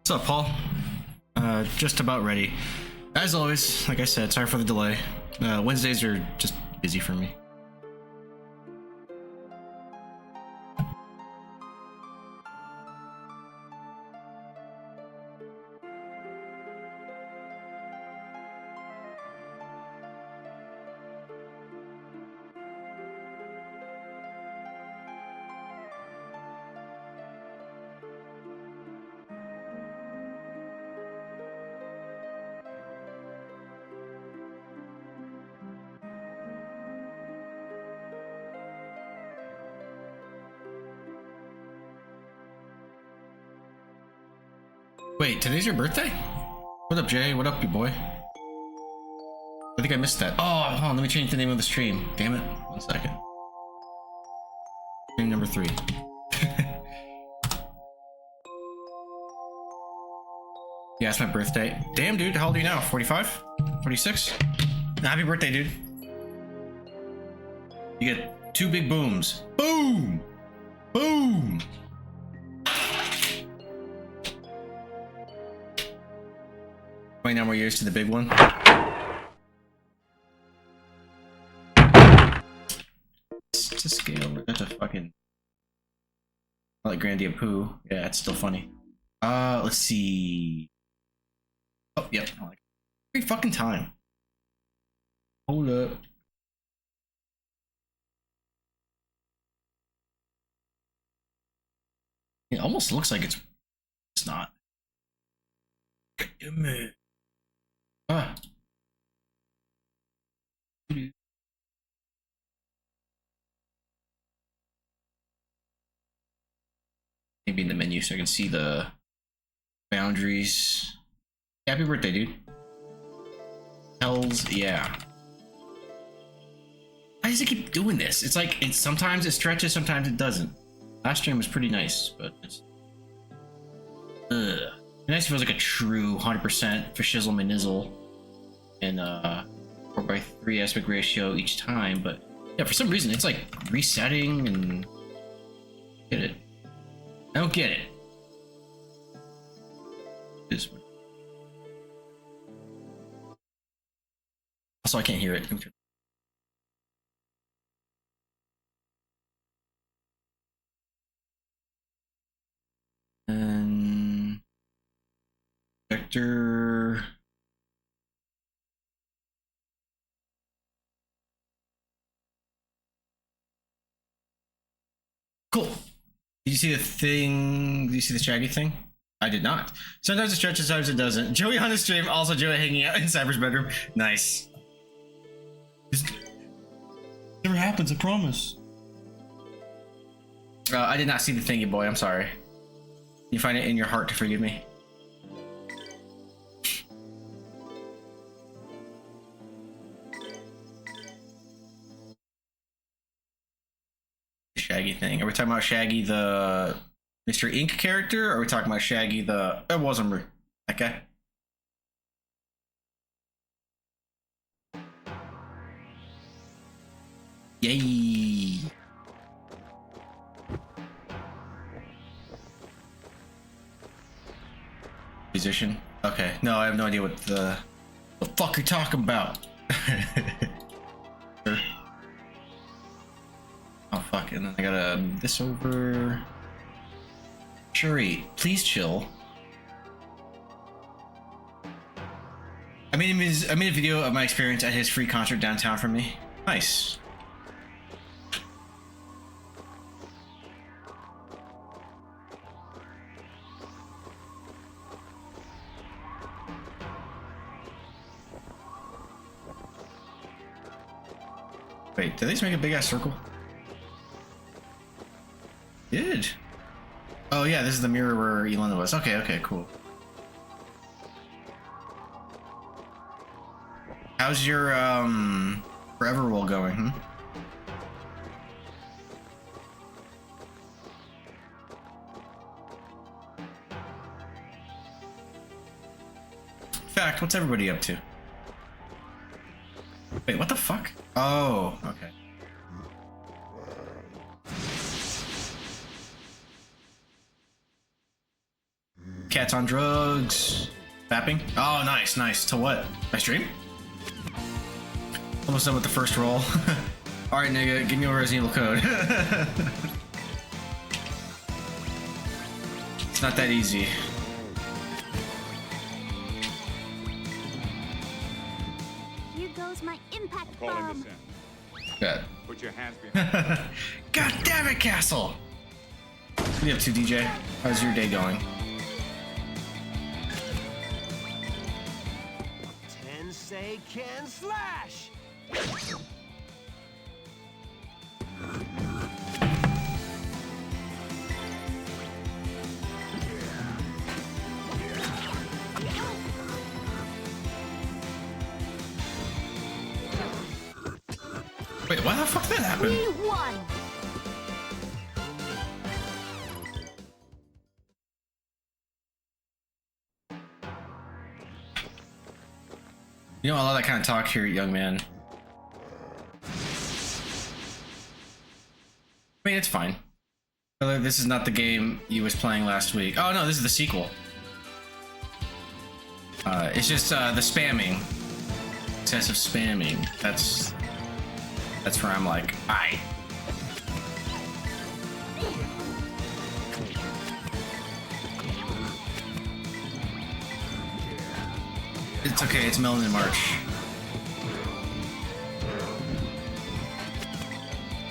What's up, Paul? Just about ready. As always, like I said, sorry for the delay. Wednesdays are just busy for me. Wait, today's your birthday? What up, Jay? What up, you boy? I think I missed that. Oh, hold on, let me change the name of the stream. Damn it. 1 second. Stream number 3. Yeah, it's my birthday. Damn, dude, how old are you now? 45? 46? Happy birthday, dude. You get 2 big booms. Boom! Boom! 29 more years to the big one. To scale, that's a fucking... I like Grandia poo. Yeah, it's still funny. Let's see. Oh, yep. I like every fucking time. Hold up. It almost looks like it's not. God damn it. Ah. Maybe in the menu so I can see the boundaries. Happy birthday, dude. Hells yeah. Why does it keep doing this? It's like, sometimes it stretches, sometimes it doesn't. Last stream was pretty nice, but it's... Ugh. Nice if it was like a true 100% for shizzle manizzle and 4:3 aspect ratio each time, but yeah, for some reason it's like resetting and get it. I don't get it. This one. Also, I can't hear it. And vector. Cool. Did you see the thing? Did you see the Shaggy thing? I did not. Sometimes it stretches, sometimes it doesn't. Joey on the stream, also Joey hanging out in Cyber's bedroom. Nice. This never happens, I promise. I did not see the thingy, boy. I'm sorry. You find it in your heart to forgive me? Shaggy thing. Are we talking about Shaggy the Mr. Ink character, or are we talking about Shaggy the... It wasn't that guy. Yay! Musician? Okay. No, I have no idea what the fuck you're talking about. Sure. Oh fuck, and then I gotta move this over. Shuri, please chill. I made a video of my experience at his free concert downtown for me. Nice. Wait, did they just make a big ass circle? Did. Oh yeah, this is the mirror where Elena was. Okay, okay, cool. How's your forever roll going, hmm? In fact, what's everybody up to? Wait, what the fuck? Oh, okay. Cat's on drugs. Bapping? Oh, nice, nice. To what? My stream? Almost done with the first roll. Alright, nigga, give me a Resident Evil code. It's not that easy. Here goes my impact bomb. Good. Put your hands behind. God damn it, Castle! What are you up to, DJ? How's your day going? Tensei can slash! Wait, why the fuck did that happen? We won. You don't allow that kind of talk here, young man. I mean, it's fine. This is not the game you was playing last week. Oh no, this is the sequel. It's just the spamming. Excessive spamming. That's where I'm like, aye. It's okay, it's Melon in March.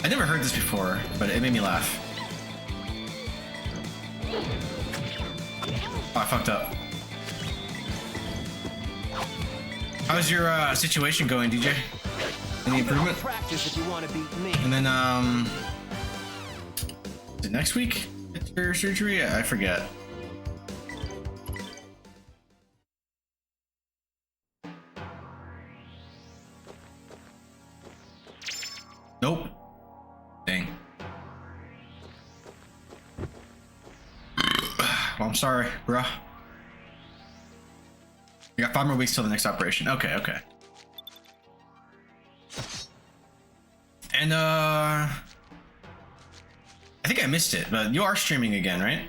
I never heard this before, but it made me laugh. Oh, I fucked up. How's your situation going, DJ? Any improvement? Practice if you want to beat me. And then, is it next week? It's your surgery? I forget. Nope. Dang. Well, I'm sorry, bruh. You got 5 more weeks till the next operation. Okay, okay. And I think I missed it, but you are streaming again, right?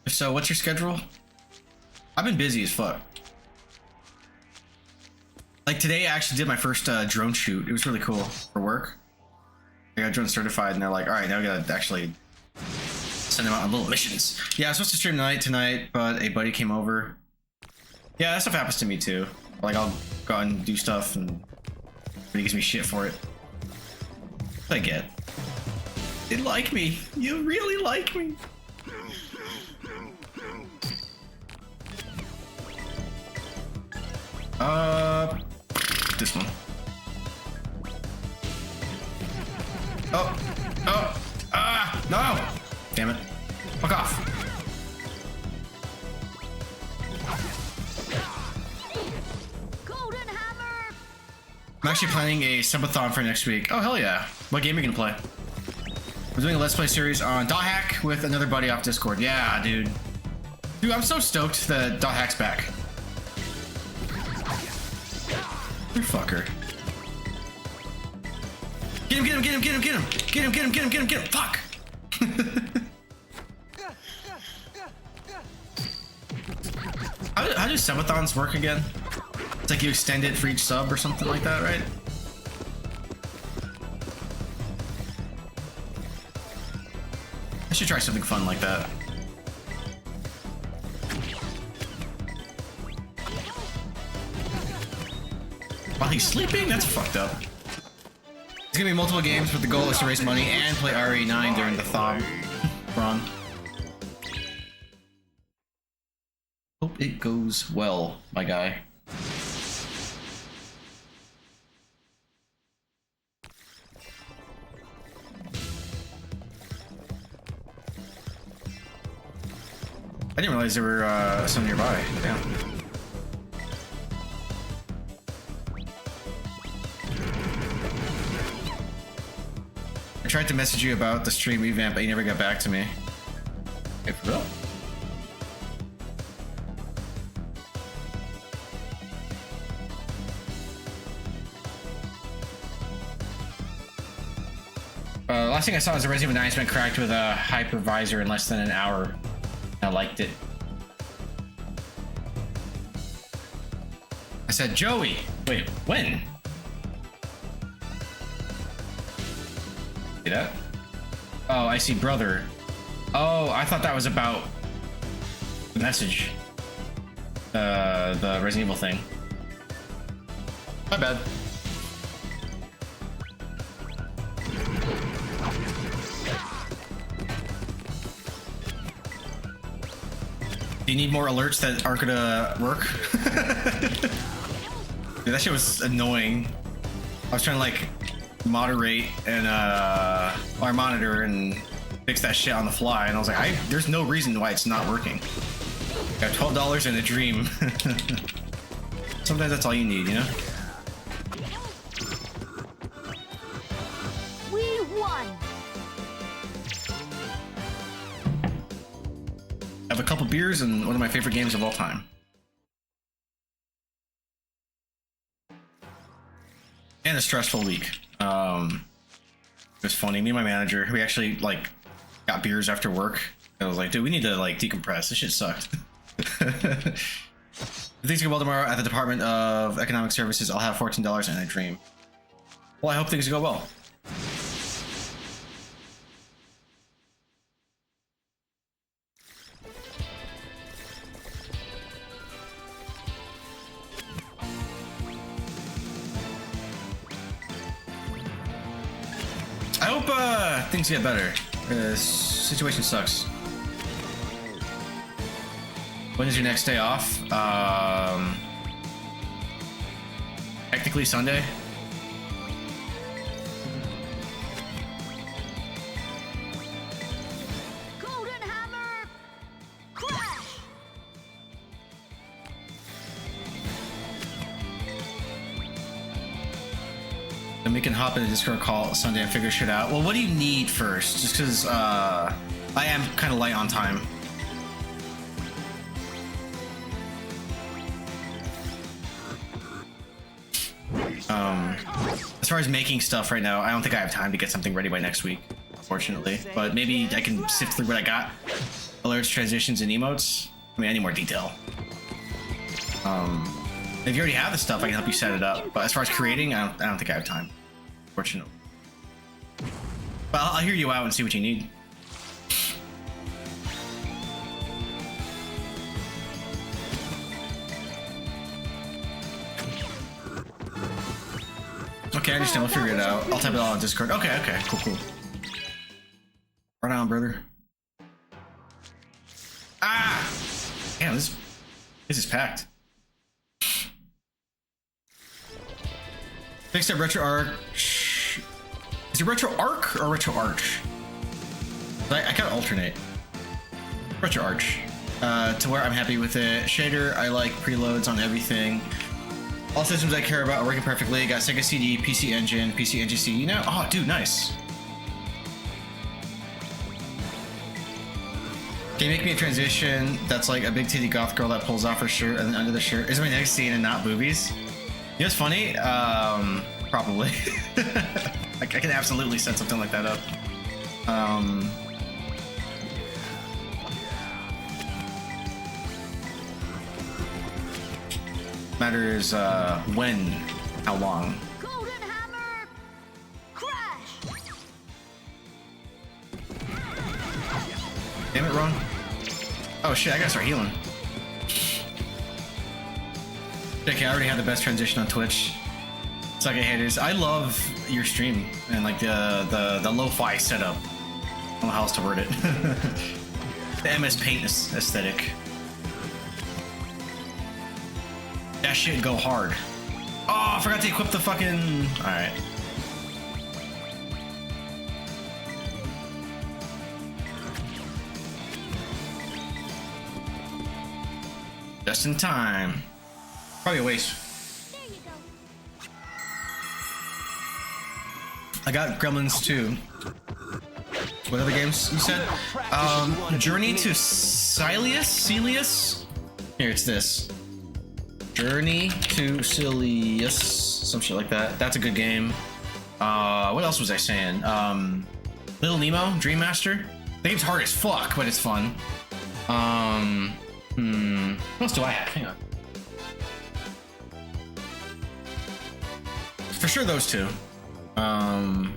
If so, what's your schedule? I've been busy as fuck. Like today, I actually did my first drone shoot. It was really cool for work. I got drone certified, and they're like, "All right, now we gotta actually send them out on little missions." Yeah, I was supposed to stream tonight, but a buddy came over. Yeah, that stuff happens to me too. Like I'll go out and do stuff, and he gives me shit for it. I get. They like me. You really like me. This one. No! Damn it. Fuck off. Golden hammer. I'm actually planning a subathon for next week. Oh, hell yeah. What game are you gonna play? We're doing a Let's Play series on Dot Hack with another buddy off Discord. Yeah, dude. Dude, I'm so stoked that Dot Hack's back. You fucker. Get him, get him, get him, get him, get him! Get him, get him, get him, get him, get him! Fuck! How do subathons work again? It's like you extend it for each sub or something like that, right? I should try something fun like that. While he's sleeping? That's fucked up. It's gonna be multiple games, but the goal is to raise money and play RE9 during the thaw run. Hope it goes well, my guy. I didn't realize there were some nearby. Yeah. I tried to message you about the stream revamp, but you never got back to me. Okay, for real? Last thing I saw was a Resident Evil 9's been cracked with a hypervisor in less than an hour. I liked it. I said, Joey. Wait, when? See that? Oh, I see brother. Oh, I thought that was about the message. The Resident Evil thing. My bad. Do you need more alerts that aren't gonna work? Dude, that shit was annoying. I was trying to like moderate and our monitor and fix that shit on the fly, and I was like, there's no reason why it's not working. Got $12 in a dream. Sometimes that's all you need, you know? We won. I have a couple beers and one of my favorite games of all time. And a stressful week. It was funny. Me and my manager, we actually like got beers after work. I was like, dude, we need to like decompress. This shit sucked. If things go well tomorrow at the Department of Economic Services, I'll have $14 in a dream. Well, I hope things go well. I hope things get better. Situation sucks. When is your next day off? Technically Sunday. Golden Hammer. Crash. Then we can hop in a Discord call Sunday and figure shit out. Well, what do you need first? Just because I am kind of light on time. As far as making stuff right now, I don't think I have time to get something ready by next week, unfortunately. But maybe I can sift through what I got. Alerts, transitions, and emotes. I mean, I need more detail. If you already have the stuff, I can help you set it up. But as far as creating, I don't think I have time, unfortunately. But I'll hear you out and see what you need. Okay, I understand. We'll figure it out. I'll type it all on Discord. Okay, cool. Right on, brother. Ah! Damn, this is packed. Fixed up retro arch. Is it retro arc or retro arch? I kind of alternate. Retro arch. To where I'm happy with it. Shader, I like preloads on everything. All systems I care about are working perfectly. Got Sega CD, PC Engine, PC NGC. You know? Oh, dude, nice. Can you make me a transition that's like a big titty goth girl that pulls off her shirt and then under the shirt is my next scene and not boobies? You know what's funny? Probably. I can absolutely set something like that up. Matters when, how long. Golden Hammer. Crash. Damn it, Ron. Oh shit, I gotta start healing. Okay, I already had the best transition on Twitch. Suck it, haters. I love your stream and like the lo-fi setup. I don't know how else to word it. The MS Paint aesthetic. That shit go hard. Oh, I forgot to equip the fucking... Alright. Just in time. Probably a waste. There you go. I got Gremlins 2. What other games you said? Journey to Celius? Here, it's this. Journey to Celius. Some shit like that. That's a good game. What else was I saying? Little Nemo, Dream Master. The game's hard as fuck, but it's fun. What else do I have? Hang on. For sure, those two. I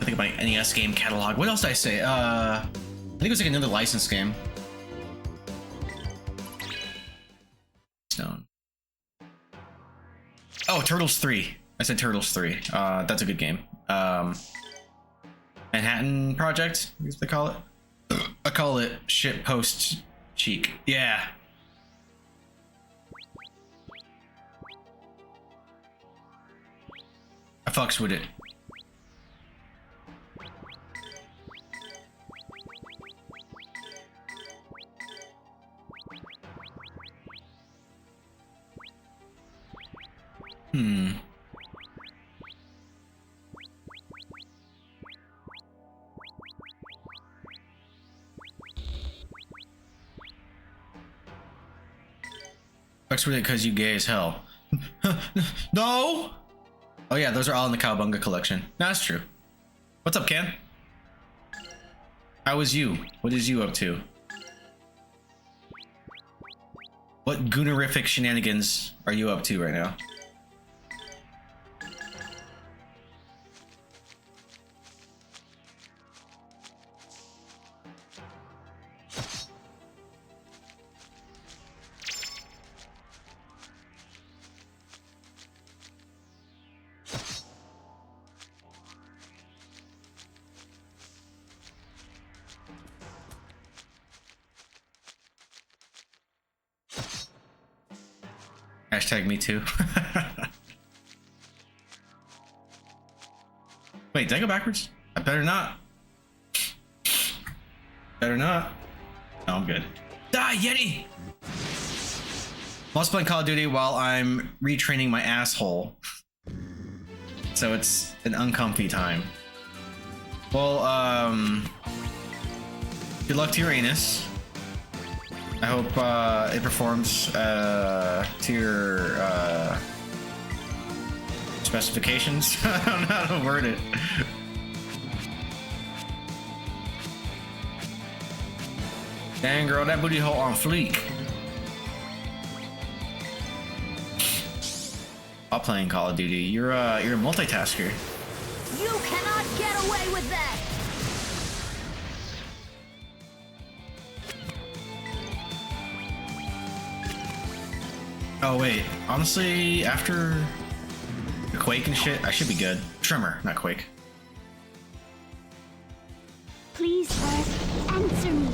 think of my NES game catalog. What else did I say? I think it was like another licensed game. Stone. Oh, Turtles 3. I said Turtles 3. That's a good game. Manhattan Project, I guess they call it. I call it shit post cheek. Yeah. I fucks with it. Fucks with it because you gay as hell. No! Oh yeah, those are all in the Cowabunga collection. No, that's true. What's up, Ken? How is you? What is you up to? What goonerific shenanigans are you up to right now? Hashtag me too. Wait, did I go backwards? I better not. Better not. No, I'm good. Die, Yeti! I'm also playing Call of Duty while I'm retraining my asshole. So it's an uncomfy time. Well, good luck to Uranus. I hope it performs to your specifications. I don't know how to word it. Dang girl, that booty hole on fleek. While playing Call of Duty, you're a multitasker. You cannot get away with that! Oh wait, honestly, after the Quake and shit, I should be good. Tremor, not Quake. Please, Earth, answer me.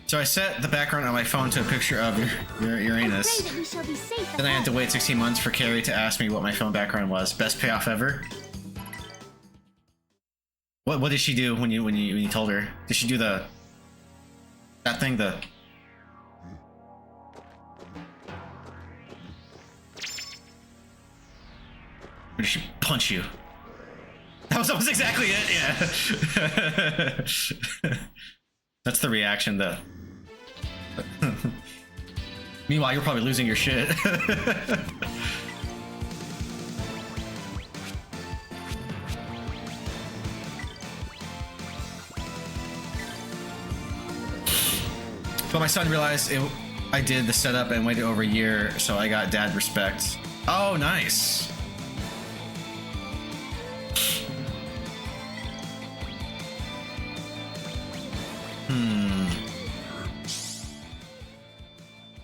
So I set the background on my phone to a picture of your Uranus. I pray that we shall be safe Then I had to ahead. wait 16 months for Carrie to ask me what my phone background was. Best payoff ever. What did she do when you told her? Did she do that thing, or did she punch you? That was almost exactly it, yeah. That's the reaction, though. Meanwhile, you're probably losing your shit. But my son realized I did the setup and waited over a year, so I got dad respect. Oh, nice.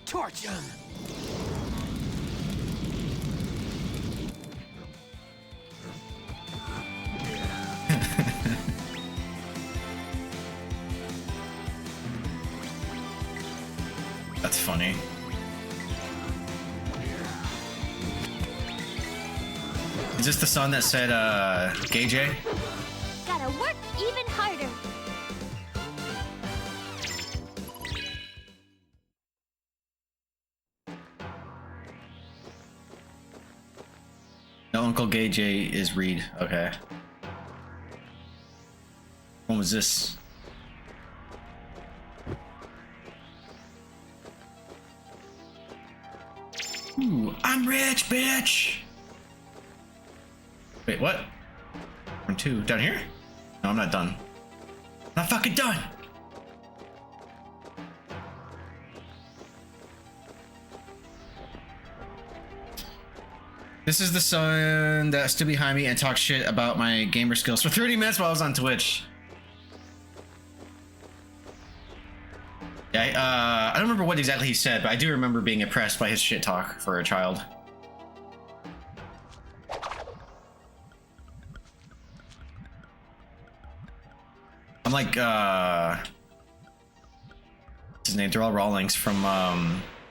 Torch him. That's funny. Is this the son that said, Gay J? Gotta work even harder. No, Uncle Gay J is Reed. Okay. When was this? Ooh, I'm rich, bitch. Wait, what? Room 2 down here? No, I'm not done. I'm not fucking done. This is the son that stood behind me and talked shit about my gamer skills for 30 minutes while I was on Twitch. Yeah, I don't remember what exactly he said, but I do remember being impressed by his shit talk for a child. I'm like, what's his name? Darrell Rawlings from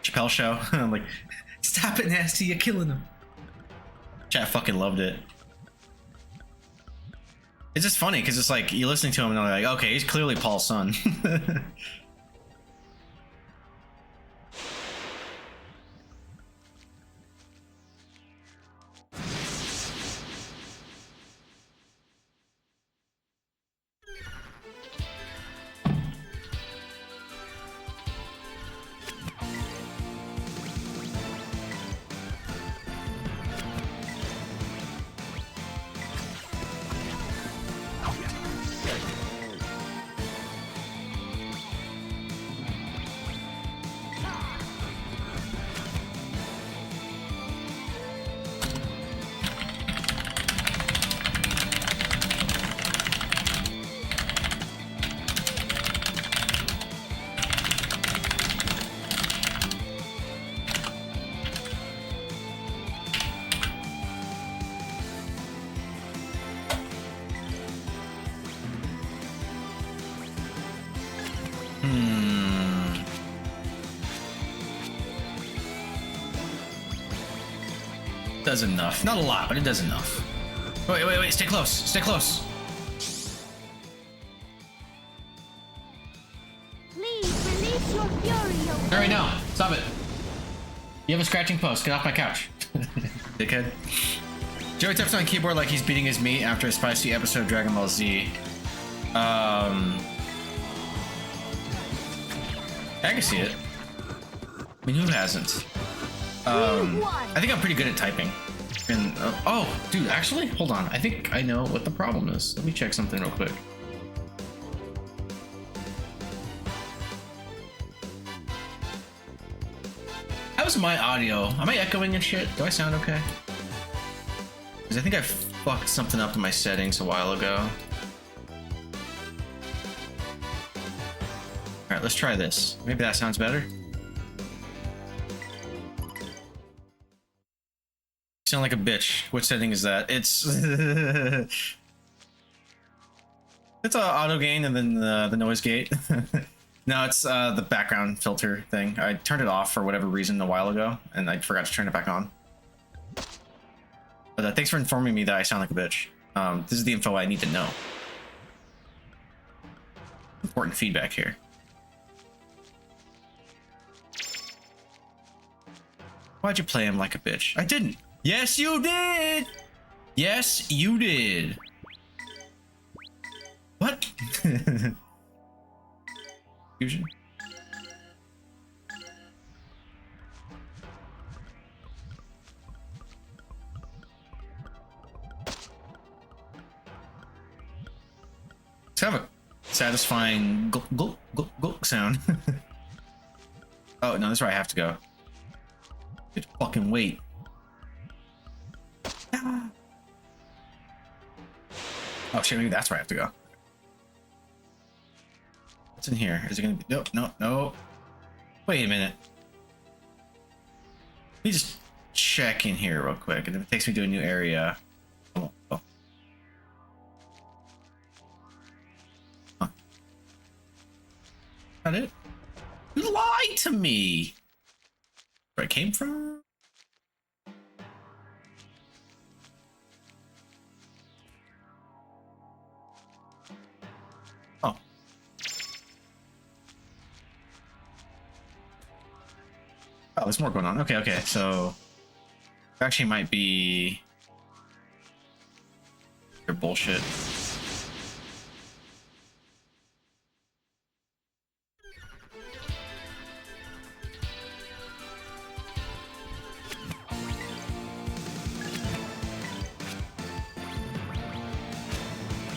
Chappelle Show. I'm like, stop it, Nasty, you're killing him. Chat fucking loved it. It's just funny because it's like you're listening to him and they're like, okay, he's clearly Paul's son. Does enough. Not a lot, but it does enough. Wait. Stay close. Stay close. Please release your fury, O All right, now. Stop it. You have a scratching post. Get off my couch. Dickhead. Joey taps on keyboard like he's beating his meat after a spicy episode of Dragon Ball Z. I can see it. I mean, who hasn't? I think I'm pretty good at typing. And oh, dude, actually, hold on. I think I know what the problem is. Let me check something real quick. How's my audio? Am I echoing and shit? Do I sound okay? Because I think I fucked something up in my settings a while ago. All right, let's try this. Maybe that sounds better. Sound like a bitch. What setting is that? It's it's auto gain and then the noise gate. No, it's the background filter thing. I turned it off for whatever reason a while ago, and I forgot to turn it back on. But thanks for informing me that I sound like a bitch. This is the info I need to know. Important feedback here. Why'd you play him like a bitch? I didn't. Yes, you did! Yes, you did. What? Fusion? Let's have a satisfying gulp, gulp, gulp, gulp sound. Oh, no, this is where I have to go. Just fucking wait. Oh shit, maybe that's where I have to go. What's in here? Is it gonna be... Nope, nope, nope. Wait a minute. Let me just check in here real quick, and if it takes me to a new area... Oh. Huh. That it? You lied to me! Where I came from? Oh. Oh, there's more going on. Okay, so... Actually might be... Your bullshit.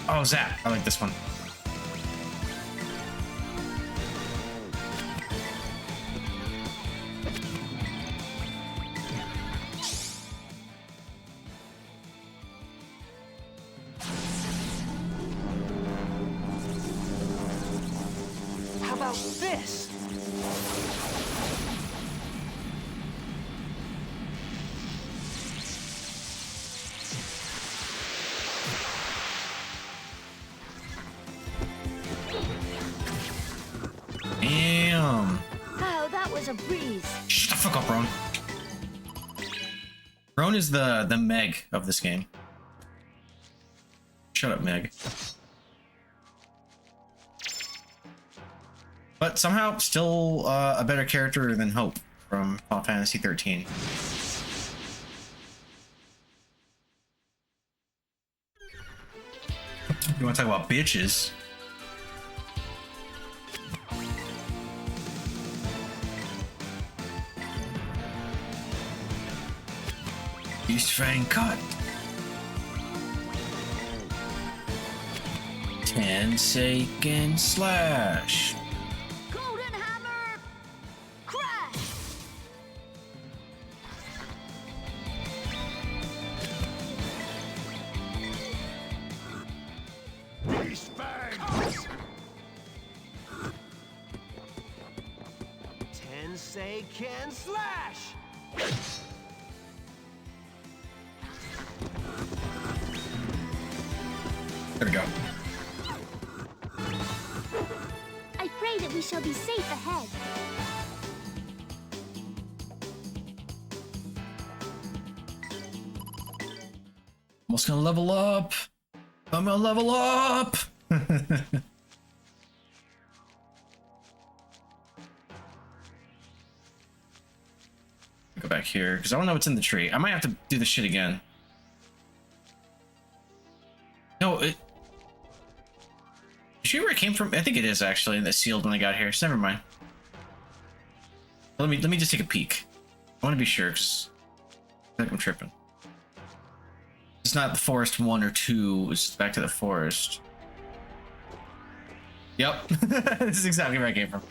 Oh, Zap. I like this one. How about this? Damn. Oh, that was a breeze. Shut the fuck up, Roan. Roan is the Meg of this game. Shut up, Meg. But somehow still a better character than Hope from Final Fantasy 13. You want to talk about bitches? Beast Fang cut. Tenseiken slash. Golden hammer. Crash. Beast fangs! Tenseiken slash! There we go. I pray that we shall be safe ahead. Almost gonna level up. I'm gonna level up. Go back here because I don't know what's in the tree. I might have to do this shit again. No, it. You sure where it came from? I think it is actually, and it's sealed when I got here. So never mind. Let me just take a peek. I want to be sure because I think I'm tripping. It's not the forest 1 or 2. It's back to the forest. Yep, this is exactly where I came from.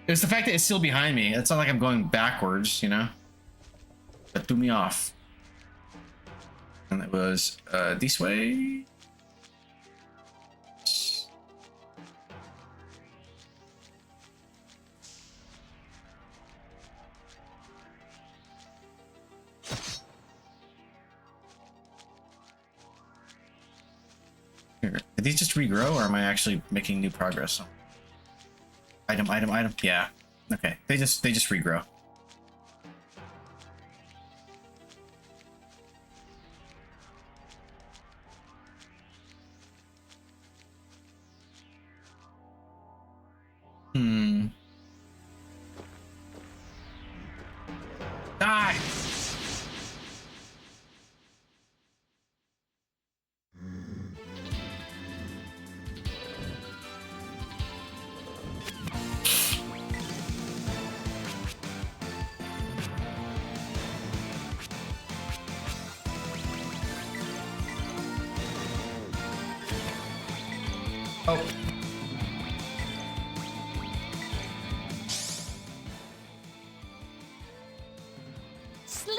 It was the fact that it's still behind me. It's not like I'm going backwards, you know. That threw me off. And it was this way. Here. Did these just regrow, or am I actually making new progress? Item. Yeah. Okay. They just regrow. Die! Oh. Sleep.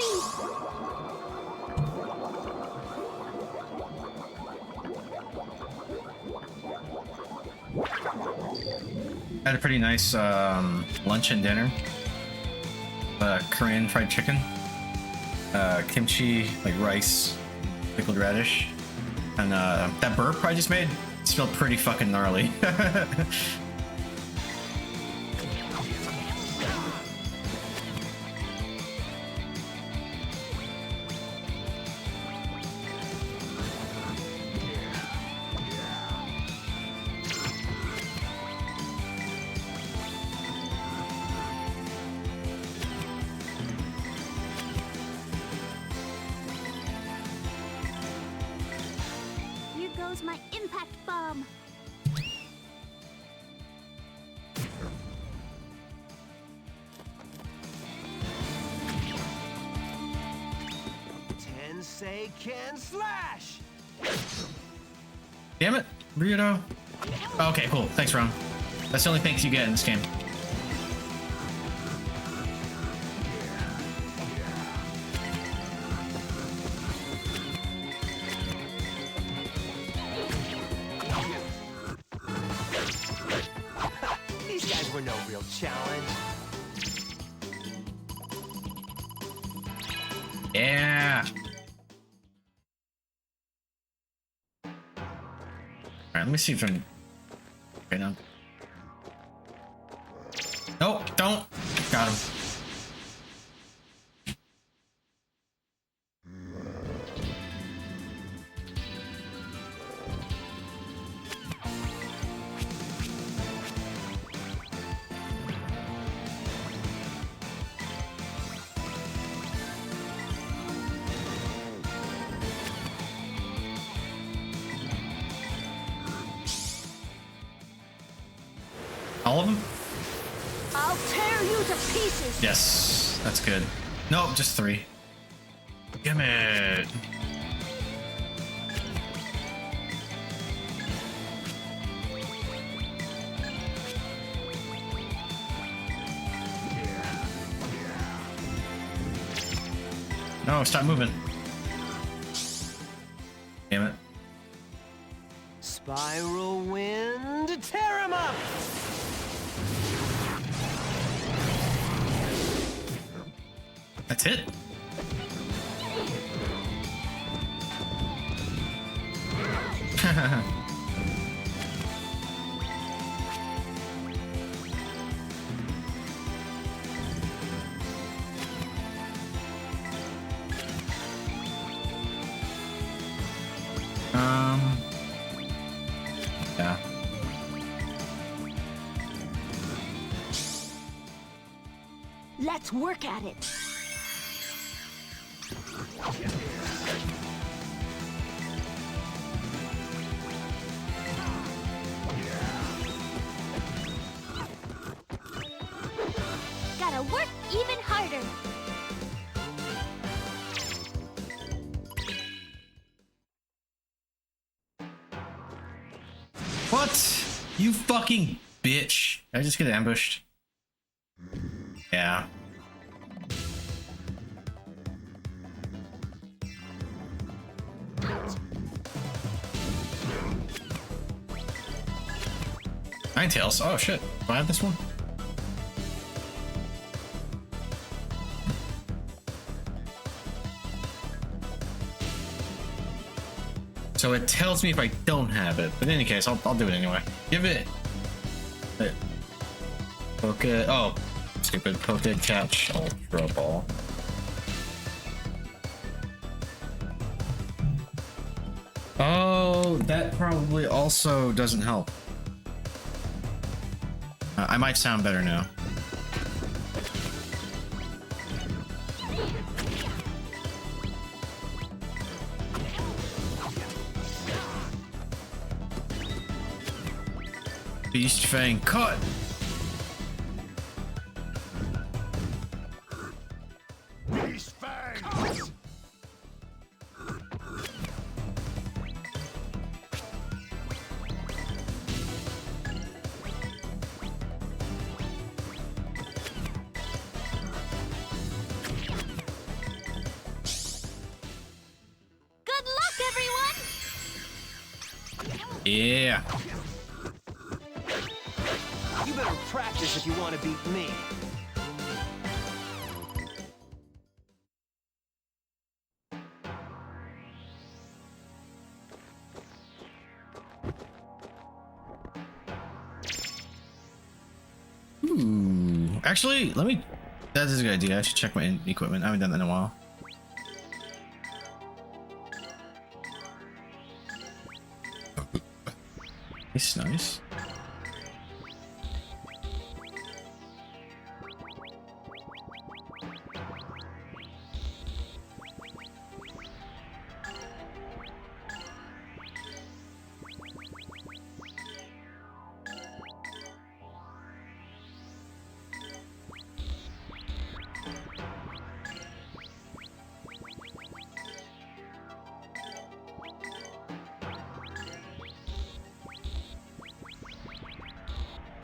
Had a pretty nice lunch and dinner. Korean fried chicken, kimchi, like rice, pickled radish, and that burp I just made smelled pretty fucking gnarly. Here goes my impact bomb. Tenseiken slash! Damn it! Weirdo. Oh, okay, cool. Thanks, Ron. That's the only thanks you get in this game. These guys were no real challenge. Yeah. Alright, let me see if I'm... Okay, no. Nope, don't. Got him. All of them? I'll tear you to pieces. Yes, that's good. Nope, just 3. Damn it. No, stop moving. Damn it. Spiral wind, tear him up! That's it? Yeah. Let's work at it. Gotta work even harder. What? You fucking bitch. Did I just get ambushed? Yeah. Ninetales. Oh shit. Do I have this one? So it tells me if I don't have it, but in any case, I'll do it anyway. Give it. Poke it. Oh, stupid. Poke it, catch, Ultra Ball. Oh, that probably also doesn't help. I might sound better now. Beast Fang cut! Beast fangs! Good luck, everyone. Yeah. You better practice if you want to beat me. Ooh. Actually, let me... That is a good idea. I should check my equipment. I haven't done that in a while. It's nice.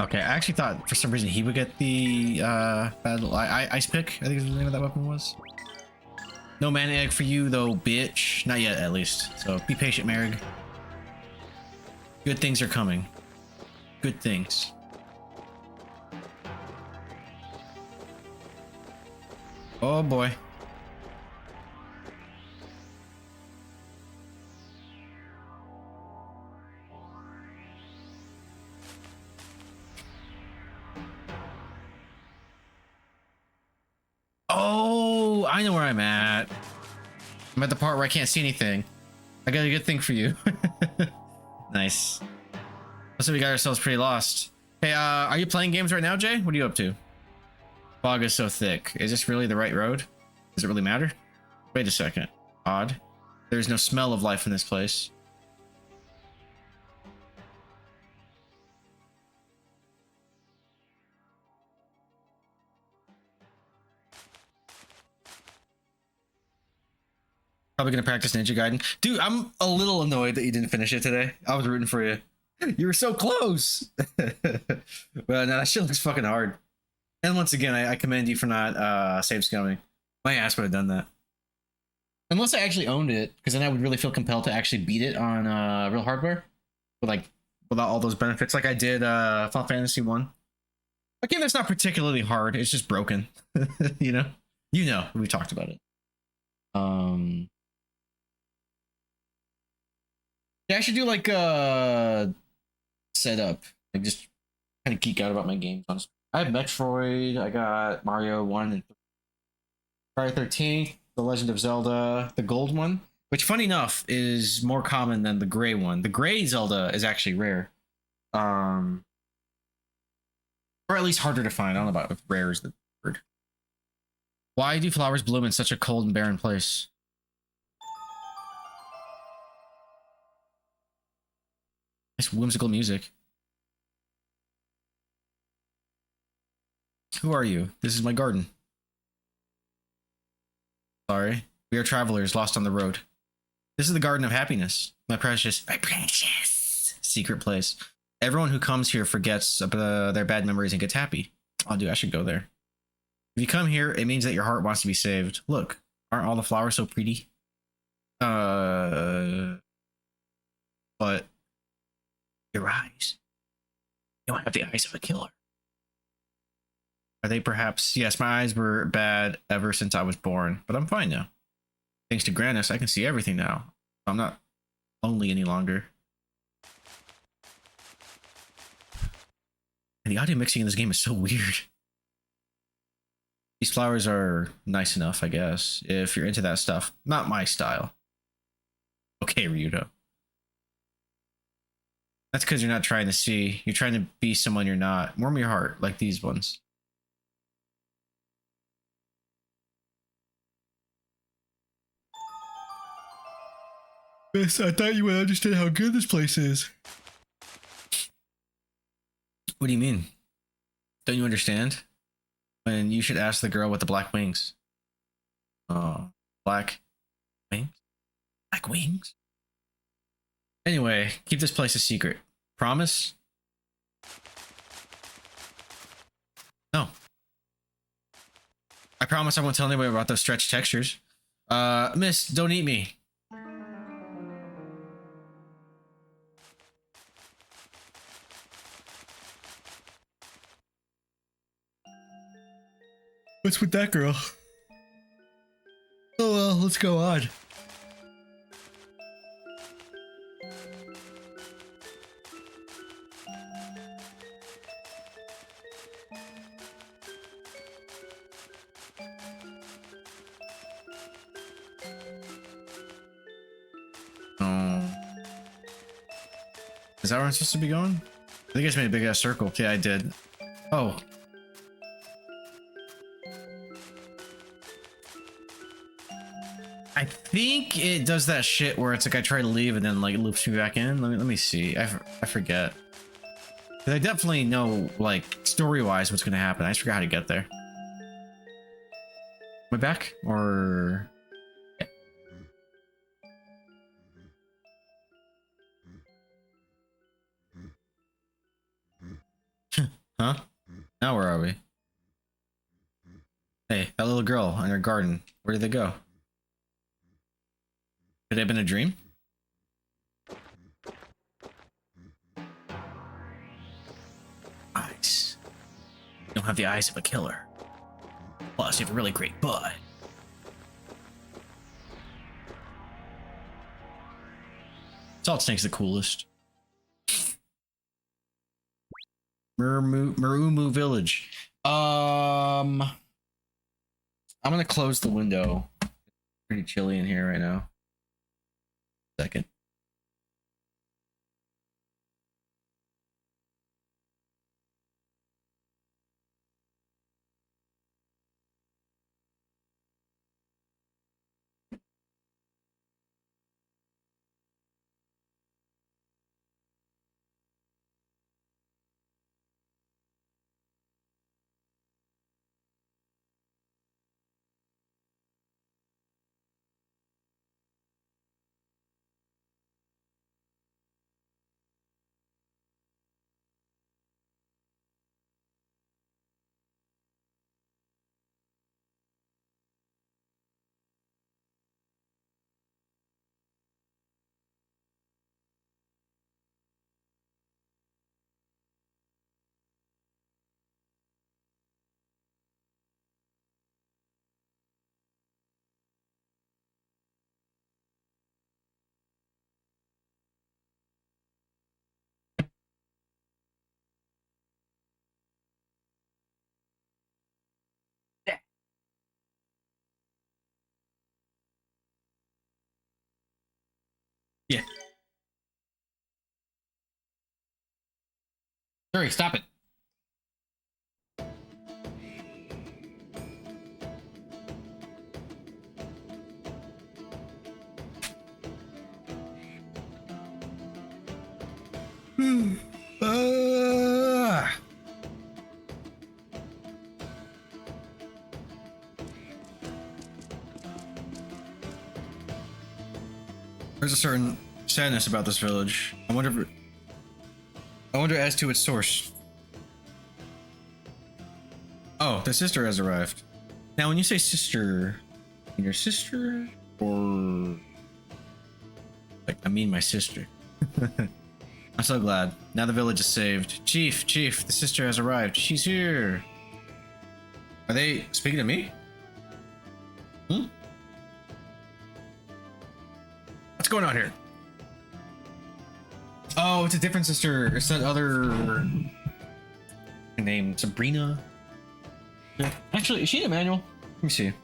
Okay, I actually thought for some reason he would get the battle ice pick. I think is the name of that weapon was. No mana egg for you though, bitch. Not yet, at least. So be patient, Merrick. Good things are coming. Good things. Oh boy. Oh, I know where I'm at. I'm at the part where I can't see anything. I got a good thing for you. Nice. So we got ourselves pretty lost. Hey, are you playing games right now, Jay? What are you up to? Fog is so thick. Is this really the right road? Does it really matter? Wait a second. Odd. There's no smell of life in this place. Probably gonna practice Ninja Gaiden. Dude, I'm a little annoyed that you didn't finish it today. I was rooting for you. You were so close. Well, no, that shit looks fucking hard. And once again, I commend you for not save scumming. My ass would have done that. Unless I actually owned it, because then I would really feel compelled to actually beat it on real hardware. Without all those benefits, like I did Final Fantasy 1. A game that's not particularly hard, it's just broken. You know? You know, we talked about it. Yeah, I should do like a setup. Like just kind of geek out about my games, honestly. I have Metroid, I got Mario 1 and Friday 13th, The Legend of Zelda, the gold one, which funny enough is more common than the gray one. The gray Zelda is actually rare. Or at least harder to find. I don't know about if rare is the word. Why do flowers bloom in such a cold and barren place? Nice whimsical music. Who are you? This is my garden. Sorry. We are travelers lost on the road. This is the Garden of Happiness. My precious secret place. Everyone who comes here forgets their bad memories and gets happy. Oh, dude, I should go there. If you come here, it means that your heart wants to be saved. Look, aren't all the flowers so pretty? But your eyes. You don't have the eyes of a killer. Are they perhaps? Yes, my eyes were bad ever since I was born, but I'm fine now. Thanks to Grandis, I can see everything now. I'm not lonely any longer. And the audio mixing in this game is so weird. These flowers are nice enough, I guess, if you're into that stuff. Not my style. Okay, Ryuto. That's because you're not trying to see. You're trying to be someone you're not. Warm your heart, like these ones. Miss, I thought you would understand how good this place is. What do you mean? Don't you understand? When you should ask the girl with the black wings. Oh, black wings? Black wings? Anyway, keep this place a secret. Promise? No. I promise I won't tell anybody about those stretched textures. Miss, don't eat me. What's with that girl? Oh well, let's go on. Oh. Is that where I'm supposed to be going? I think I just made a big ass circle. Yeah, I did. Oh. I think it does that shit where it's like I try to leave and then like it loops me back in. Let me see. I forget. I definitely know like story-wise what's gonna happen. I just forgot how to get there. Am I back or? Yeah. girl in her garden. Where did they go? Could it have been a dream? Eyes. You don't have the eyes of a killer. Plus, you have a really great butt. Salt Snake's the coolest. Murumu Village. I'm gonna close the window. Pretty chilly in here right now. Second. Yeah. Hurry, stop it. There's a certain sadness about this village. I wonder as to its source. Oh, the sister has arrived. Now, when you say sister, your sister or like I mean my sister. I'm so glad. Now the village is saved. Chief, the sister has arrived. She's here. Are they speaking to me? What's going on here? Oh, it's a different sister. It's that other name, Sabrina. Yeah. Actually, is she in a manual? Let me see. You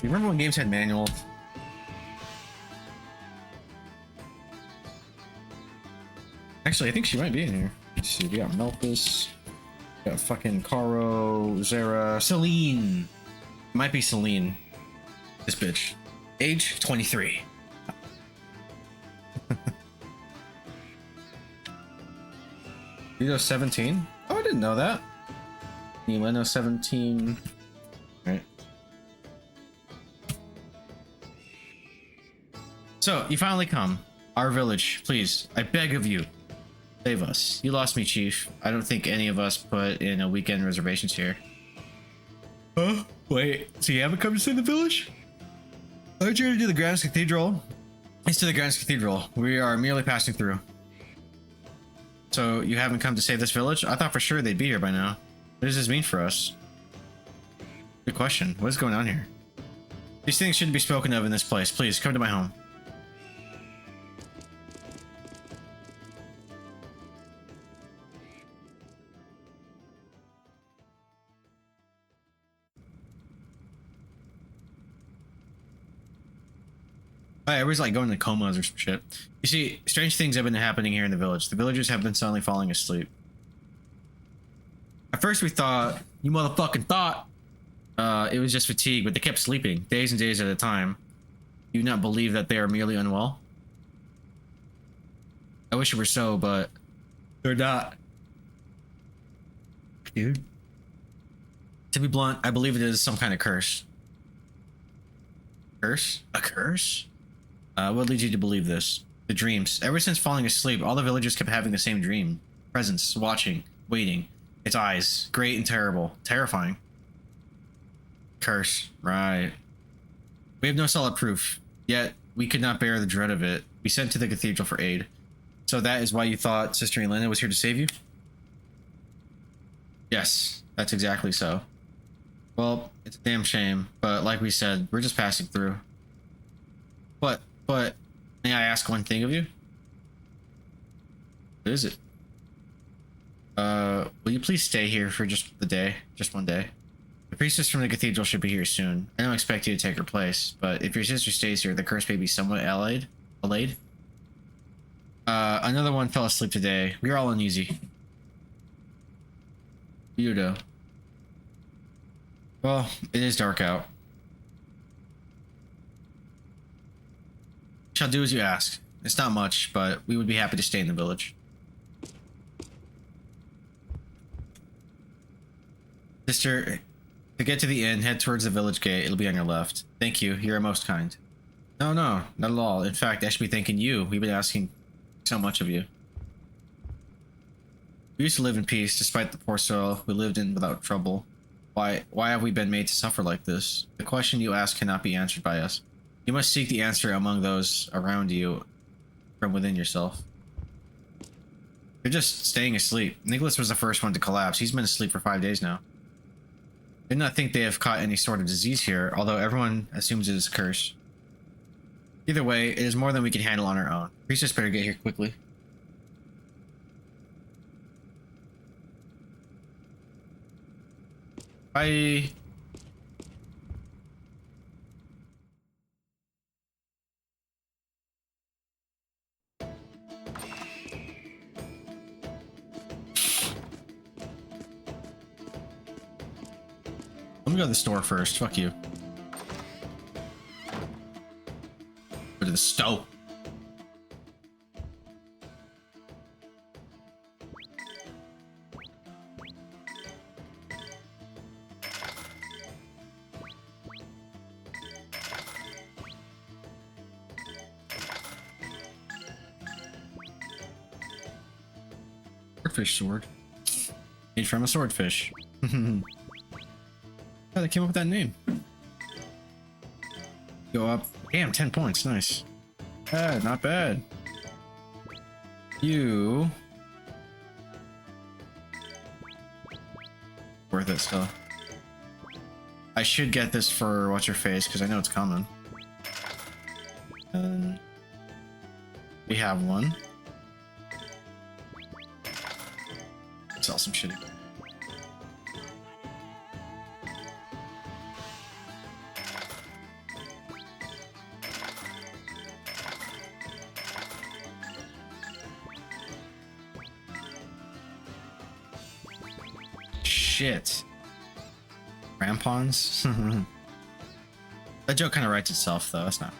remember when games had manuals? Actually, I think she might be in here. Let's see. We got Melphis. We got fucking Caro, Zara, Celine. Might be Celine. This bitch. Age 23. Rito 17? Oh, I didn't know that. Mileno 17. Alright. So, you finally come. Our village, please. I beg of you. Save us. You lost me, Chief. I don't think any of us put in a weekend reservations here. Huh? Wait, so you haven't come to save the village? Aren't you to do the Grand Cathedral? It's to the Grand Cathedral. We are merely passing through. So you haven't come to save this village? I thought for sure they'd be here by now. What does this mean for us? Good question. What is going on here? These things shouldn't be spoken of in this place. Please, come to my home. I always like going to comas or some shit. You see, strange things have been happening here in the village. The villagers have been suddenly falling asleep. At first we thought, you motherfucking thought, it was just fatigue, but they kept sleeping, days and days at a time. Do you not believe that they are merely unwell? I wish it were so, but they're not. Dude. To be blunt, I believe it is some kind of curse. Curse? A curse? What leads you to believe this? The dreams. Ever since falling asleep, all the villagers kept having the same dream. Presence, watching, waiting. Its eyes. Great and terrible. Terrifying. Curse. Right. We have no solid proof, yet we could not bear the dread of it. We sent to the cathedral for aid. So that is why you thought Sister Elena was here to save you? Yes, that's exactly so. Well, it's a damn shame, but like we said, we're just passing through. But, may I ask one thing of you? What is it? Will you please stay here for just the day? Just one day? The priestess from the cathedral should be here soon. I don't expect you to take her place, but if your sister stays here, the curse may be somewhat allayed. Another one fell asleep today. We are all uneasy. Yudo. Well, it is dark out. Shall do as you ask. It's not much, but we would be happy to stay in the village. Sister, to get to the inn, head towards the village gate. It'll be on your left. Thank you. You're most kind. No, not at all. In fact, I should be thanking you. We've been asking so much of you. We used to live in peace, despite the poor soil we lived in without trouble. Why have we been made to suffer like this? The question you ask cannot be answered by us. You must seek the answer among those around you, from within yourself. You're just staying asleep. Nicholas was the first one to collapse. He's been asleep for 5 days now. I do not think they have caught any sort of disease here, although everyone assumes it is a curse. Either way, it is more than we can handle on our own. Priestess better get here quickly. Bye. Let me go to the store first. Fuck you. Go to the stove. Swordfish sword. Made from a swordfish. How they came up with that name? Go up. Damn, 10 points. Nice. Not bad. You. Worth it still. I should get this for what's your face because I know it's coming. We have one. Sell some shitty. Shit. Rampons? That joke kind of writes itself, though. That's not.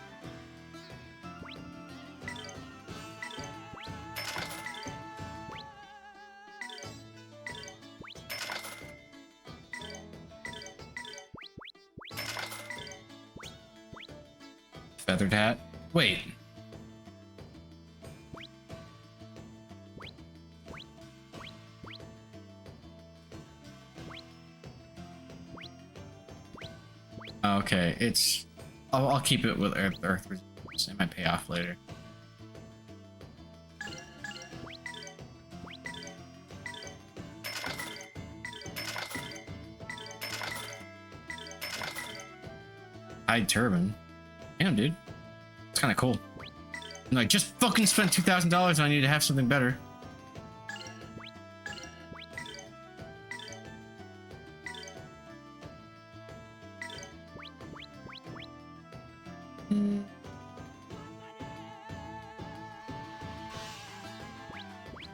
Feathered hat? Wait. Okay, it's... I'll keep it with Earth Resistance. It might pay off later. Hide turban. Damn, dude. It's kind of cool. I'm like, just fucking spent $2,000 on you to have something better.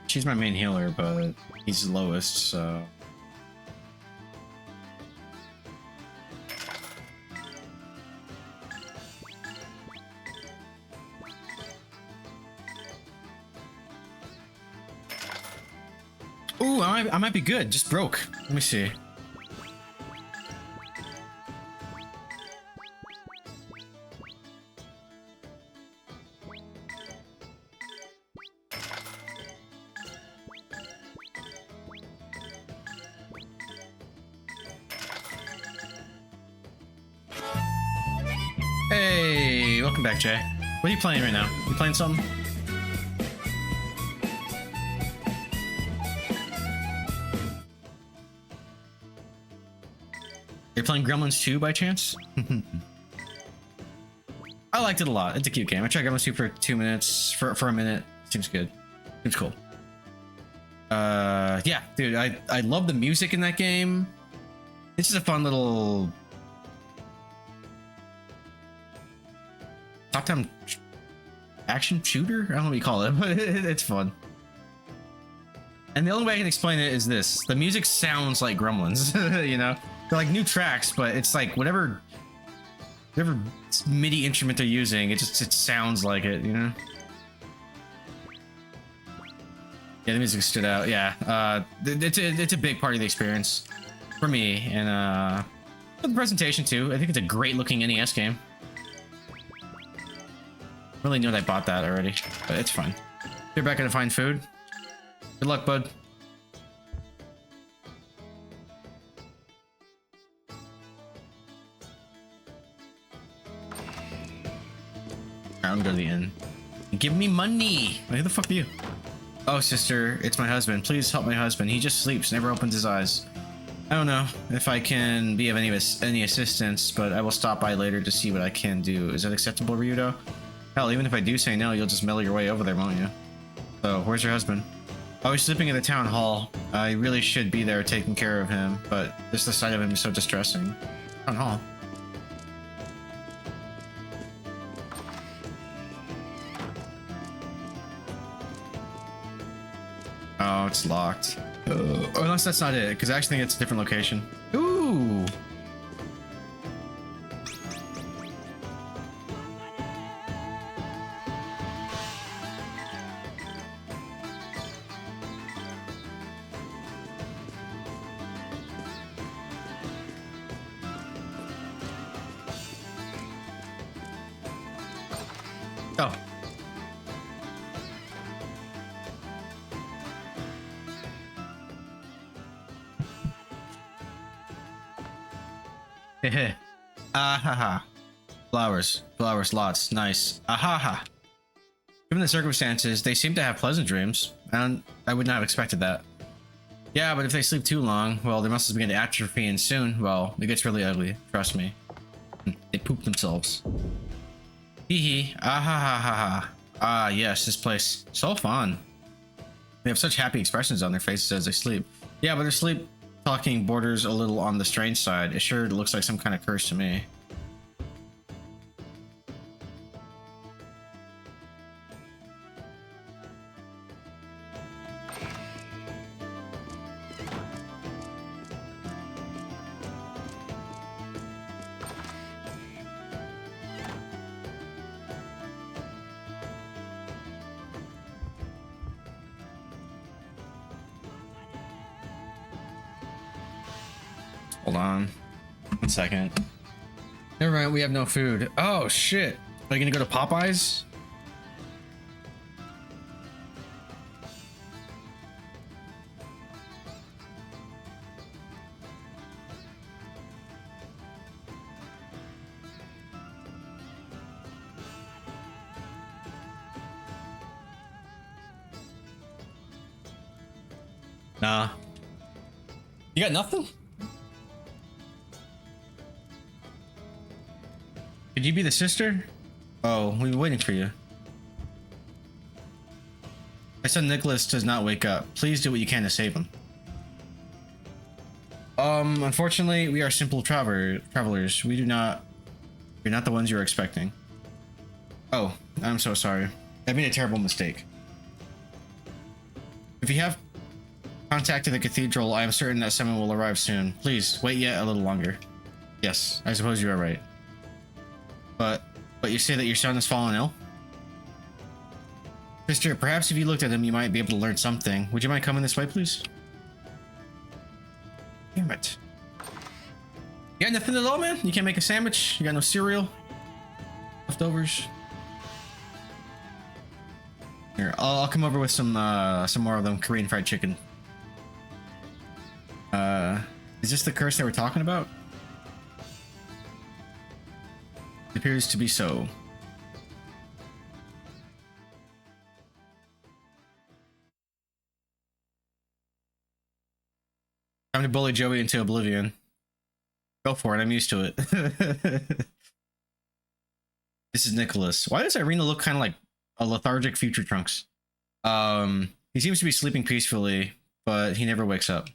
She's my main healer, but he's the lowest, so... Ooh, I might be good. Just broke. Let me see. welcome back, Jay. What are you playing right now? You playing something? You're playing Gremlins 2 by chance? I liked it a lot. It's a cute game. I tried Gremlins 2 for 2 minutes, for a minute. Seems good. Seems cool. Yeah, dude, I love the music in that game. This is a fun little top-down action shooter? I don't know what you call it, but it's fun. And the only way I can explain it is this. The music sounds like Gremlins, you know? They're like new tracks, but it's like whatever MIDI instrument they're using, it sounds like it, you know? Yeah, the music stood out. Yeah, it's a big part of the experience for me, and for the presentation too. I think it's a great looking NES game. Really knew I bought that already, but it's fine. You're back gonna find food. Good luck, bud. I'm gonna go to the inn. Give me money! Who the fuck are you? Oh, sister, it's my husband. Please help my husband. He just sleeps, never opens his eyes. I don't know if I can be of any assistance, but I will stop by later to see what I can do. Is that acceptable, Ryudo? Hell, even if I do say no, you'll just mellow your way over there, won't you? So, where's your husband? Oh, he's sleeping in the town hall. I really should be there taking care of him, but just the sight of him is so distressing. Town hall. Oh, it's locked. Oh, unless that's not it, because I actually think it's a different location. Ooh! Oh. Hehe. Ahaha. Flowers. Flowers lots. Nice. Ahaha. Given the circumstances, they seem to have pleasant dreams. And I would not have expected that. Yeah, but if they sleep too long, well, their muscles begin to atrophy, and soon, well, it gets really ugly. Trust me. They poop themselves. Hee hee. Ahahaha. Ah, yes, this place. So fun. They have such happy expressions on their faces as they sleep. Yeah, but their sleep talking borders a little on the strange side. It sure looks like some kind of curse to me. Hold on. 1 second. Never mind, we have no food. Oh, shit. Are you gonna go to Popeyes? Nah. You got nothing? Could you be the sister? Oh, we've been waiting for you. My son Nicholas does not wake up. Please do what you can to save him. Unfortunately, we are simple travelers. We're not the ones you were expecting. Oh, I'm so sorry. I made a terrible mistake. If you have contacted the cathedral, I am certain that someone will arrive soon. Please, wait yet a little longer. Yes, I suppose you are right. But you say that your son has fallen ill? Sister, perhaps if you looked at him, you might be able to learn something. Would you mind coming this way, please? Damn it. You got nothing at all, man? You can't make a sandwich? You got no cereal? Leftovers? Here, I'll come over with some more of them Korean fried chicken. Is this the curse they were talking about? It appears to be so. Time to bully Joey into oblivion. Go for it. I'm used to it. This is Nicholas. Why does Irina look kind of like a lethargic future Trunks? He seems to be sleeping peacefully, but he never wakes up.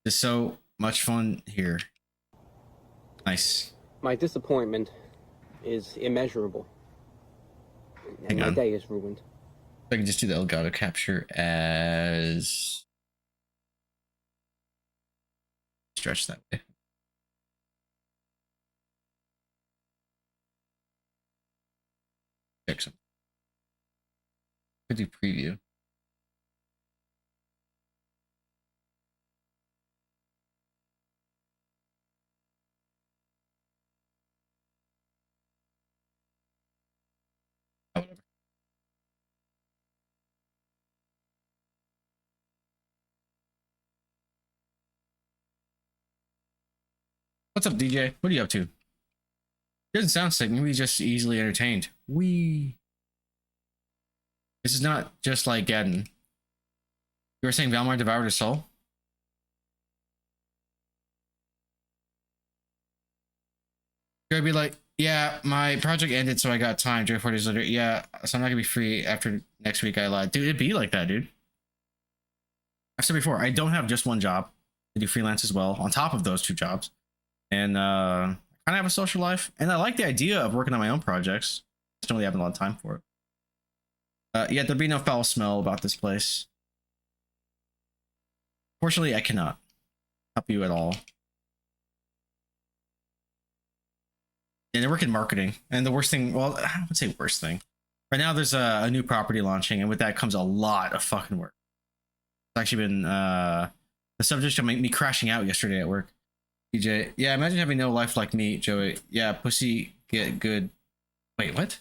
There's so much fun here. Nice. My disappointment is immeasurable. And my day is ruined. I can just do the Elgato capture as... Stretch that way. Check some. Could do preview. What's up, DJ? What are you up to? Doesn't sound sick. Maybe he's just easily entertained. This is not just like Gaddon. You were saying Valmar devoured his soul? You're gonna be like, yeah, my project ended, so I got time. 4 days later, yeah, so I'm not gonna be free after next week. I lied. Dude, it'd be like that, dude. I've said before, I don't have just one job. I do freelance as well, on top of those 2 jobs. And I kind of have a social life, and I like the idea of working on my own projects. Just don't really have a lot of time for it. Yeah, there'd be no foul smell about this place. Fortunately, I cannot help you at all. And they work in marketing, and the worst thing, well, I would say worst thing. Right now, there's a new property launching, and with that comes a lot of fucking work. It's actually been the subject of me crashing out yesterday at work. DJ, yeah, imagine having no life like me, Joey. Yeah, pussy get good. Wait, what?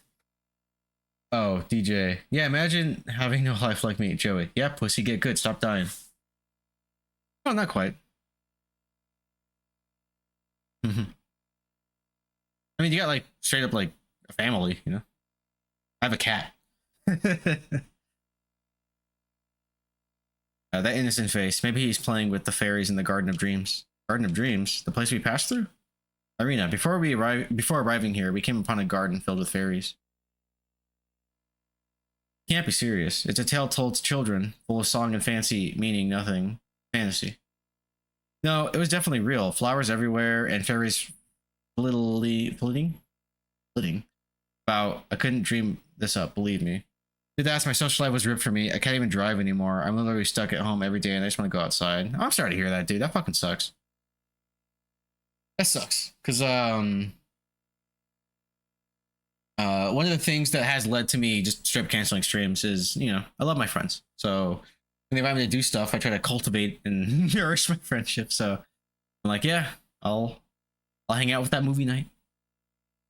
Oh, DJ. Yeah, imagine having no life like me, Joey. Yeah, pussy get good. Stop dying. Oh, not quite. I mean, you got like straight up like a family, you know? I have a cat. That innocent face. Maybe he's playing with the fairies in the Garden of Dreams. Garden of Dreams, the place we passed through? Irina, before arriving here, we came upon a garden filled with fairies. Can't be serious. It's a tale told to children, full of song and fancy, meaning nothing. Fantasy. No, it was definitely real. Flowers everywhere and fairies flitting about. I couldn't dream this up, believe me. Did ask, my social life was ripped for me. I can't even drive anymore. I'm literally stuck at home every day and I just want to go outside. Oh, I'm sorry to hear that, dude. That fucking sucks. That sucks. Because one of the things that has led to me just straight up canceling streams is, you know, I love my friends. So when they invite me to do stuff, I try to cultivate and nourish my friendship. So I'm like, yeah, I'll hang out with that movie night.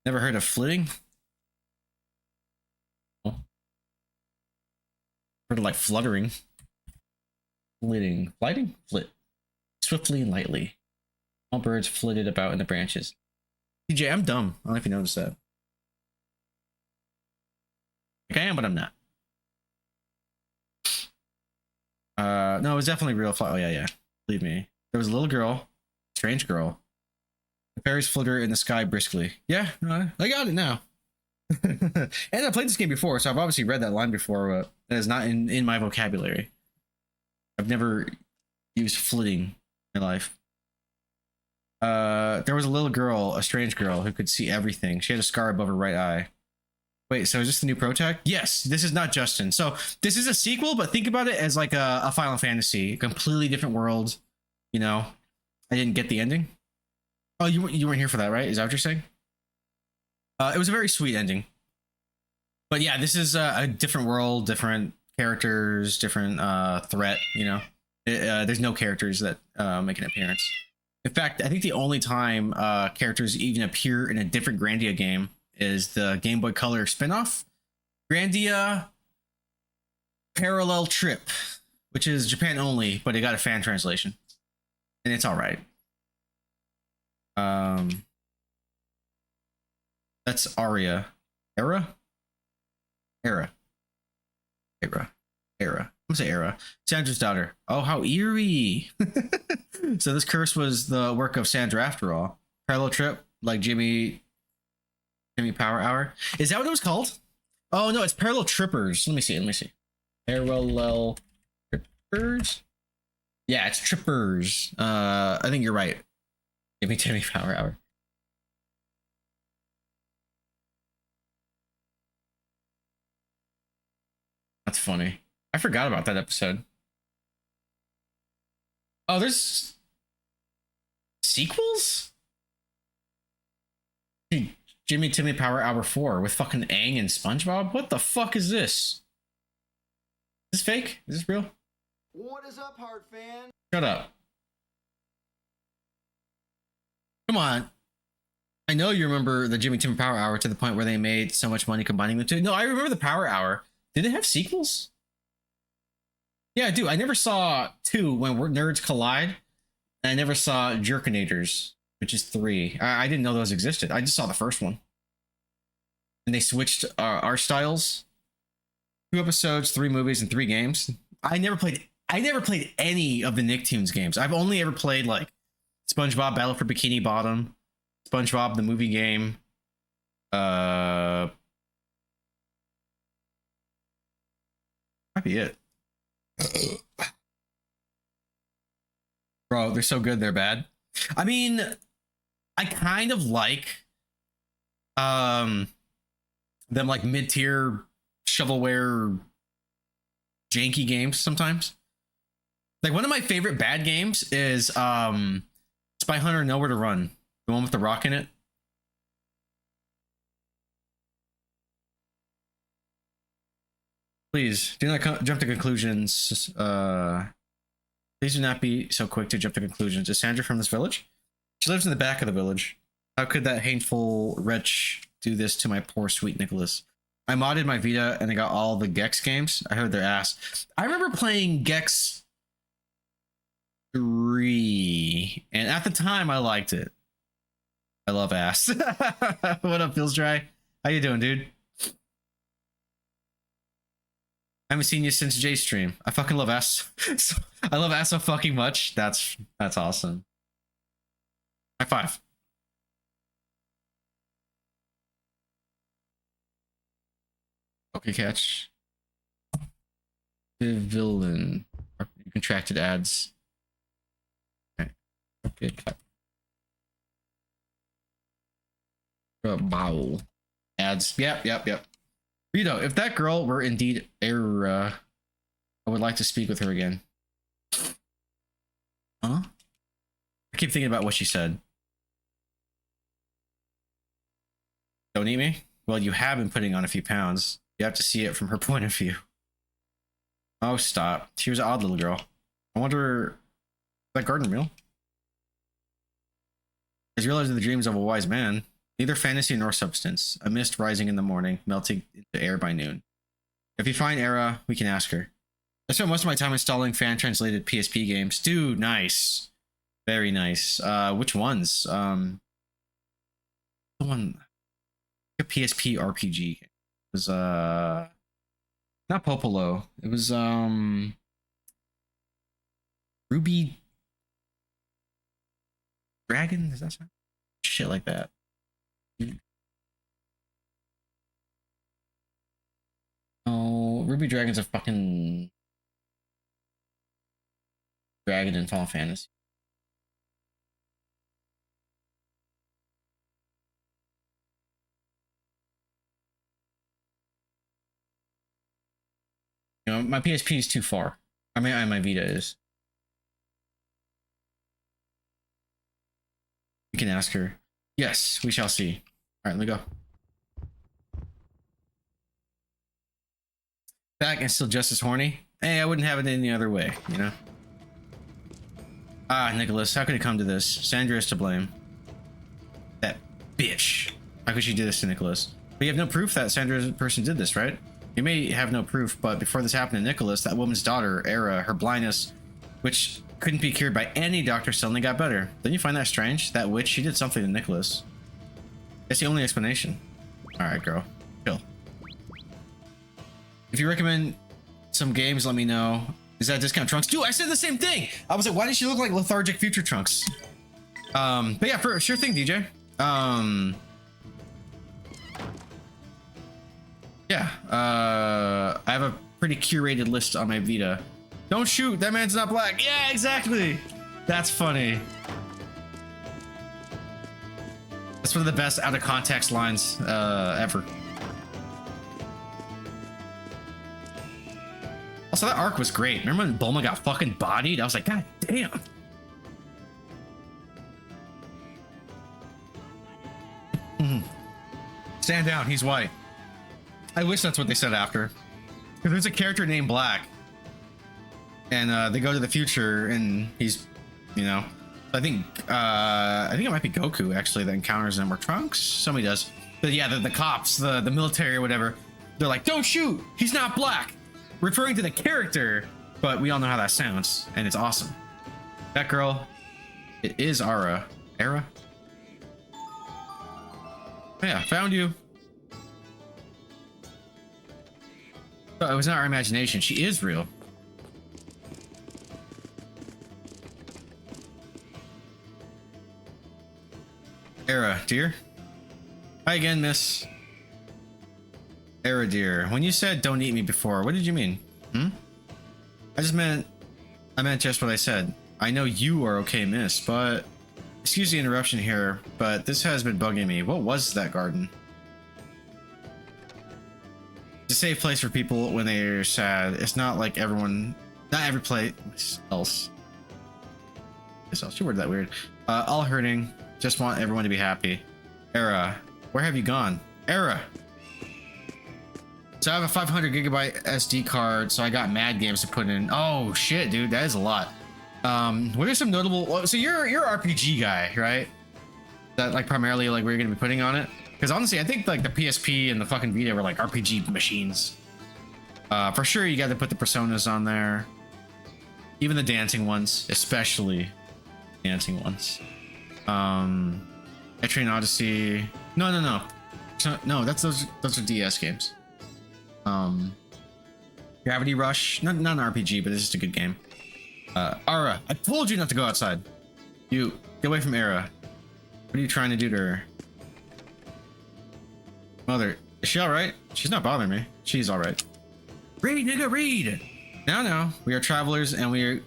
Never heard of flitting? Heard of like fluttering. Flitting. Flighting? Flit. Swiftly and lightly. All birds flitted about in the branches. DJ, I'm dumb. I don't know if you noticed that. Like I am, but I'm not. No, it was definitely real. Oh, yeah. Believe me. There was a little girl. Strange girl. The fairies flitter in the sky briskly. Yeah, no, I got it now. And I played this game before, so I've obviously read that line before, but it is not in my vocabulary. I've never used flitting in my life. There was a little girl, a strange girl, who could see everything. She had a scar above her right eye. Wait, so is this the new protag? Yes, this is not Justin. So this is a sequel, but think about it as like a Final Fantasy, a completely different world. You know, I didn't get the ending. Oh, you weren't here for that, right? Is that what you're saying? It was a very sweet ending. But yeah, this is a different world, different characters, different threat, you know. There's no characters that make an appearance. In fact, I think the only time characters even appear in a different Grandia game is the Game Boy Color spinoff, Grandia Parallel Trip, which is Japan only, but it got a fan translation. And it's all right. That's Aria. Era? I'm gonna say Era. Sandra's daughter. Oh, how eerie. So this curse was the work of Sandra after all. Parallel trip, like Jimmy Power Hour. Is that what it was called? Oh no, it's Parallel Trippers. Let me see. Parallel Trippers? Yeah, it's Trippers. I think you're right. Jimmy Power Hour. That's funny. I forgot about that episode. Oh, there's sequels? Jimmy Timmy Power Hour 4 with fucking Aang and SpongeBob? What the fuck is this? Is this fake? Is this real? What is up, Heart fan? Shut up. Come on. I know you remember the Jimmy Timmy Power Hour to the point where they made so much money combining the two. No, I remember the Power Hour. Did it have sequels? Yeah, I do. I never saw 2 when nerds collide. And I never saw Jerkinators, which is 3. I didn't know those existed. I just saw the first one. And they switched art styles. 2 episodes, 3 movies, and 3 games. I never played any of the Nicktoons games. I've only ever played like SpongeBob Battle for Bikini Bottom, SpongeBob the movie game. Might be it. Bro, they're so good, they're bad. I mean, I kind of like them like mid-tier shovelware janky games sometimes. Like one of my favorite bad games is Spy Hunter Nowhere to Run, the one with the rock in it. Please do not jump to conclusions. Please do not be so quick to jump to conclusions. Is Sandra from this village? She lives in the back of the village. How could that hateful wretch do this to my poor sweet Nicholas? I modded my Vita and I got all the Gex games. I heard their ass. I remember playing Gex 3, and at the time I liked it. I love ass. What up, Feels Dry? How you doing, dude? I haven't seen you since Jay's stream. I fucking love ass. I love ass so fucking much. That's awesome. High five. Okay, catch. The villain. Contracted ads. Okay. Okay, catch. Bow. Ads. Yep. Rito, if that girl were indeed Era, I would like to speak with her again. Huh? I keep thinking about what she said. Don't eat me? Well, you have been putting on a few pounds. You have to see it from her point of view. Oh, stop. She was an odd little girl. I wonder... that garden real? As realized the dreams of a wise man, neither fantasy nor substance. A mist rising in the morning, melting into air by noon. If you find Era, we can ask her. I spent most of my time installing fan-translated PSP games. Dude, nice. Very nice. Which ones? The one... a PSP RPG. It was, not Popolo. It was, Ruby... Dragon? Is that something? Shit like that. Oh, Ruby Dragon's a fucking dragon in Final Fantasy. You know, my PSP is too far. I mean, my Vita is. You can ask her. Yes, we shall see. All right, let me go. Back and still just as horny. Hey, I wouldn't have it any other way, you know? Ah, Nicholas, how could it come to this? Sandra is to blame. That bitch. How could she do this to Nicholas? But you have no proof that Sandra's person did this, right? You may have no proof, but before this happened to Nicholas, that woman's daughter, Era, her blindness, which couldn't be cured by any doctor, suddenly got better. Don't you find that strange? That witch, she did something to Nicholas. That's the only explanation. Alright, girl. Chill. If you recommend some games, let me know. Is that discount Trunks? Dude, I said the same thing. I was like, why does she look like lethargic future Trunks? But yeah, for sure thing, DJ. Yeah, I have a pretty curated list on my Vita. Don't shoot, that man's not black. Yeah, exactly. That's funny. That's one of the best out of context lines ever. Also, that arc was great. Remember when Bulma got fucking bodied? I was like, God damn. Stand down, he's white. I wish that's what they said after. Because there's a character named Black. And they go to the future and he's, you know, I think it might be Goku actually that encounters him, or Trunks. Somebody does. But yeah, the cops, the military or whatever, they're like, don't shoot, he's not black, referring to the character, but we all know how that sounds, and it's awesome. That girl, it is Ara. Era? Yeah, found you. Oh, it was not our imagination. She is real. Era, dear. Hi again, miss. Era, dear. When you said don't eat me before, what did you mean? I meant just what I said. I know you are okay, miss, but excuse the interruption here, but this has been bugging me. What was that garden? It's a safe place for people when they're sad. It's not like everyone, not every place else. You worded that weird. All hurting. Just want everyone to be happy. Era, where have you gone? Era. So I have a 500 gigabyte SD card, so I got mad games to put in. Oh shit, dude, that is a lot. What are some notable? So you're RPG guy, right? That like primarily like where you're gonna be putting on it? Because honestly, I think like the PSP and the fucking Vita were like RPG machines. For sure, you got to put the Personas on there. Even the dancing ones, especially dancing ones. Train Odyssey. No, that's those are DS games. Gravity Rush, not an RPG, but it's just a good game. Ara, I told you not to go outside. You get away from Era. What are you trying to do to her? Mother, is she all right? She's not bothering me. She's all right. Read, nigga, read. No, we are travelers, and we're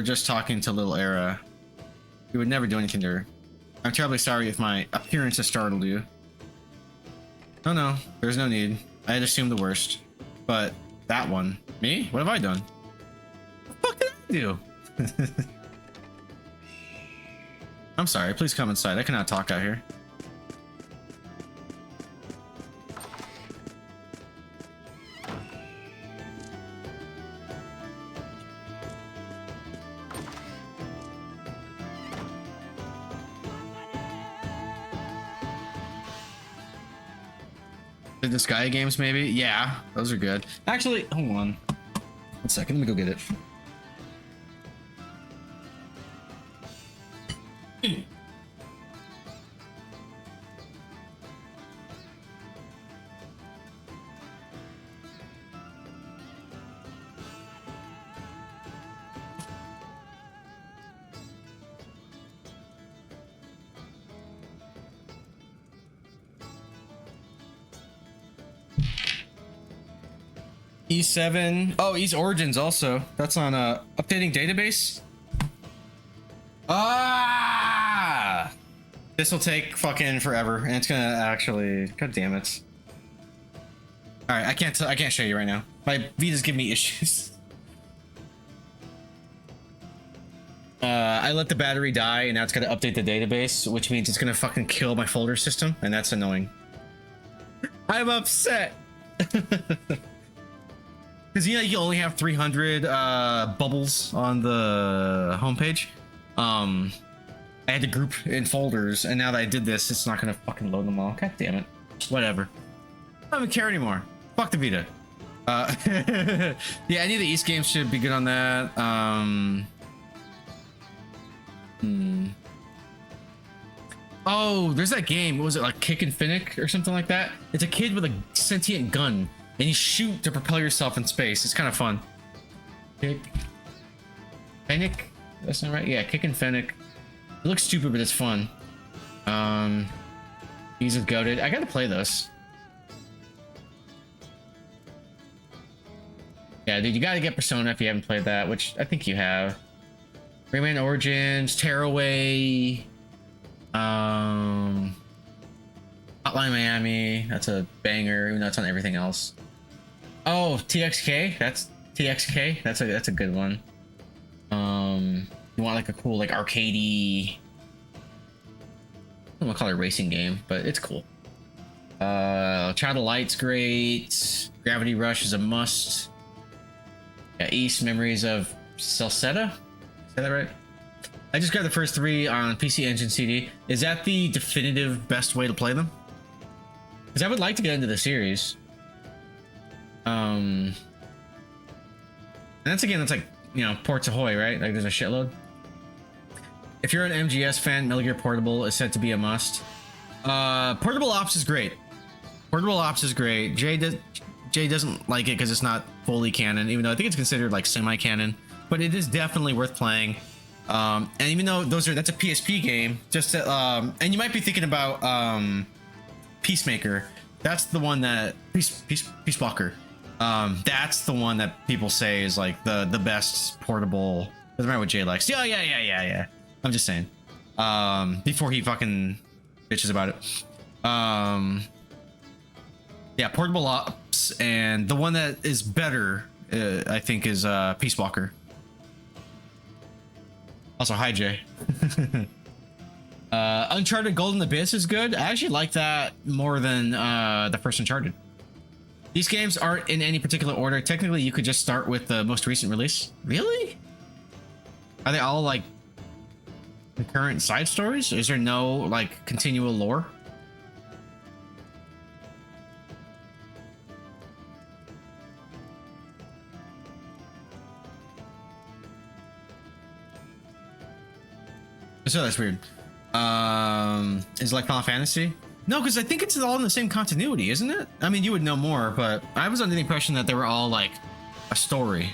just talking to little Era. We would never do anything to her. I'm terribly sorry if my appearance has startled you. No, there's no need. I had assumed the worst. But that one, me? What have I done? What the fuck did I do? I'm sorry, please come inside. I cannot talk out here. The Disgaea games, maybe? Yeah, those are good. Actually, hold on. 1 second, let me go get it. E7. Oh, E's Origins also. That's on updating database. Ah! This will take fucking forever, and it's gonna actually. God damn it! All right, I can't show you right now. My Vita's giving me issues. I let the battery die, and now it's gonna update the database, which means it's gonna fucking kill my folder system, and that's annoying. I'm upset. Because you know you only have 300 bubbles on the homepage. I had to group in folders, and now that I did this, it's not gonna fucking load them all. God damn it. Whatever. I don't even care anymore. Fuck the Vita. Yeah, any of the East games should be good on that. Oh, there's that game. What was it, like Kick and Finnick or something like that? It's a kid with a sentient gun. And you shoot to propel yourself in space. It's kind of fun. Kick. Fennec? That's not right. Yeah, kick and Fennec. It looks stupid, but it's fun. He's goated. I gotta play this. Yeah, dude, you gotta get Persona if you haven't played that, which I think you have. Rayman Origins, Tearaway, Hotline Miami. That's a banger, even though it's on everything else. Oh, TXK. That's TXK. That's a good one. You want like a cool like arcadey. I don't want to call it a racing game, but it's cool. Child of Light's great. Gravity Rush is a must. Yeah, East Memories of Salsetta. Is that right? I just grabbed the first 3 on PC Engine CD. Is that the definitive best way to play them? Because I would like to get into the series. And that's like, you know, Ports Ahoy, right? Like there's a shitload. If you're an MGS fan, Metal Gear Portable is said to be a must. Portable Ops is great. Portable Ops is great. Jay doesn't like it because it's not fully canon, even though I think it's considered like semi-canon. But it is definitely worth playing. And even though that's a PSP game, just to, and you might be thinking about Peacemaker. That's the one that Peace Walker. That's the one that people say is like the best portable. Doesn't matter what Jay likes. Yeah. I'm just saying. Before he fucking bitches about it. Yeah, Portable Ops, and the one that is better, I think, is Peace Walker. Also, hi Jay. Uncharted Golden Abyss is good. I actually like that more than the first Uncharted. These games aren't in any particular order. Technically, you could just start with the most recent release. Really? Are they all like concurrent side stories? Is there no like continual lore? So that's weird. Is it like Final Fantasy? No, because I think it's all in the same continuity, isn't it? I mean, you would know more, but I was under the impression that they were all like a story.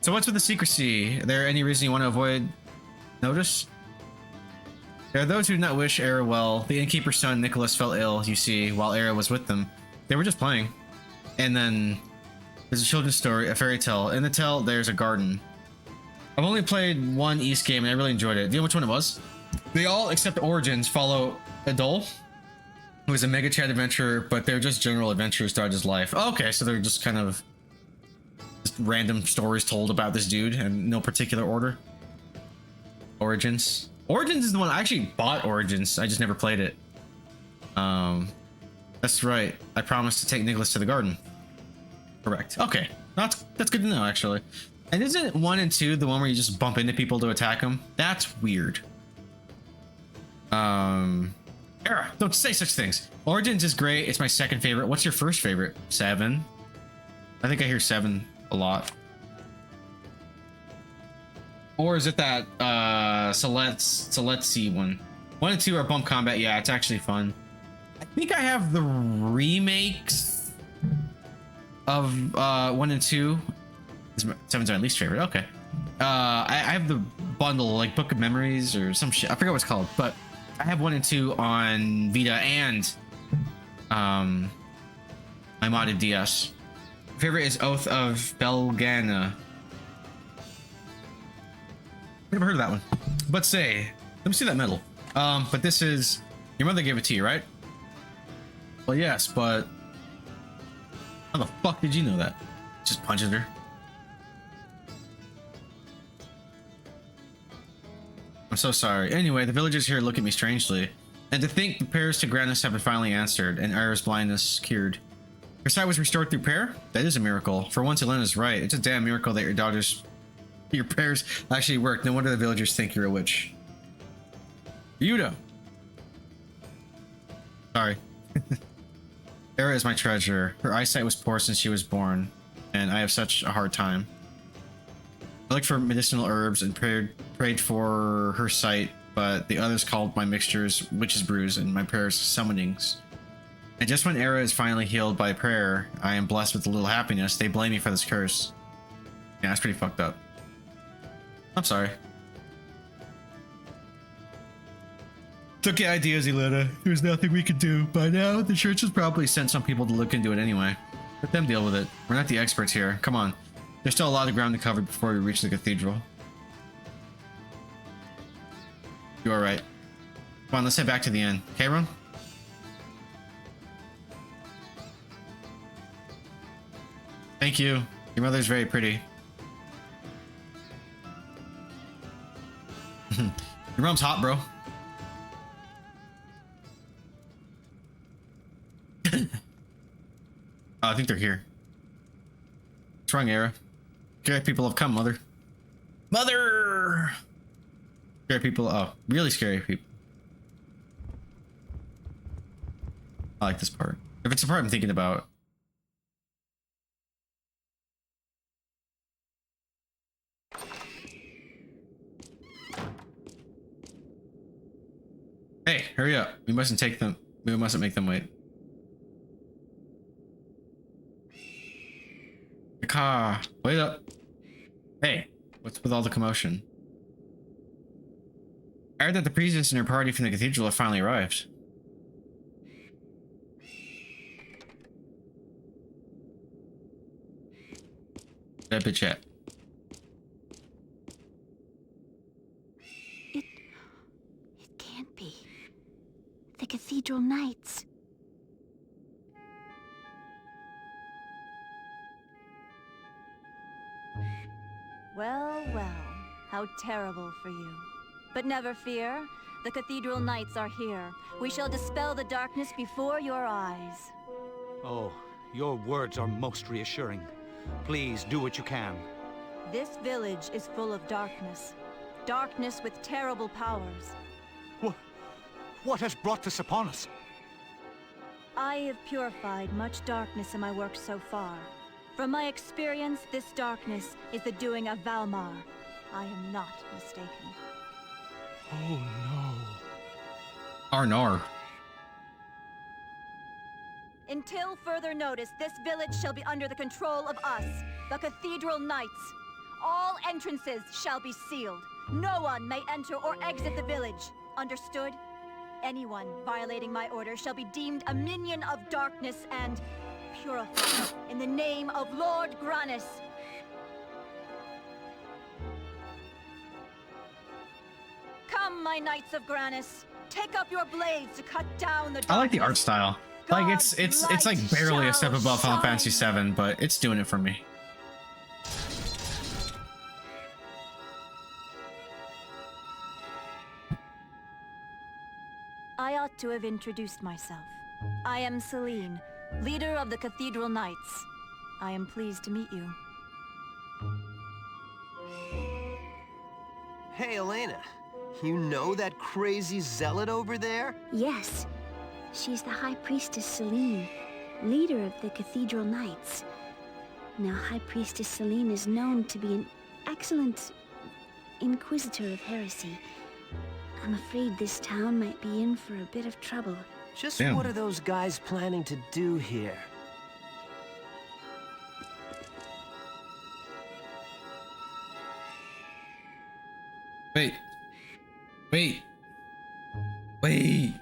So what's with the secrecy? Are there any reason you want to avoid notice? There are those who do not wish Era well. The innkeeper's son, Nicholas, fell ill, you see, while Era was with them. They were just playing. And then there's a children's story, a fairy tale. In the tale, there's a garden. I've only played one East game and I really enjoyed it. Do you know which one it was? They all, except Origins, follow Adol, who is a mega chat adventurer, but they're just general adventures throughout his life. Okay, so they're just kind of just random stories told about this dude in no particular order. Origins. Origins is the one I actually bought. Origins. I just never played it. That's right. I promised to take Nicholas to the garden. Correct. Okay, that's good to know actually. And isn't 1 and 2 the one where you just bump into people to attack them? That's weird. Era, don't say such things. Origins is great. It's my second favorite. What's your first favorite? 7. I think I hear 7 a lot. Or is it that Celeste one? 1 and 2 are bump combat. Yeah, it's actually fun. I think I have the remakes of 1 and 2. 7's my least favorite. Okay. I have the bundle, like Book of Memories or some shit. I forget what it's called, but I have 1 and 2 on Vita and my modded DS. My favorite is Oath of Belgana. Never heard of that one. But say, let me see that medal. But this is, your mother gave it to you, right? Well, yes, but how the fuck did you know that? Just punches her. I'm so sorry. Anyway, the villagers here look at me strangely. And to think the prayers to Grandness have been finally answered and Ara's blindness cured. Her sight was restored through prayer? That is a miracle. For once, Elena's right. It's a damn miracle that your prayers actually worked. No wonder the villagers think you're a witch. Yuda. Sorry. Era is my treasure. Her eyesight was poor since she was born, and I have such a hard time. I looked for medicinal herbs and prayed for her sight, but the others called my mixtures witch's brews and my prayers summonings. And just when Era is finally healed by prayer, I am blessed with a little happiness. They blame me for this curse. Yeah, it's pretty fucked up. I'm sorry. Took your ideas, Elena. There's nothing we could do. By now, the church has probably sent some people to look into it anyway. Let them deal with it. We're not the experts here. Come on. There's still a lot of ground to cover before we reach the cathedral. You are right. Come on, let's head back to the inn. Okay, Ron? Thank you. Your mother's very pretty. Your mom's hot, bro. Oh, I think they're here. What's wrong, Era? Scary people have come, Mother. Mother! Scary people. Oh, really scary people. I like this part. If it's the part I'm thinking about. Hey, hurry up. We mustn't take them. We mustn't make them wait. Car, wait up. Hey, what's with all the commotion? I heard that the priestess and her party from the cathedral have finally arrived. That bitch at? It can't be. The Cathedral Knights. Well, well, how terrible for you. But never fear, the Cathedral Knights are here. We shall dispel the darkness before your eyes. Oh, your words are most reassuring. Please do what you can. This village is full of darkness. Darkness with terrible powers. What has brought this upon us? I have purified much darkness in my work so far. From my experience, this darkness is the doing of Valmar. I am not mistaken. Oh no. Arnar. Until further notice, this village shall be under the control of us, the Cathedral Knights. All entrances shall be sealed. No one may enter or exit the village. Understood? Anyone violating my order shall be deemed a minion of darkness and purified in the name of Lord Granis. Come, my Knights of Granis. Take up your blades to cut down the darkness. I like the art style. Like it's like barely a step above Final Fantasy VII, but it's doing it for me. I ought to have introduced myself. I am Celine, leader of the Cathedral Knights. I am pleased to meet you. Hey, Elena. You know that crazy zealot over there? Yes. She's the High Priestess Celine, leader of the Cathedral Knights. Now, High Priestess Celine is known to be an excellent inquisitor of heresy. I'm afraid this town might be in for a bit of trouble. Just Damn. what are those guys planning to do here? Wait. Wait. Wait.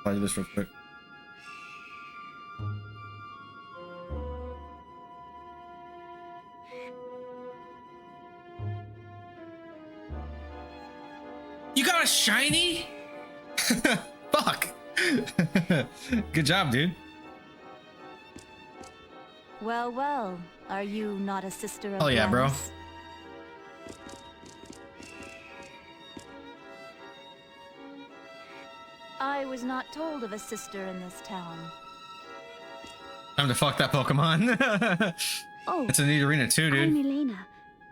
I'll do this real quick. You got a shiny? Fuck. Good job, dude. Well, well, are you not a sister of Oh yeah, bro. Granis? I was not told of a sister in this town. Time to fuck that Pokemon. Oh, It's a neat arena too, I'm dude. Elena,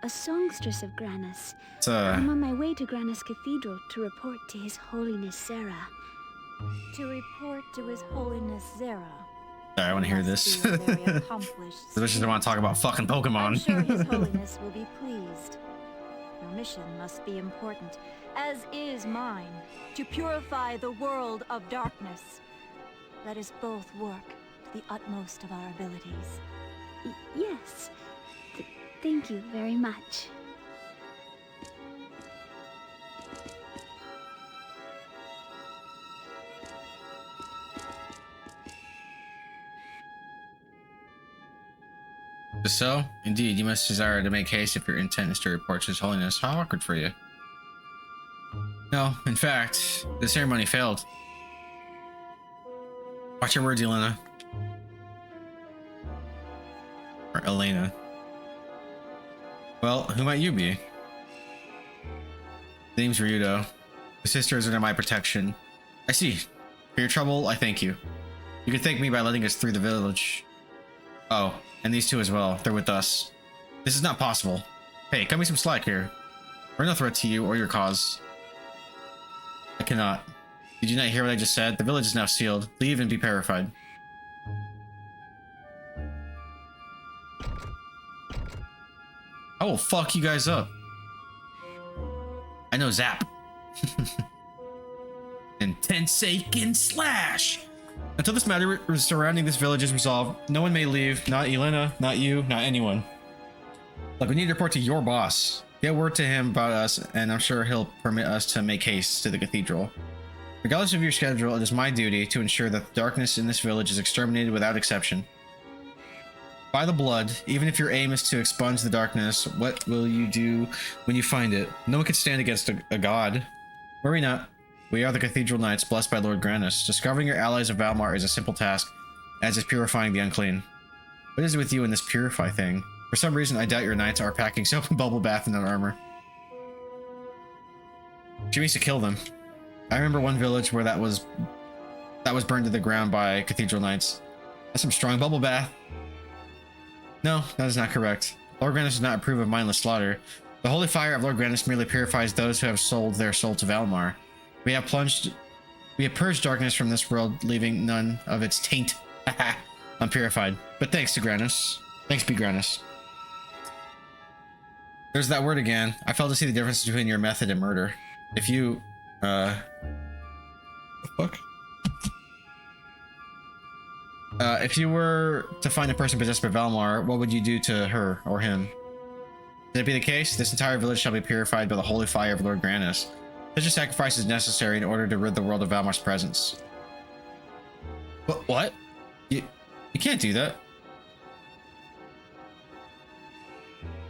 a songstress of Granis. It's I'm on my way to Granis Cathedral to report to His Holiness Zera. To report to His Holiness Zera. Sorry, I want to hear Must this. be a very accomplished I just want to talk about fucking Pokemon. I'm sure His Holiness will be pleased. Your mission must be important, as is mine, to purify the world of darkness. Let us both work to the utmost of our abilities. Yes, Thank you very much. So, indeed, you must desire to make haste if your intent is to report to His Holiness. How awkward for you. No, in fact, the ceremony failed. Watch your words, Elena. Or Elena. Well, who might you be? The name's Ryudo. The sisters are under my protection. I see. For your trouble, I thank you. You can thank me by letting us through the village. Oh, and these two as well. They're with us. This is not possible. Hey, cut me some slack here. We're no threat to you or your cause. I cannot. Did you not hear what I just said? The village is now sealed. Leave and be purified. I will fuck you guys up. I know Zap. Intense Seiken Slash! Until this matter surrounding this village is resolved, no one may leave. Not Elena, not you, not anyone. Look, we need to report to your boss. Get word to him about us, and I'm sure he'll permit us to make haste to the cathedral. Regardless of your schedule, it is my duty to ensure that the darkness in this village is exterminated without exception. By the blood, even if your aim is to expunge the darkness, what will you do when you find it? No one can stand against a god. Worry not. We are the Cathedral Knights, blessed by Lord Granus. Discovering your allies of Valmar is a simple task, as is purifying the unclean. What is it with you in this purify thing? For some reason, I doubt your knights are packing soap and bubble bath in their armor. She means to kill them. I remember one village where that was burned to the ground by Cathedral Knights. That's some strong bubble bath. No, that is not correct. Lord Granus does not approve of mindless slaughter. The holy fire of Lord Granus merely purifies those who have sold their soul to Valmar. We have purged darkness from this world, leaving none of its taint unpurified. But thanks to Granus. Thanks be Granus. There's that word again. I fail to see the difference between your method and murder. If you, the fuck? If you were to find a person possessed by Valmar, what would you do to her or him? Should it be the case, this entire village shall be purified by the holy fire of Lord Granus. Such a sacrifice is necessary in order to rid the world of Valmar's presence. What? You can't do that.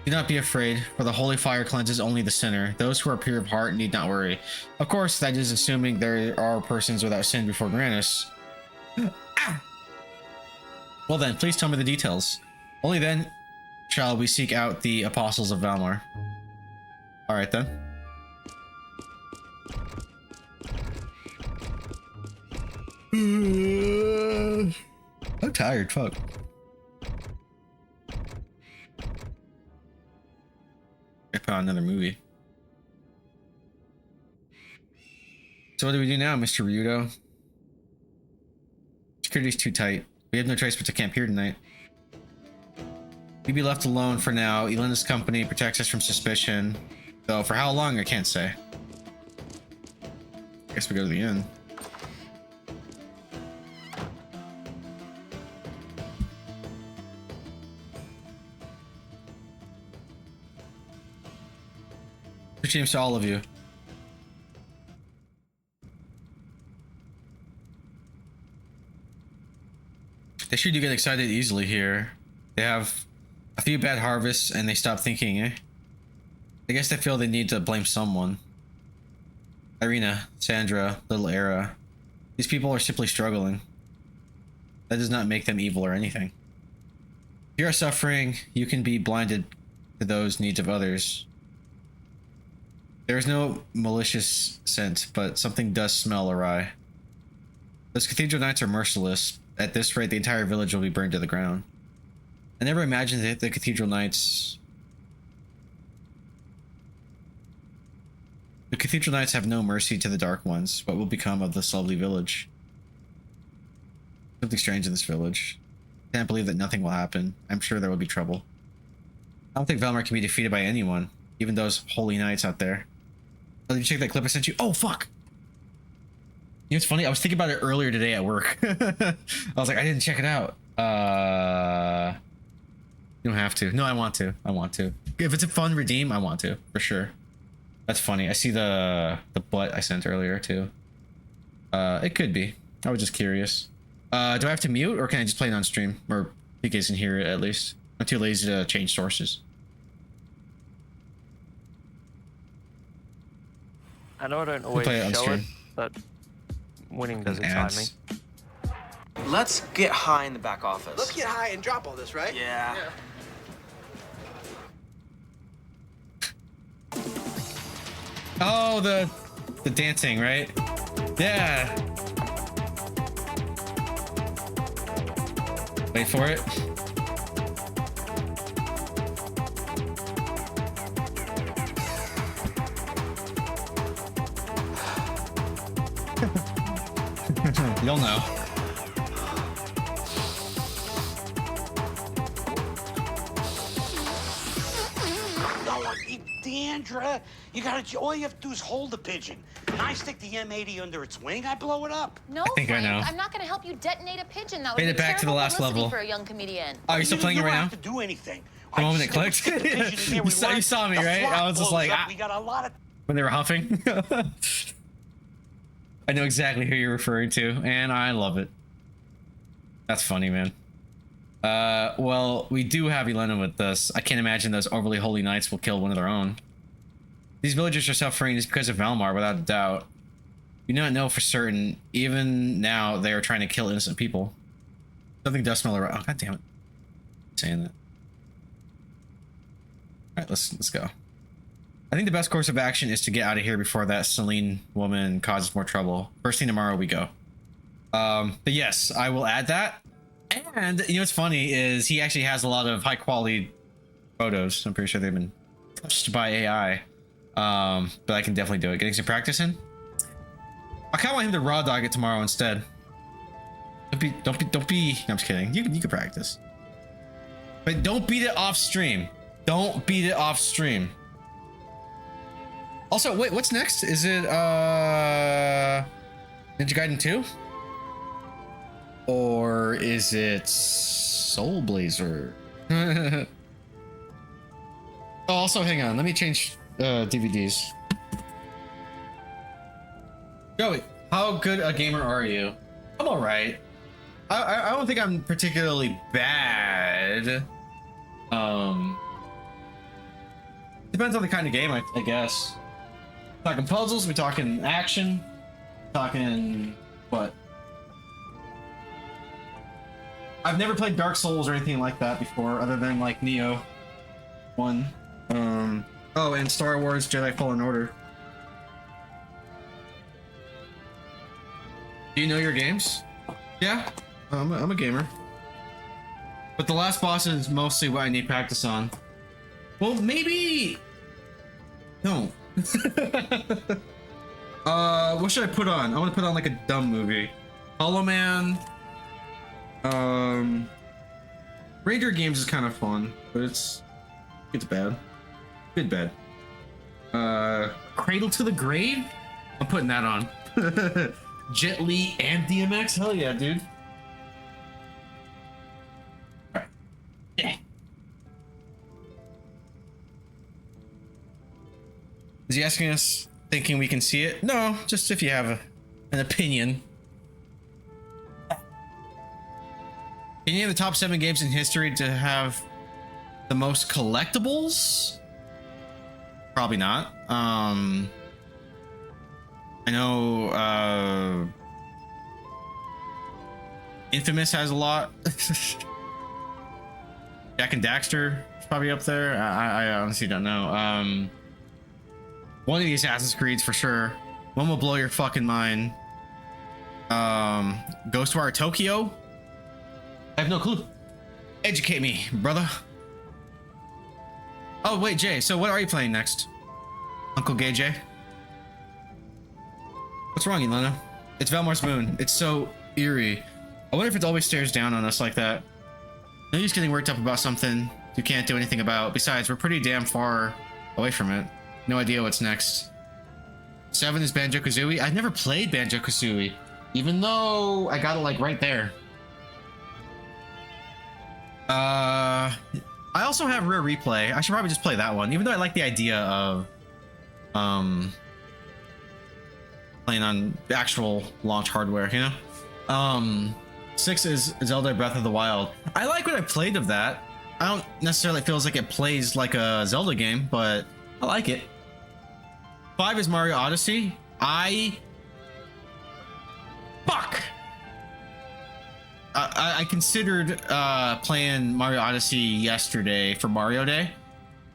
Do not be afraid, for the holy fire cleanses only the sinner. Those who are pure of heart need not worry. Of course, that is assuming there are persons without sin before Granus. Ah! Well then, please tell me the details. Only then shall we seek out the apostles of Valmar. Alright then. I'm tired, fuck. I put on another movie. So what do we do now, Mr. Ryudo? Security's too tight. We have no choice but to camp here tonight. We'd be left alone for now. Elena's company protects us from suspicion. Though for how long, I can't say. I guess we go to the inn. James to all of you. They sure do get excited easily here. They have a few bad harvests and they stop thinking, eh? I guess they feel they need to blame someone. Irina, Sandra, Little Era. These people are simply struggling. That does not make them evil or anything. If you are suffering, you can be blinded to those needs of others. There is no malicious scent, but something does smell awry. Those Cathedral Knights are merciless. At this rate, the entire village will be burned to the ground. I never imagined that the Cathedral Knights... The Cathedral Knights have no mercy to the Dark Ones. What will become of this lovely village? Something strange in this village. I can't believe that nothing will happen. I'm sure there will be trouble. I don't think Valmar can be defeated by anyone, even those holy knights out there. Oh, did you check that clip I sent you? Oh, fuck! You know what's funny? I was thinking about it earlier today at work. I was like, I didn't check it out. You don't have to. No, I want to. I want to. If it's a fun redeem, I want to for sure. That's funny. I see the butt I sent earlier too. It could be. I was just curious. Do I have to mute or can I just play it on stream? Or you guys can hear it at least. I'm too lazy to change sources. I know I don't always play it on show stream. it, but winning does excite me. Ads. Let's get high in the back office. Let's get high and drop all this, right? Yeah. Oh, the dancing, right? Yeah. Wait for it. You'll know. Deandra, all you have to do is hold the pigeon. And I stick the M80 under its wing, I blow it up. No, I think I know. I'm not going to help you detonate a pigeon. That would Made be it back to the terrible last publicity level. for a young comedian. Oh, you're still playing it right now? You don't have to do anything. The moment it clicked. You saw me, right? I was just like, We got a lot of... when they were huffing. I know exactly who you're referring to, and I love it. That's funny, man. Well, we do have Elena with us. I can't imagine those overly holy knights will kill one of their own. These villagers are suffering just because of Valmar, without a doubt. You do not know for certain. Even now, they are trying to kill innocent people. Something does smell around. Oh, god damn it. I'm saying that. Alright, let's go. I think the best course of action is to get out of here before that Celine woman causes more trouble. First thing tomorrow, we go. But yes, I will add that. And, you know what's funny is he actually has a lot of high quality photos. I'm pretty sure they've been touched by AI. But I can definitely do it. Getting some practice in. I kind of want him to raw dog it tomorrow instead. Don't be. No, I'm just kidding. You can practice, but don't beat it off stream. Don't beat it off stream. Also, wait, what's next? Is it Ninja Gaiden 2? Or is it Soul Blazer? Oh, also, hang on. Let me change DVDs. Joey, how good a gamer are you? I'm alright. I don't think I'm particularly bad. Depends on the kind of game, I guess. Talking puzzles, we talking action, talking what? I've never played Dark Souls or anything like that before, other than like Neo 1. Oh, and Star Wars Jedi Fallen Order. Do you know your games? Yeah, I'm a gamer. But the last boss is mostly what I need practice on. Well, maybe... No. What should I put on? I want to put on like a dumb movie. Hollow Man. Ranger Games is kind of fun, but it's bad. Good bad. Cradle to the Grave? I'm putting that on. Jet Li and DMX? Hell yeah, dude. Alright. Yeah. Is he asking us, thinking we can see it? No, just if you have an opinion. Can you name the top 7 games in history to have the most collectibles? Probably not. I know Infamous has a lot. Jak and Daxter is probably up there. I honestly don't know. One of the Assassin's Creeds for sure. One will blow your fucking mind. Ghostwire Tokyo? I have no clue. Educate me, brother. Oh, wait, Jay. So what are you playing next? Uncle Gay Jay? What's wrong, Elena? It's Valmar's Moon. It's so eerie. I wonder if it always stares down on us like that. No use getting worked up about something you can't do anything about. Besides, we're pretty damn far away from it. No idea what's next. 7 is Banjo-Kazooie. I've never played Banjo-Kazooie, even though I got it like right there. I also have Rare Replay. I should probably just play that one, even though I like the idea of playing on the actual launch hardware, you know? 6 is Zelda Breath of the Wild. I like what I played of that. I don't necessarily feel like it plays like a Zelda game, but I like it. 5 is Mario Odyssey. I considered playing Mario Odyssey yesterday for Mario Day.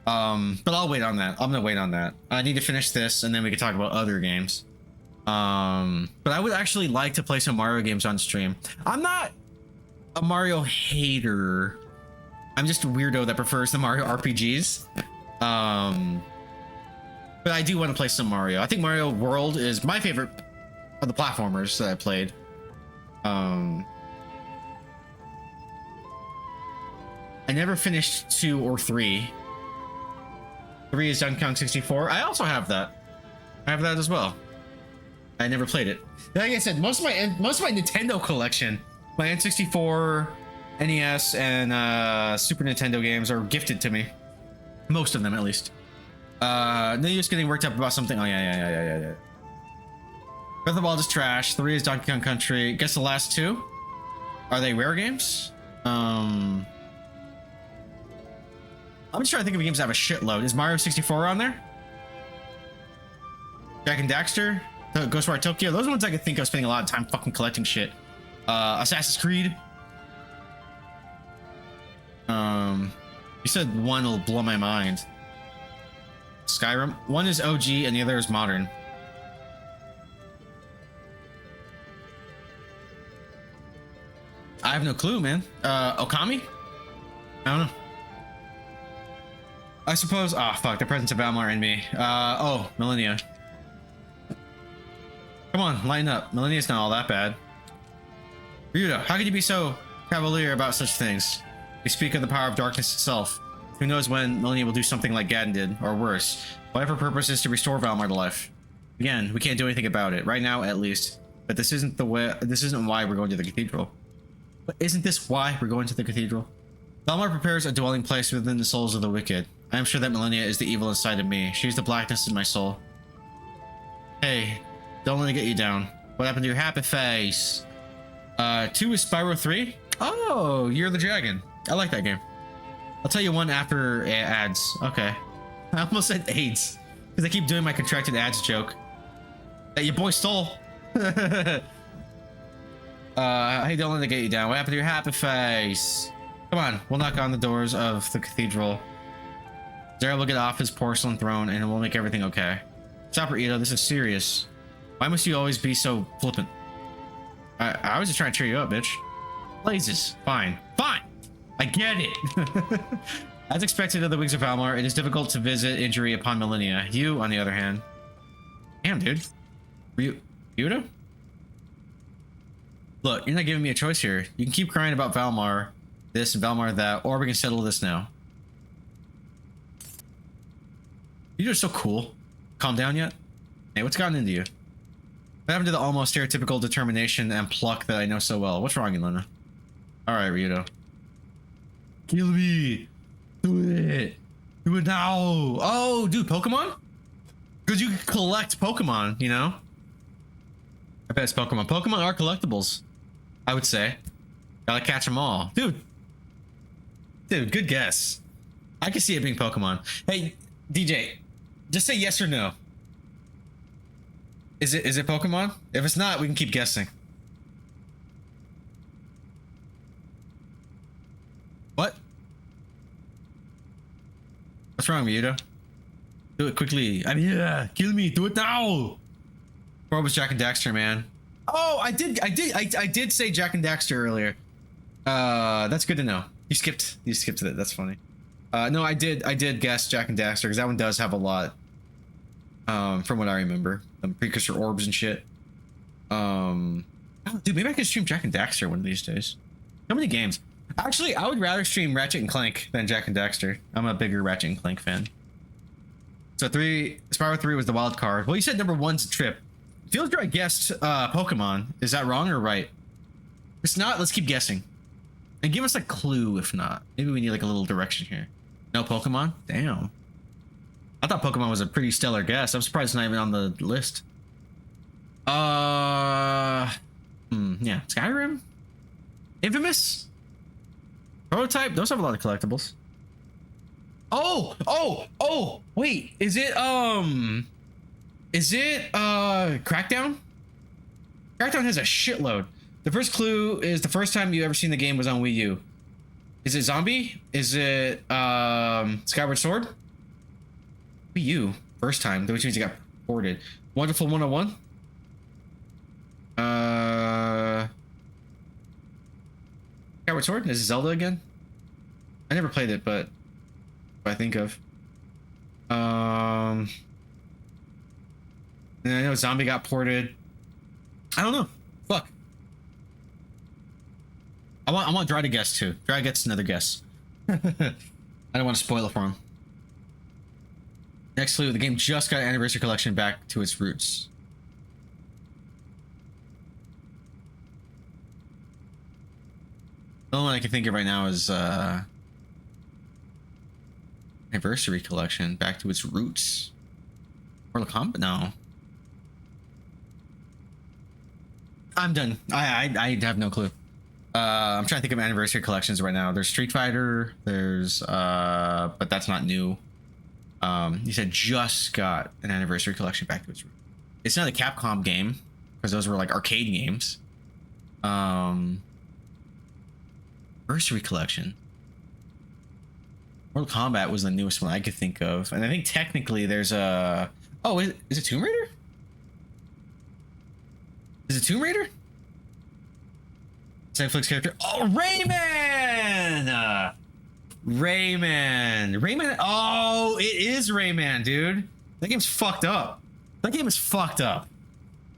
But I'll wait on that. I'm gonna wait on that. I need to finish this and then we can talk about other games. But I would actually like to play some Mario games on stream. I'm not a Mario hater. I'm just a weirdo that prefers the Mario RPGs. But I do want to play some Mario. I think Mario World is my favorite of the platformers that I played. I never finished 2 or 3. 3 is Donkey Kong 64. I also have that. I have that as well. I never played it. Like I said, most of my Nintendo collection, my N64, NES, and Super Nintendo games are gifted to me. Most of them, at least. Then you're just getting worked up about something. Oh yeah. Breath of the Wild is trash. 3 is Donkey Kong Country. Guess the last 2? Are they rare games? I'm just trying to think of games that have a shitload. Is Mario 64 on there? Jak and Daxter? Ghostwire Tokyo? Those are ones I could think of spending a lot of time fucking collecting shit. Assassin's Creed? You said 1 will blow my mind. Skyrim? 1 is OG and the other is modern. I have no clue, man. Okami? I don't know. I suppose. Ah, fuck. The presence of Valmar in me. Oh, Millennia. Come on, line up. Millennia's not all that bad. Ryuda, how could you be so cavalier about such things? You speak of the power of darkness itself. Who knows when Millennia will do something like Gaddon did, or worse. Whatever purpose is to restore Valmar to life. Again, we can't do anything about it, right now at least. But this isn't the way. This isn't why we're going to the cathedral. But isn't this why we're going to the cathedral? Valmar prepares a dwelling place within the souls of the wicked. I am sure that Millennia is the evil inside of me. She's the blackness in my soul. Hey, don't let me get you down. What happened to your happy face? 2 is Spyro 3? Oh, You're the Dragon. I like that game. I'll tell you one after ads. Okay. I almost said AIDS. Because I keep doing my contracted ads joke. That your boy stole. Hey, don't let me get you down. What happened to your happy face? Come on, we'll knock on the doors of the cathedral. Zara will get off his porcelain throne and we'll make everything okay. Stop her, Ito. This is serious. Why must you always be so flippant? I was just trying to cheer you up, bitch. Blazes. Fine. Fine! I get it! As expected of the Wings of Valmar, it is difficult to visit injury upon Millennia. You, on the other hand... Damn, dude. Ryuda? Look, you're not giving me a choice here. You can keep crying about Valmar this and Valmar that, or we can settle this now. You're so cool. Calm down yet? Hey, what's gotten into you? What happened to the almost stereotypical determination and pluck that I know so well? What's wrong, Elena? Alright, Ryudo. Kill me! Do it! Do it now! Oh, dude, Pokemon? Because you can collect Pokemon, you know? I bet it's Pokemon. Pokemon are collectibles, I would say. Gotta catch them all. Dude, good guess. I can see it being Pokemon. Hey, DJ, just say yes or no. Is it Pokemon? If it's not, we can keep guessing. What? What's wrong, Ryudo? Do it quickly. I mean, yeah, kill me. Do it now. Or was Jak and Daxter, man? Oh, I did say Jak and Daxter earlier. That's good to know. You skipped it. That's funny. No, I did guess Jak and Daxter because that one does have a lot. From what I remember, precursor orbs and shit. Oh, dude, maybe I could stream Jak and Daxter one of these days. How many games? Actually, I would rather stream Ratchet and Clank than Jak and Daxter. I'm a bigger Ratchet and Clank fan. So Spyro 3 was the wild card. Well, you said number 1's Trip. Feels like I guessed Pokemon. Is that wrong or right? If it's not, let's keep guessing. And give us a clue if not. Maybe we need like a little direction here. No Pokemon? Damn. I thought Pokemon was a pretty stellar guess. I'm surprised it's not even on the list. Yeah. Skyrim? Infamous? Prototype? Those have a lot of collectibles. Oh, wait, is it Crackdown? Crackdown has a shitload. The first clue is the first time you ever seen the game was on Wii U. Is it Zombie? Is it Skyward Sword? Wii U, first time, which means it got ported. Wonderful 101? Skyward Sword? Is it Zelda again? I never played it, but I think of. And I know Zombie got ported. I don't know. Fuck. I want Dry to guess too. Dry gets another guess. I don't want to spoil it for him. Next clue, the game just got Anniversary Collection back to its roots. The only one I can think of right now is Anniversary Collection back to its roots. Mortal Kombat? No. I'm done. I have no clue. I'm trying to think of Anniversary Collections right now. There's Street Fighter. There's but that's not new. You said just got an Anniversary Collection back to its roots. It's not a Capcom game because those were like arcade games. Anniversary Collection. Mortal Kombat was the newest one I could think of, and I think technically there's a. Oh, is it Tomb Raider? Is it Tomb Raider? Netflix character. Oh, Rayman! Rayman. Oh, it is Rayman, dude. That game's fucked up. That game is fucked up.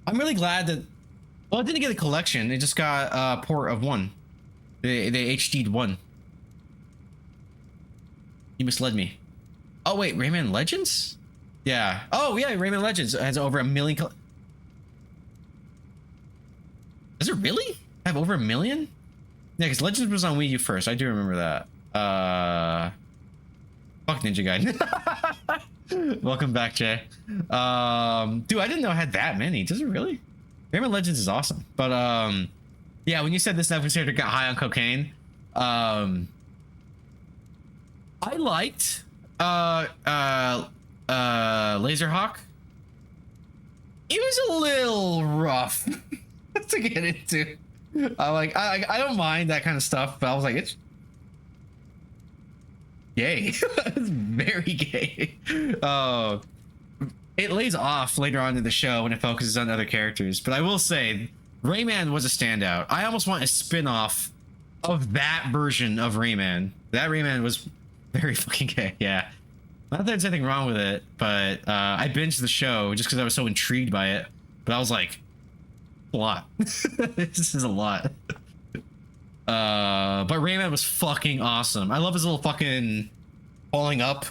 I'm really glad that. Well, it didn't get a collection. It just got a port of 1. They HD'd 1. You misled me. Oh wait, Rayman Legends? Yeah. Oh yeah, Rayman Legends has over 1 million. Does it really have over 1 million? Yeah, because Legends was on Wii U first. I do remember that. Fuck Ninja Gaiden. Welcome back, Jay. Dude, I didn't know it had that many. Does it really? Rayman Legends is awesome. But yeah, when you said this Netflix character got high on cocaine, I liked Laserhawk. It was a little rough to get into. I don't mind that kind of stuff, but I was like, it's gay. It's very gay. It lays off later on in the show when it focuses on other characters, but I will say Rayman was a standout. I almost want a spin-off of that version of Rayman. That Rayman was very fucking gay. Yeah, not that there's anything wrong with it, but I binged the show just because I was so intrigued by it. But I was like, a lot. This is a lot. But Rayman was fucking awesome. I love his little fucking falling up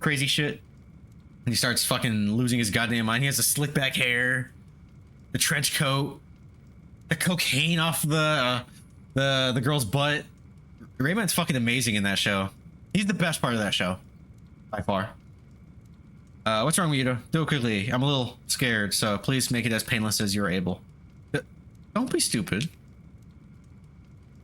crazy shit. And he starts fucking losing his goddamn mind. He has the slick back hair, the trench coat, the cocaine off the girl's butt. Rayman's fucking amazing in that show. He's the best part of that show, by far. What's wrong with you? Do it quickly. I'm a little scared, so please make it as painless as you're able. Don't be stupid.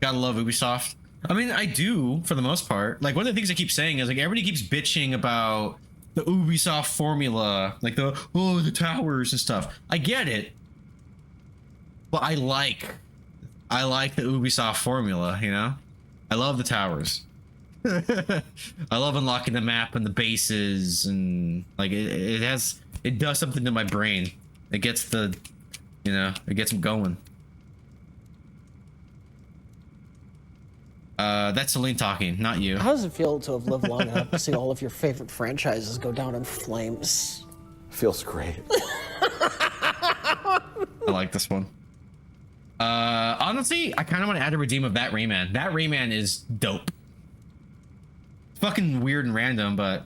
Gotta love Ubisoft. I mean, I do, for the most part. Like, one of the things I keep saying is, like, everybody keeps bitching about the Ubisoft formula. Like, the towers and stuff. I get it. But I like the Ubisoft formula, you know? I love the towers. I love unlocking the map and the bases, and like it does something to my brain. It gets it gets them going. That's Celine talking, not you. How does it feel to have lived long enough to see all of your favorite franchises go down in flames? Feels great. I like this one. Honestly, I kind of want to add a redeem of that Rayman. That Rayman is dope. It's fucking weird and random, but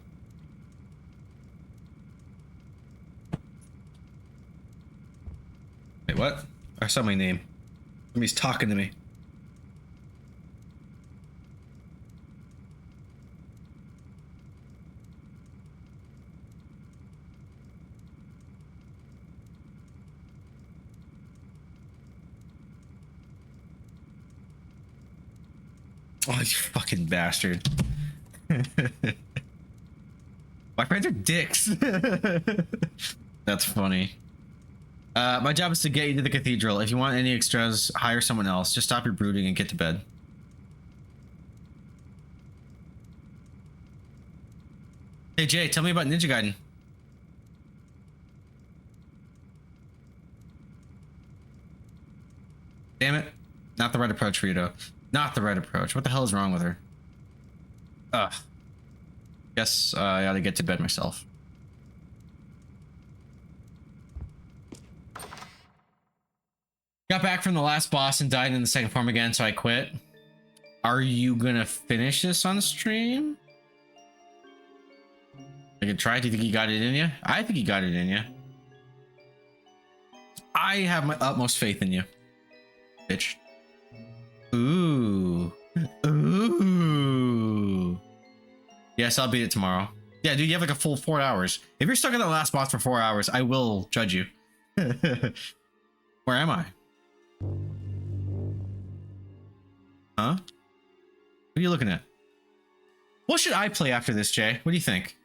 wait, what? I saw my name. Somebody's talking to me. Oh, you fucking bastard. My friends are dicks. That's funny. My job is to get you to the cathedral. If you want any extras, hire someone else. Just stop your brooding and get to bed. Hey Jay, tell me about Ninja Gaiden. Damn it. Not the right approach, Rito. Not the right approach. What the hell is wrong with her? Ugh. Guess I ought to get to bed myself. Got back from the last boss and died in the second form again, so I quit. Are you gonna finish this on stream? I can try. Do you think you got it in you? I think you got it in you. I have my utmost faith in you. Bitch. Ooh. Ooh. Yes, I'll beat it tomorrow. Yeah, dude, you have like a full 4 hours. If you're stuck in the last boss for 4 hours, I will judge you. Where am I? Huh? What are you looking at? What should I play after this, Jay? What do you think?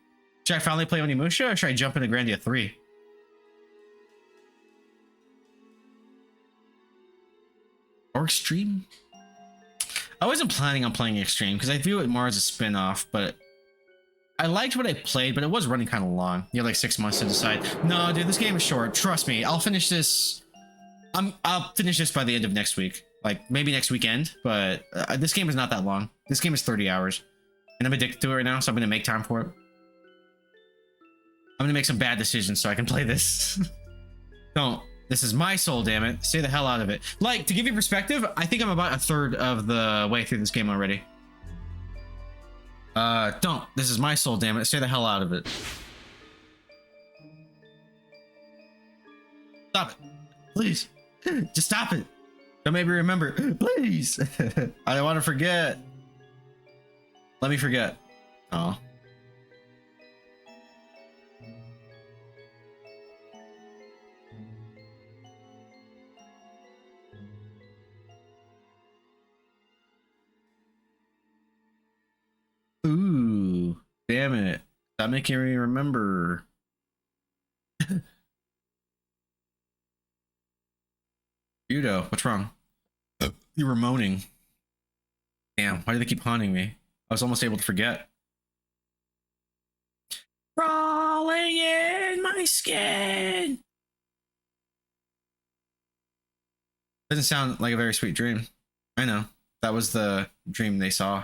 Should I finally play Onimusha or should I jump into Grandia 3? Or Extreme? I wasn't planning on playing Extreme because I view it more as a spin-off, but I liked what I played, but it was running kind of long. You have like 6 months to decide. No, dude, this game is short. Trust me, I'll finish this. I'll finish this by the end of next week. Like maybe next weekend, but this game is not that long. This game is 30 hours. And I'm addicted to it right now, so I'm going to make time for it. I'm going to make some bad decisions so I can play this. Don't. This is my soul, damn it. Stay the hell out of it. Like, to give you perspective, I think I'm about a third of the way through this game already. Don't. This is my soul, damn it. Stay the hell out of it. Stop it. Please. Just stop it. Don't make me remember. Please. I don't want to forget. Let me forget. Oh. Ooh, damn it. Stop making me remember. Udo, what's wrong? You were moaning. Damn, why do they keep haunting me? I was almost able to forget. Crawling in my skin. Doesn't sound like a very sweet dream. I know. That was the dream they saw.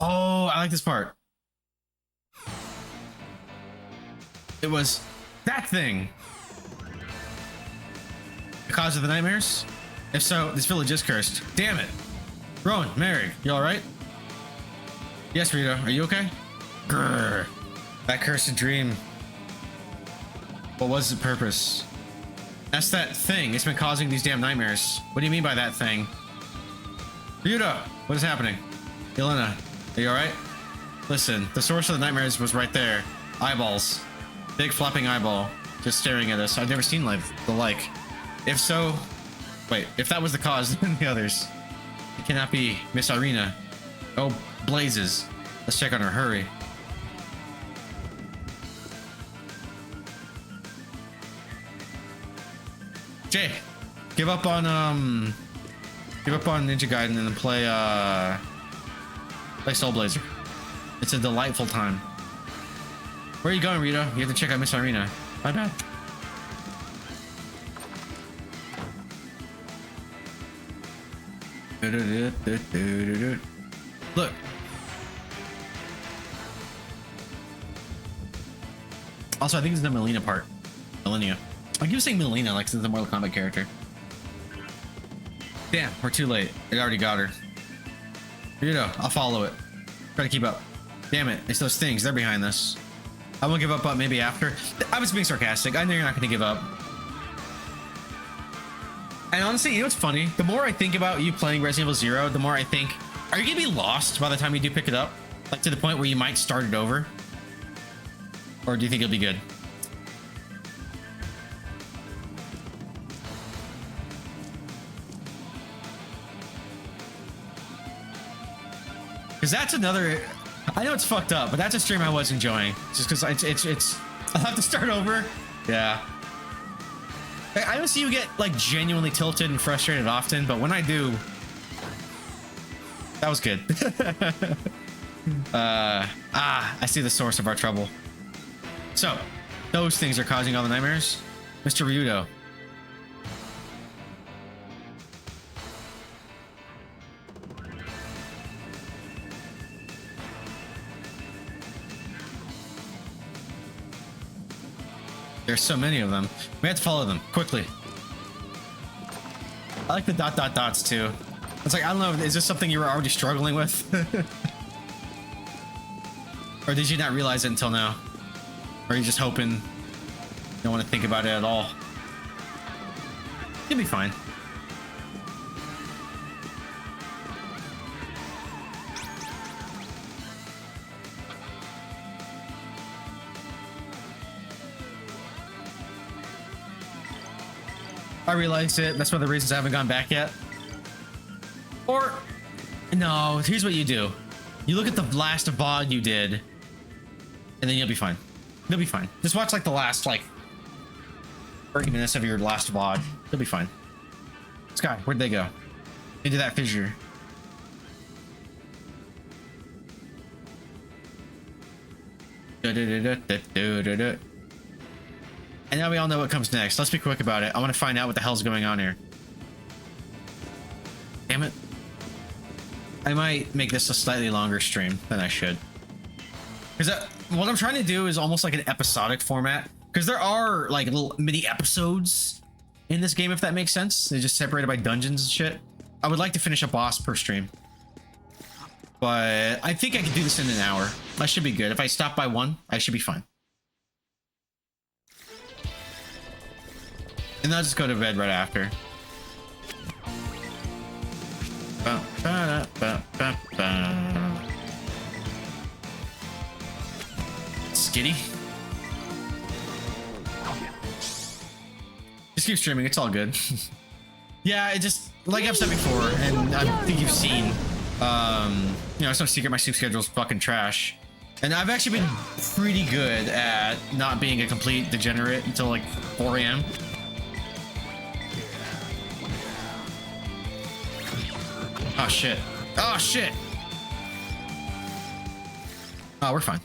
Oh, I like this part. It was that thing. The cause of the nightmares? If so, this village is cursed. Damn it. Rowan, Merrick, you alright? Yes, Rita, are you okay? Grrr. That cursed dream. What was the purpose? That's that thing. It's been causing these damn nightmares. What do you mean by that thing? Rita, what is happening? Yelena, are you alright? Listen, the source of the nightmares was right there. Eyeballs. Big flopping eyeball. Just staring at us. I've never seen the like. If so... Wait, if that was the cause, then the others. It cannot be Miss Irina. Oh, blazes. Let's check on her. Hurry. Jay, give up on Ninja Gaiden and then play Soul Blazer. It's a delightful time. Where are you going, Rita? You have to check out Miss Irina. My bad. Look. Also, I think it's the Melina part. Melina. I keep saying Melina like it's a Mortal Kombat character. Damn, we're too late. It already got her. Here you go. I'll follow it. Try to keep up. Damn it. It's those things. They're behind this. I won't give up, but maybe after. I was being sarcastic. I know you're not going to give up. And honestly, you know what's funny? The more I think about you playing Resident Evil 0, the more I think, are you going to be lost by the time you do pick it up? Like to the point where you might start it over? Or do you think it'll be good? Because that's another. I know it's fucked up, but that's a stream I was enjoying. Just because it's. I'll have to start over. Yeah. I don't see you get like genuinely tilted and frustrated often, but when I do, that was good. I see the source of our trouble. So, those things are causing all the nightmares. Mr. Ryudo. There's so many of them. We have to follow them quickly. I like the dots too. It's like, I don't know, is this something you were already struggling with? Or did you not realize it until now? Or are you just hoping you don't want to think about it at all? You'll be fine. I realized it. That's one of the reasons I haven't gone back yet. Or, no, here's what you do. You look at the last VOD you did, and then you'll be fine. You'll be fine. Just watch like the last, like, 30 minutes of your last VOD. You'll be fine. Sky, where'd they go? Into that fissure. And now we all know what comes next. Let's be quick about it. I want to find out what the hell's going on here. Damn it. I might make this a slightly longer stream than I should. Because what I'm trying to do is almost like an episodic format. Because there are like little mini episodes in this game, if that makes sense. They're just separated by dungeons and shit. I would like to finish a boss per stream. But I think I can do this in an hour. That should be good. If I stop by one, I should be fine. And I'll just go to bed right after. Skitty. Just keep streaming, it's all good. Yeah, it just, like I've said before, and I think you've seen, you know, it's no secret my sleep schedule is fucking trash. And I've actually been pretty good at not being a complete degenerate until like 4 AM. Oh shit. Oh shit. Oh, we're fine.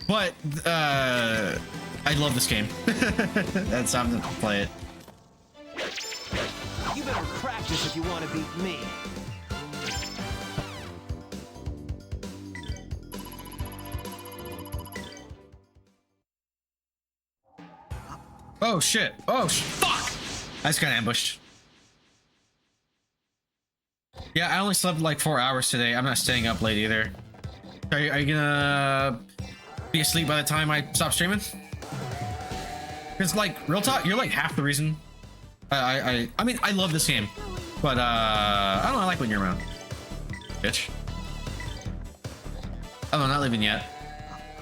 But I love this game. That's time to play it. You better practice if you want to beat me. Oh shit. Oh fuck. I just got ambushed. Yeah, I only slept like 4 hours today. I'm not staying up late either. Are you gonna be asleep by the time I stop streaming? Because like, real talk, you're like half the reason. I mean, I love this game, but I don't know, I like when you're around. Bitch. Oh, I'm not leaving yet.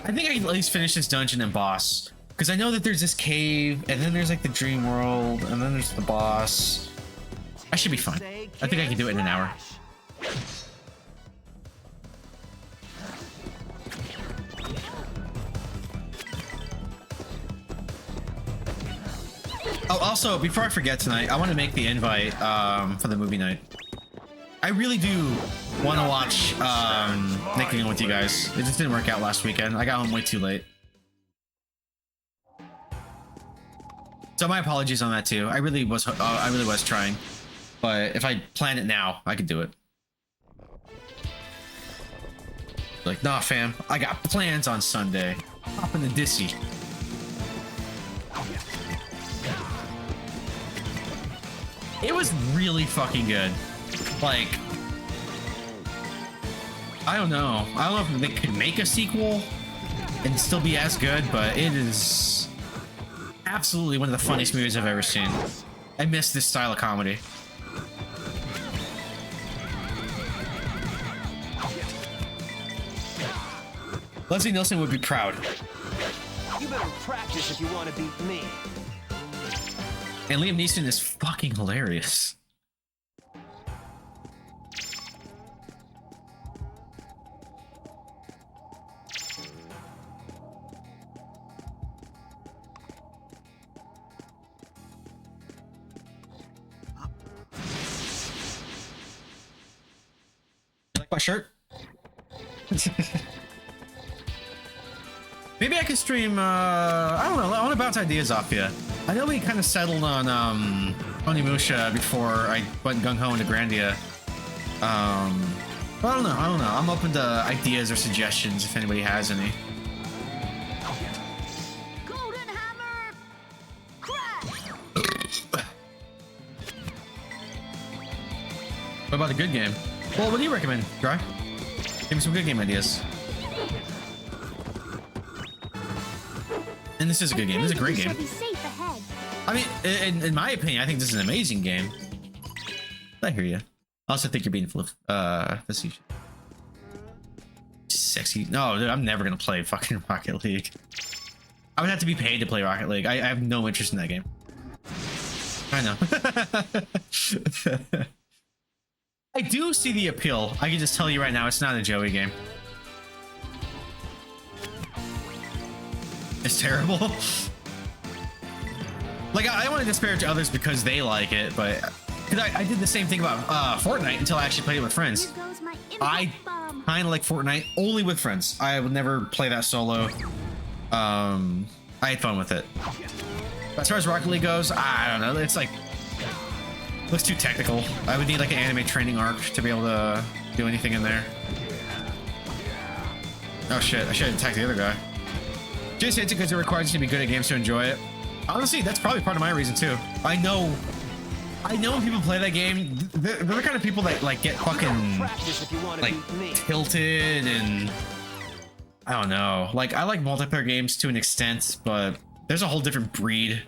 I think I can at least finish this dungeon and boss. Because I know that there's this cave, and then there's like the dream world, and then there's the boss. I should be fine. I think I can do it in an hour. Oh, also, before I forget tonight, I want to make the invite for the movie night. I really do want to watch Nickelodeon with you guys. It just didn't work out last weekend. I got home way too late. So my apologies on that too. I really was trying. But if I plan it now, I could do it. Like, nah, fam, I got plans on Sunday. Hop in the Dissy. It was really fucking good. Like, I don't know. I don't know if they could make a sequel and still be as good, but it is absolutely one of the funniest movies I've ever seen. I miss this style of comedy. Leslie Nielsen would be proud. You better practice if you want to beat me. And Liam Neeson is fucking hilarious. butt shirt. Maybe I could stream, I don't know, I want to bounce ideas off you. I know we kind of settled on, Onimusha before I went gung-ho into Grandia. But I don't know, I'm open to ideas or suggestions if anybody has any. Golden Hammer! Crash! What about a good game? Well, what do you recommend, Dry? Give me some good game ideas. And this is a good game. This is a great game. I mean, in my opinion, I think this is an amazing game. I hear you. I also think you're being facetious. Sexy. No, dude, I'm never gonna play fucking Rocket League. I would have to be paid to play Rocket League. I have no interest in that game. I know. I do see the appeal. I can just tell you right now, it's not a Joey game. It's terrible. Like, I don't want to disparage others because they like it, but because I did the same thing about Fortnite until I actually played it with friends. I kind of like Fortnite only with friends. I would never play that solo. I had fun with it. As far as Rocket League goes, I don't know. It's like, looks too technical. I would need like an anime training arc to be able to do anything in there. Oh shit, I should have attacked the other guy. Just hits it because it requires you to be good at games to enjoy it. Honestly, that's probably part of my reason too. I know when people play that game, they're the kind of people that like get fucking like tilted and I don't know. Like, I like multiplayer games to an extent, but there's a whole different breed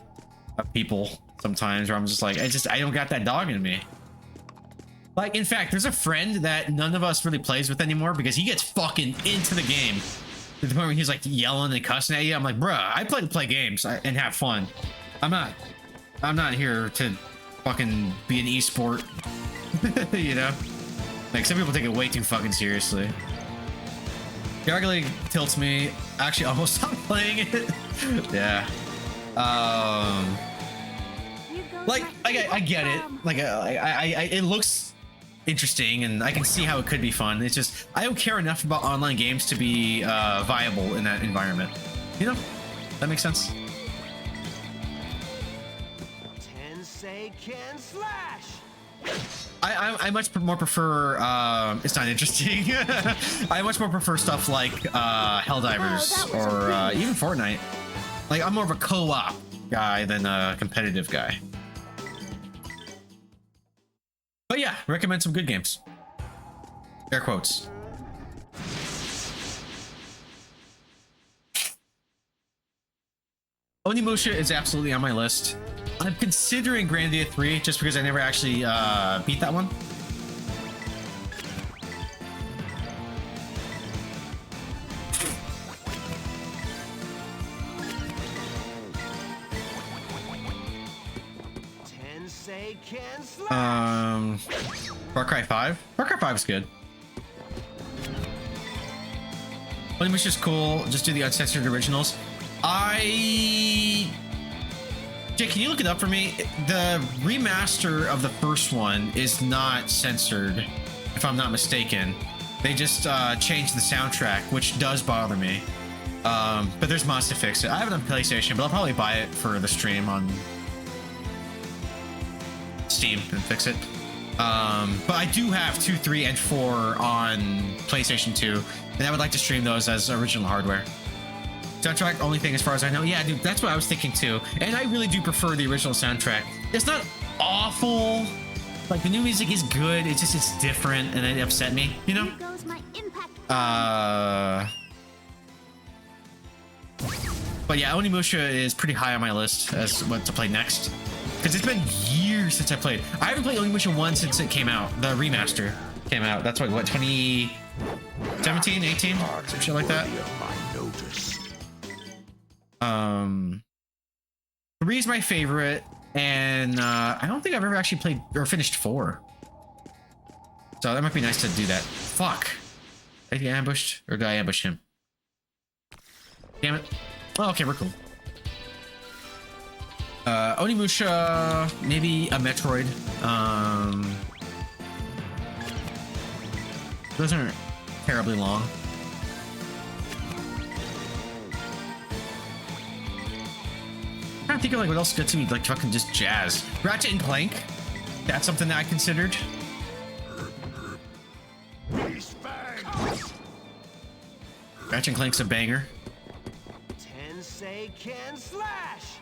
of people sometimes where I'm just like, I don't got that dog in me. Like, in fact, there's a friend that none of us really plays with anymore because he gets fucking into the game to the point where he's like yelling and cussing at you. I'm like, bruh, I play games and have fun. I'm not here to fucking be an esport. You know? Like, some people take it way too fucking seriously. Rocket League tilts me. I actually almost stopped playing it. Yeah. Like, I get it. Like, it looks interesting, and I can see how it could be fun. It's just, I don't care enough about online games to be viable in that environment. You know? That makes sense? Tensei can slash! I much more prefer, it's not interesting. I much more prefer stuff like Helldivers or even Fortnite. Like, I'm more of a co-op guy than a competitive guy. But yeah, recommend some good games. Air quotes. Onimusha is absolutely on my list. I'm considering Grandia 3 just because I never actually beat that one. Tensei can slash! Far Cry 5? Far Cry 5 is good. Onimusha's cool. Just do the uncensored originals. Jake, can you look it up for me? The remaster of the first one is not censored, if I'm not mistaken. They just changed the soundtrack, which does bother me. But there's mods to fix it. I have it on PlayStation, but I'll probably buy it for the stream on Steam and fix it. But I do have 2, 3, and 4 on PlayStation 2, and I would like to stream those as original hardware. Soundtrack, only thing as far as I know. Yeah, dude, that's what I was thinking too. And I really do prefer the original soundtrack. It's not awful. Like, the new music is good. It's just, it's different, and it upset me, you know? But yeah, Onimusha is pretty high on my list as what to play next. Because it's been years since I played. I haven't played Onimusha 1 since it came out. The remaster came out. That's what 2017, 18? Some shit like that. 3 is my favorite, and I don't think I've ever actually played or finished 4. So that might be nice to do that. Fuck. Did I get ambushed? Or did I ambush him? Damn it. Oh, okay, we're cool. Onimusha, maybe a Metroid. Those aren't terribly long. I'm trying to think of like what else gets me like fucking just jazz. Ratchet and Clank. That's something that I considered. Ratchet and Clank's a banger. Tensei can slash.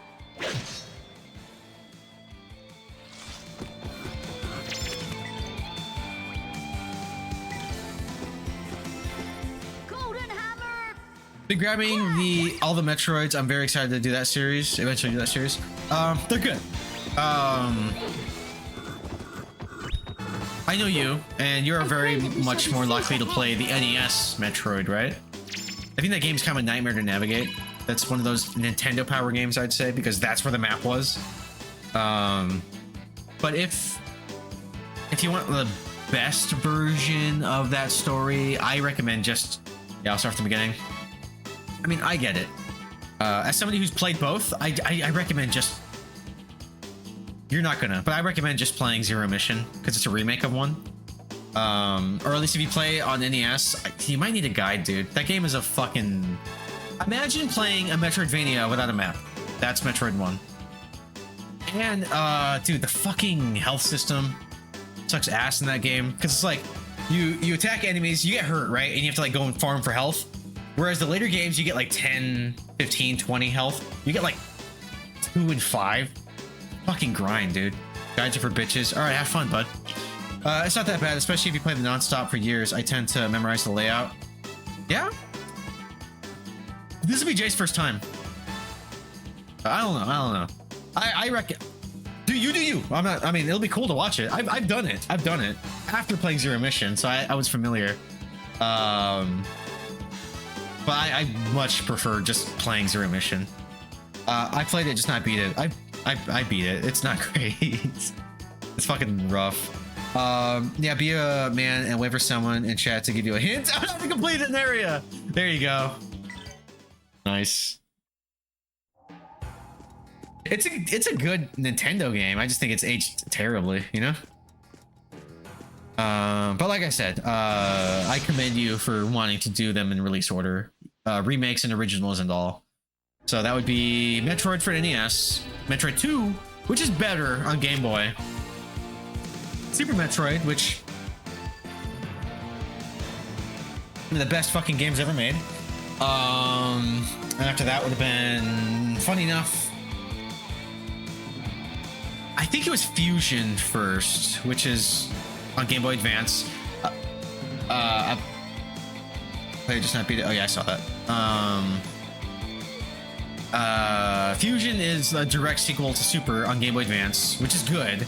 Been grabbing all the Metroids. I'm very excited to do that series. Eventually do that series. They're good. I know you, and you're very much more likely to play the NES Metroid, right? I think that game's kind of a nightmare to navigate. That's one of those Nintendo Power games, I'd say, because that's where the map was. But if you want the best version of that story, I recommend just... Yeah, I'll start from the beginning. I mean, I get it. As somebody who's played both, I recommend just... You're not gonna, but I recommend just playing Zero Mission, because it's a remake of one. Or at least if you play on NES, you might need a guide, dude. That game is a fucking... Imagine playing a Metroidvania without a map. That's Metroid 1. And, dude, the fucking health system sucks ass in that game. Because it's like, you attack enemies, you get hurt, right? And you have to, like, go and farm for health. Whereas the later games, you get, like, 10, 15, 20 health. You get, like, 2 and 5. Fucking grind, dude. Guides are for bitches. All right, have fun, bud. It's not that bad, especially if you play the non-stop for years. I tend to memorize the layout. Yeah? This will be Jay's first time. I don't know. I reckon... Do you. I'm not... I mean, it'll be cool to watch it. I've done it. I've done it. After playing Zero Mission, so I was familiar. But I much prefer just playing Zero Mission. I played it, just not beat it. I beat it. It's not great. It's fucking rough. Yeah, be a man and wait for someone in chat to give you a hint on how to complete an area. There you go. Nice. It's a good Nintendo game. I just think it's aged terribly, you know? But like I said, I commend you for wanting to do them in release order. Remakes and originals and all. So that would be Metroid for NES, Metroid 2, which is better on Game Boy, Super Metroid, which one of the best fucking games ever made. And after that would have been, funny enough, I think it was Fusion first, which is on Game Boy Advance. I just not beat it. Oh yeah, I saw that. Fusion is a direct sequel to Super on Game Boy Advance, which is good.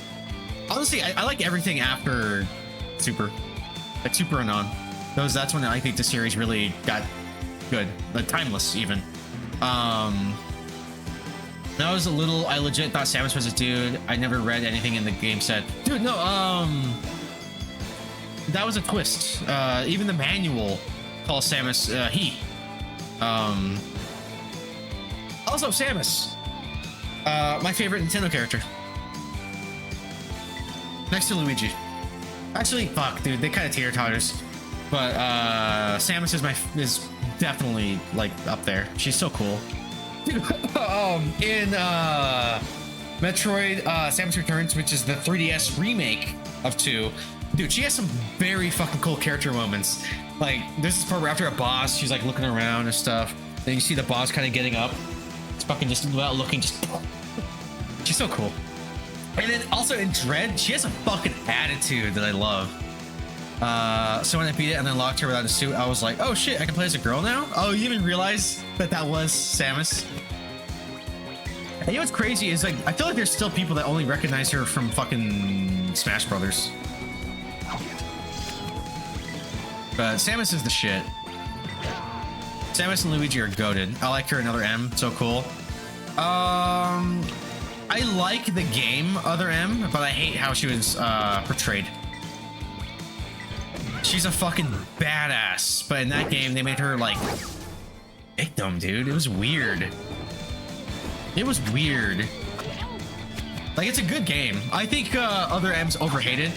Honestly, I like everything after Super, like Super and on. That's when I think the series really got good, like timeless even. That was a little. I legit thought Samus was a dude. I never read anything in the game said, dude. No, that was a twist. Even the manual calls Samus he. Also, Samus, my favorite Nintendo character, next to Luigi. Actually, fuck, dude, they kind of teeter-totters, but Samus is definitely like up there. She's so cool. Dude, in Metroid Samus Returns, which is the 3DS remake of 2, dude, she has some very fucking cool character moments. Like, there's this part where after a boss, she's like looking around and stuff. Then you see the boss kind of getting up. It's fucking just without looking, just... She's so cool. And then also in Dread, she has a fucking attitude that I love. So when I beat it and then locked her without a suit, I was like, oh shit, I can play as a girl now? Oh, you didn't realize that was Samus? And you know what's crazy is, like, I feel like there's still people that only recognize her from fucking Smash Brothers. But Samus is the shit. Samus and Luigi are goated. I like her in Other M, so cool. I like the game Other M, but I hate how she was portrayed. She's a fucking badass, but in that game they made her like victim, dude. It was weird. It was weird. Like, it's a good game. I think Other M's overhated.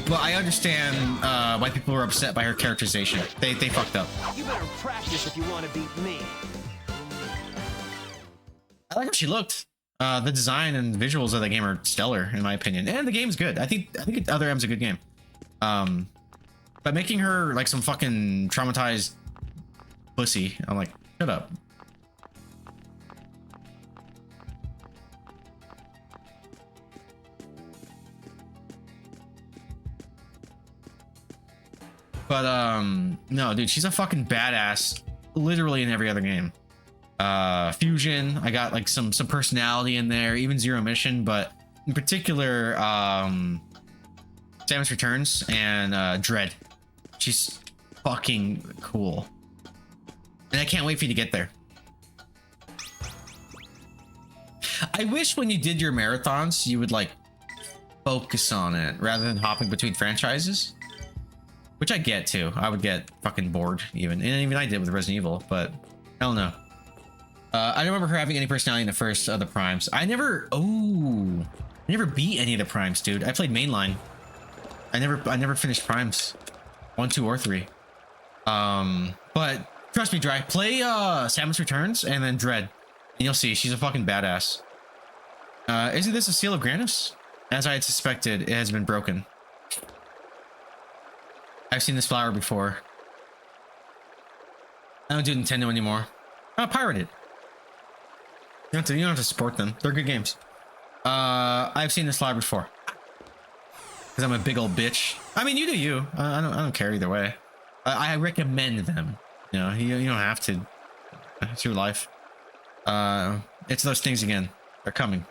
but I understand why people were upset by her characterization. They fucked up. You better practice if you want to beat me. I like how she looked. The design and visuals of the game are stellar, in my opinion, and the game's good. I think Other M's a good game. But making her like some fucking traumatized pussy, I'm like, shut up. But no, dude, she's a fucking badass, literally in every other game. Fusion, I got like some personality in there, even Zero Mission, but in particular, Samus Returns and Dread. She's fucking cool, and I can't wait for you to get there. I wish when you did your marathons, you would like focus on it rather than hopping between franchises. Which I get too. I would get fucking bored even. And even I did with Resident Evil, but I don't know. I don't remember her having any personality in the first of the Primes. I never beat any of the Primes, dude. I played mainline. I never finished Primes. 1, 2, or 3. But trust me, Dry, play Samus Returns and then Dread. And you'll see, she's a fucking badass. Isn't this a seal of Granus? As I had suspected, it has been broken. I've seen this flower before. I don't do Nintendo anymore. I'll pirate it. You don't have to support them. They're good games. I've seen this flower before. Because I'm a big old bitch. I mean, you do you. I don't care either way. I recommend them. You know, you don't have to. It's your life. It's those things again. They're coming.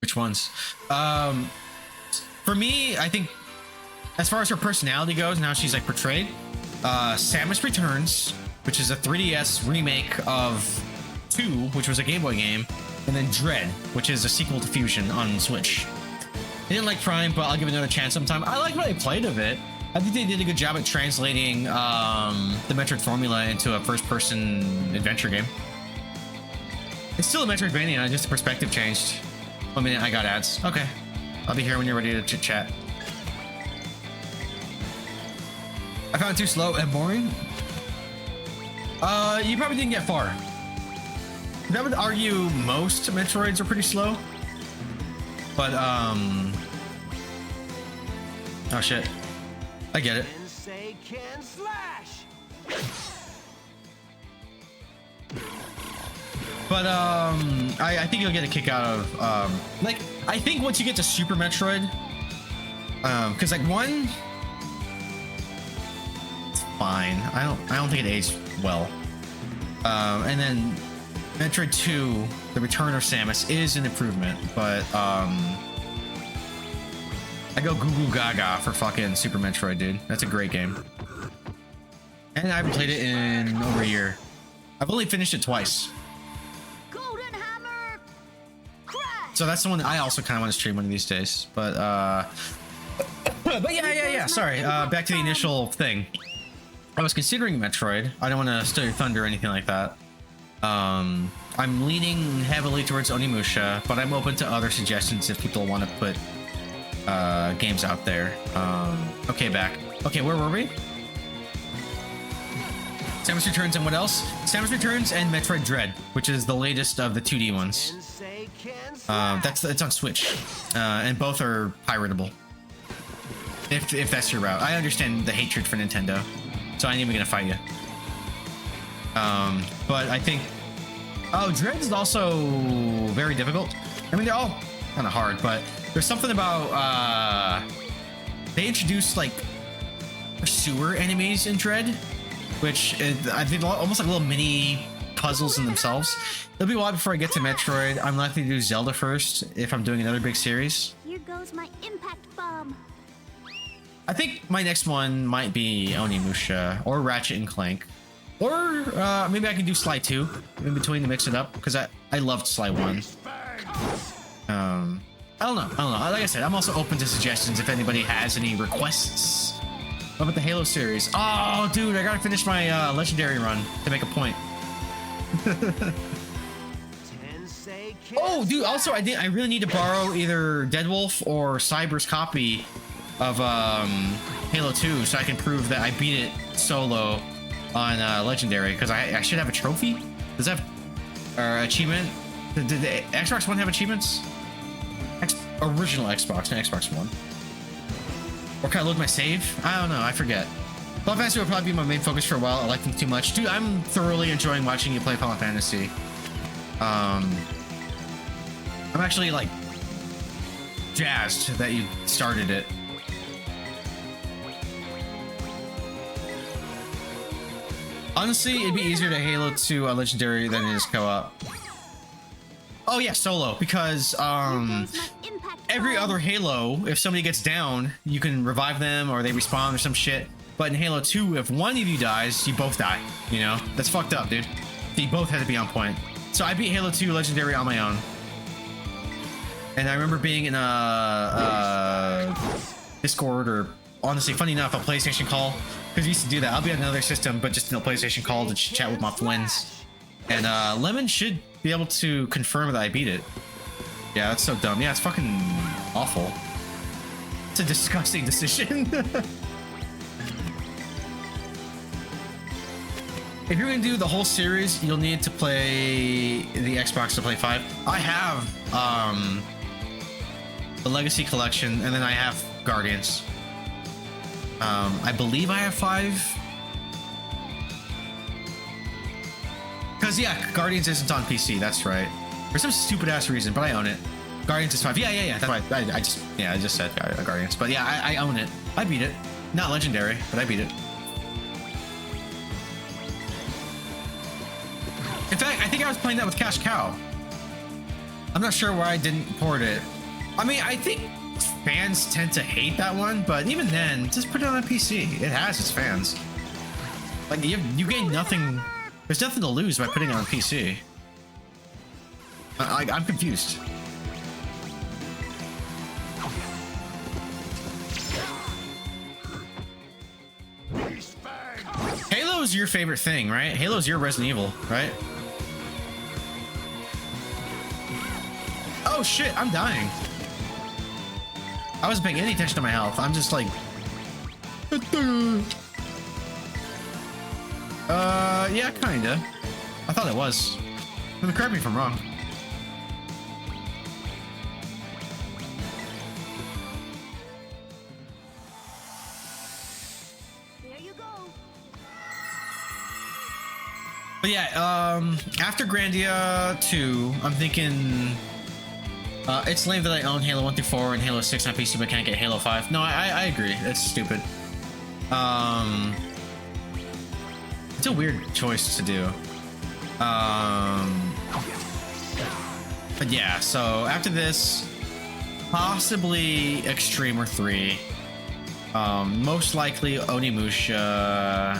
Which ones? For me, I think as far as her personality goes, now she's like portrayed. Samus Returns, which is a 3DS remake of 2, which was a Game Boy game, and then Dread, which is a sequel to Fusion on Switch. I didn't like Prime, but I'll give it another chance sometime. I liked what I played of it. I think they did a good job at translating the Metroid formula into a first-person adventure game. It's still a Metroidvania, just the perspective changed. 1 minute, I got ads. Okay. I'll be here when you're ready to chit-chat. I found it too slow and boring. You probably didn't get far. I would argue most Metroids are pretty slow. But, oh shit. I get it. But I think you'll get a kick out of like I think once you get to Super Metroid, because like 1, it's fine. I don't think it aged well. And then Metroid 2, The Return of Samus is an improvement, but I go goo goo gaga for fucking Super Metroid, dude. That's a great game. And I haven't played it in over a year. I've only finished it twice. So that's the one that I also kind of want to stream one of these days. But yeah. Sorry. Back to the initial thing. I was considering Metroid. I don't want to steal your thunder or anything like that. I'm leaning heavily towards Onimusha, but I'm open to other suggestions if people want to put games out there. Okay, back. Okay, where were we? Samus Returns and what else? Samus Returns and Metroid Dread, which is the latest of the 2D ones. It's on Switch, and both are piratable. If that's your route, I understand the hatred for Nintendo, so I ain't even gonna fight you. But I think, Dread is also very difficult. I mean, they're all kind of hard, but there's something about they introduced like pursuer enemies in Dread, which I think almost like little mini puzzles in themselves. It'll be a while before I get to Metroid. I'm likely to do Zelda first if I'm doing another big series. Here goes my impact bomb. I think my next one might be Onimusha or Ratchet and Clank, or maybe I can do Sly 2 in between to mix it up because I loved Sly 1. I don't know. Like I said, I'm also open to suggestions if anybody has any requests. What about the Halo series? Oh, dude, I gotta finish my legendary run to make a point. Oh, dude, also I really need to borrow either Deadwolf or Cyber's copy of Halo 2 so I can prove that I beat it solo on Legendary, because I should have a trophy. Does that have or achievement? Did the Xbox One have achievements? Original Xbox, not Xbox One. Or can I load my save? I don't know, I forget. Final Fantasy will probably be my main focus for a while. I like them too much. Dude, I'm thoroughly enjoying watching you play Final Fantasy. I'm actually like jazzed that you started it. Honestly, it'd be easier to Halo 2 Legendary than it is co-op. Oh yeah, solo, because every other Halo, if somebody gets down, you can revive them or they respawn or some shit. But in Halo 2, if one of you dies, you both die. You know? That's fucked up, dude. You both had to be on point. So I beat Halo 2 Legendary on my own. And I remember being in a Discord, or honestly, funny enough, a PlayStation call. Because we used to do that. I'll be on another system, but just in a PlayStation call to chat with my friends. And Lemon should be able to confirm that I beat it. Yeah, that's so dumb. Yeah, it's fucking awful. It's a disgusting decision. If you're gonna do the whole series, you'll need to play the Xbox to play 5. I have the Legacy Collection, and then I have Guardians. I believe I have 5. Because yeah, Guardians isn't on PC. That's right. For some stupid ass reason, but I own it. Guardians is 5. Yeah. That's why I just said Guardians. But yeah, I own it. I beat it. Not Legendary, but I beat it. In fact, I think I was playing that with Cash Cow. I'm not sure why I didn't port it. I mean, I think fans tend to hate that one, but even then, just put it on a PC. It has its fans. Like, you gain nothing. There's nothing to lose by putting it on PC. I'm confused. Halo's your favorite thing, right? Halo's your Resident Evil, right? Oh shit, I'm dying. I wasn't paying any attention to my health. I'm just like... yeah, kinda. I thought it was. Correct me if I'm wrong. There you go. But yeah, after Grandia 2, I'm thinking... it's lame that I own Halo 1 through 4 and Halo 6 on PC but can't get Halo 5. No, I agree. It's stupid. It's a weird choice to do. But yeah, so after this, possibly Extremer 3. Most likely Onimusha.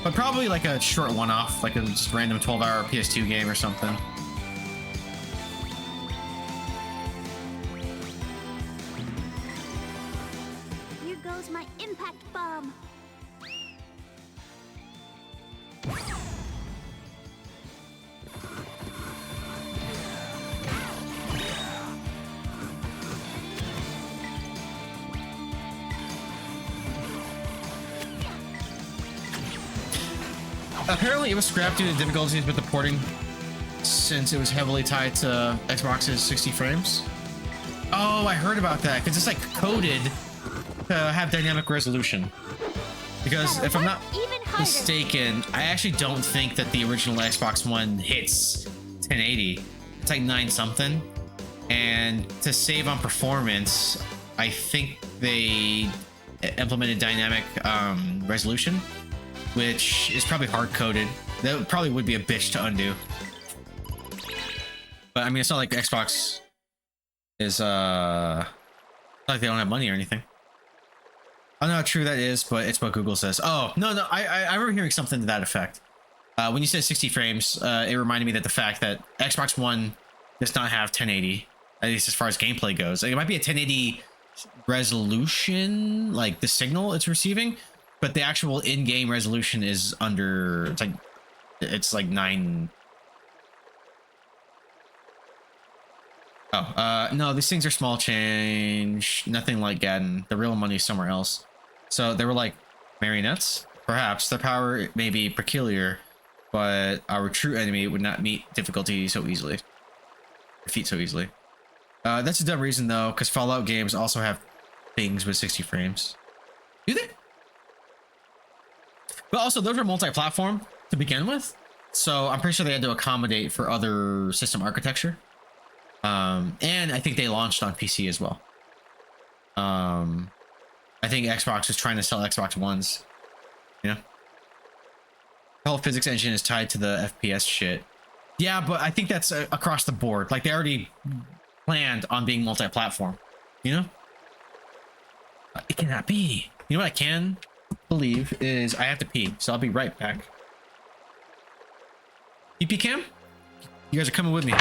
But probably like a short one-off, like a just random 12-hour PS2 game or something. Here goes my impact bomb. Apparently it was scrapped due to difficulties with the porting since it was heavily tied to Xbox's 60 frames. Oh, I heard about that because it's like coded to have dynamic resolution. Because if I'm not mistaken, I actually don't think that the original Xbox One hits 1080. It's like 9 something. And to save on performance, I think they implemented dynamic resolution, which is probably hard-coded. That probably would be a bitch to undo. But I mean, it's not like Xbox is not like they don't have money or anything. I don't know how true that is, but it's what Google says. Oh, no, I remember hearing something to that effect. When you said 60 frames, it reminded me that the fact that Xbox One does not have 1080, at least as far as gameplay goes. Like, it might be a 1080 resolution, like the signal it's receiving, but the actual in-game resolution is under, it's like 9, Oh, no, these things are small change. Nothing like Gaddon. The real money is somewhere else. So they were like marionettes? Perhaps. Their power may be peculiar, but our true enemy would not meet difficulty so easily. Defeat so easily. That's a dumb reason though, because Fallout games also have things with 60 frames. Do they? But also, those are multi-platform to begin with, so I'm pretty sure they had to accommodate for other system architecture. And I think they launched on PC as well. I think Xbox was trying to sell Xbox Ones. You know? The whole physics engine is tied to the FPS shit. Yeah, but I think that's across the board. Like, they already planned on being multi-platform. You know? It cannot be. You know what I can believe is I have to pee, so I'll be right back. PP cam? You guys are coming with me.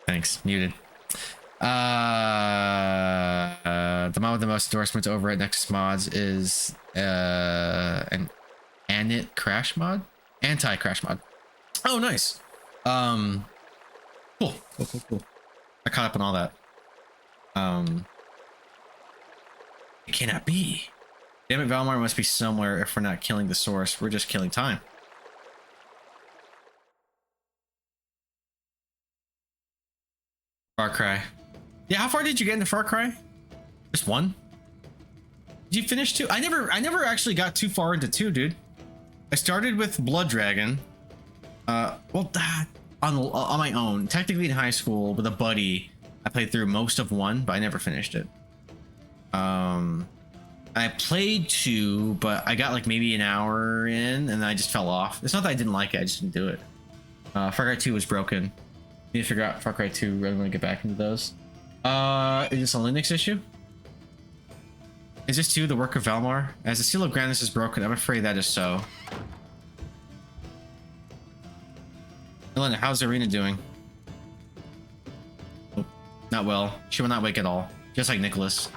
Thanks. Muted. The mod with the most endorsements over at Nexus Mods is an Anit crash mod? Anti-crash mod. Oh, nice. Cool. Cool. I caught up on all that. It cannot be. Damn it, Valmar must be somewhere if we're not killing the source. We're just killing time. Far Cry. Yeah, how far did you get into Far Cry? Just one? Did you finish two? I never actually got too far into two, dude. I started with Blood Dragon. Well, that on my own. Technically in high school with a buddy, I played through most of one, but I never finished it. I played two, but I got like maybe an hour in, and then I just fell off. It's not that I didn't like it, I just didn't do it. Far Cry 2 was broken. Need to figure out Far Cry 2. Really want to get back into those. Is this a Linux issue? Is this too the work of Valmar? As the seal of Grandness is broken, I'm afraid that is so. Elena, how's Irina doing? Oh, not well. She will not wake at all. Just like Nicholas.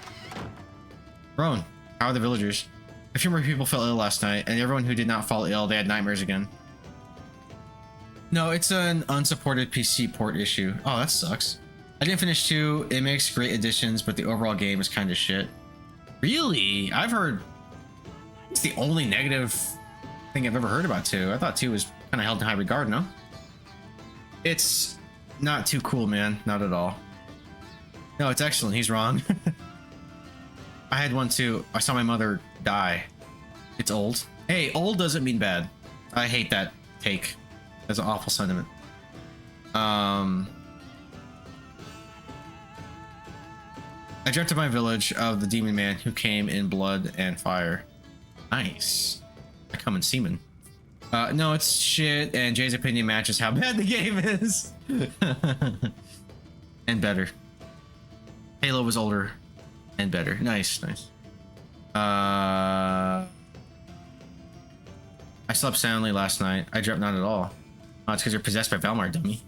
Roan, how are the villagers? A few more people fell ill last night, and everyone who did not fall ill, they had nightmares again. No, it's an unsupported PC port issue. Oh, that sucks. I didn't finish 2. It makes great additions, but the overall game is kind of shit. Really? I've heard it's the only negative thing I've ever heard about 2. I thought 2 was kind of held in high regard, no? It's not too cool, man. Not at all. No, it's excellent. He's wrong. I had one too. I saw my mother die. It's old. Hey, old doesn't mean bad. I hate that take. That's an awful sentiment. I dreamt of my village of the demon man who came in blood and fire. Nice. I come in semen. No, it's shit, and Jay's opinion matches how bad the game is. And better. Halo was older and better. Nice, nice. I slept soundly last night. I dreamt not at all. Oh, it's because you're possessed by Valmar, dummy.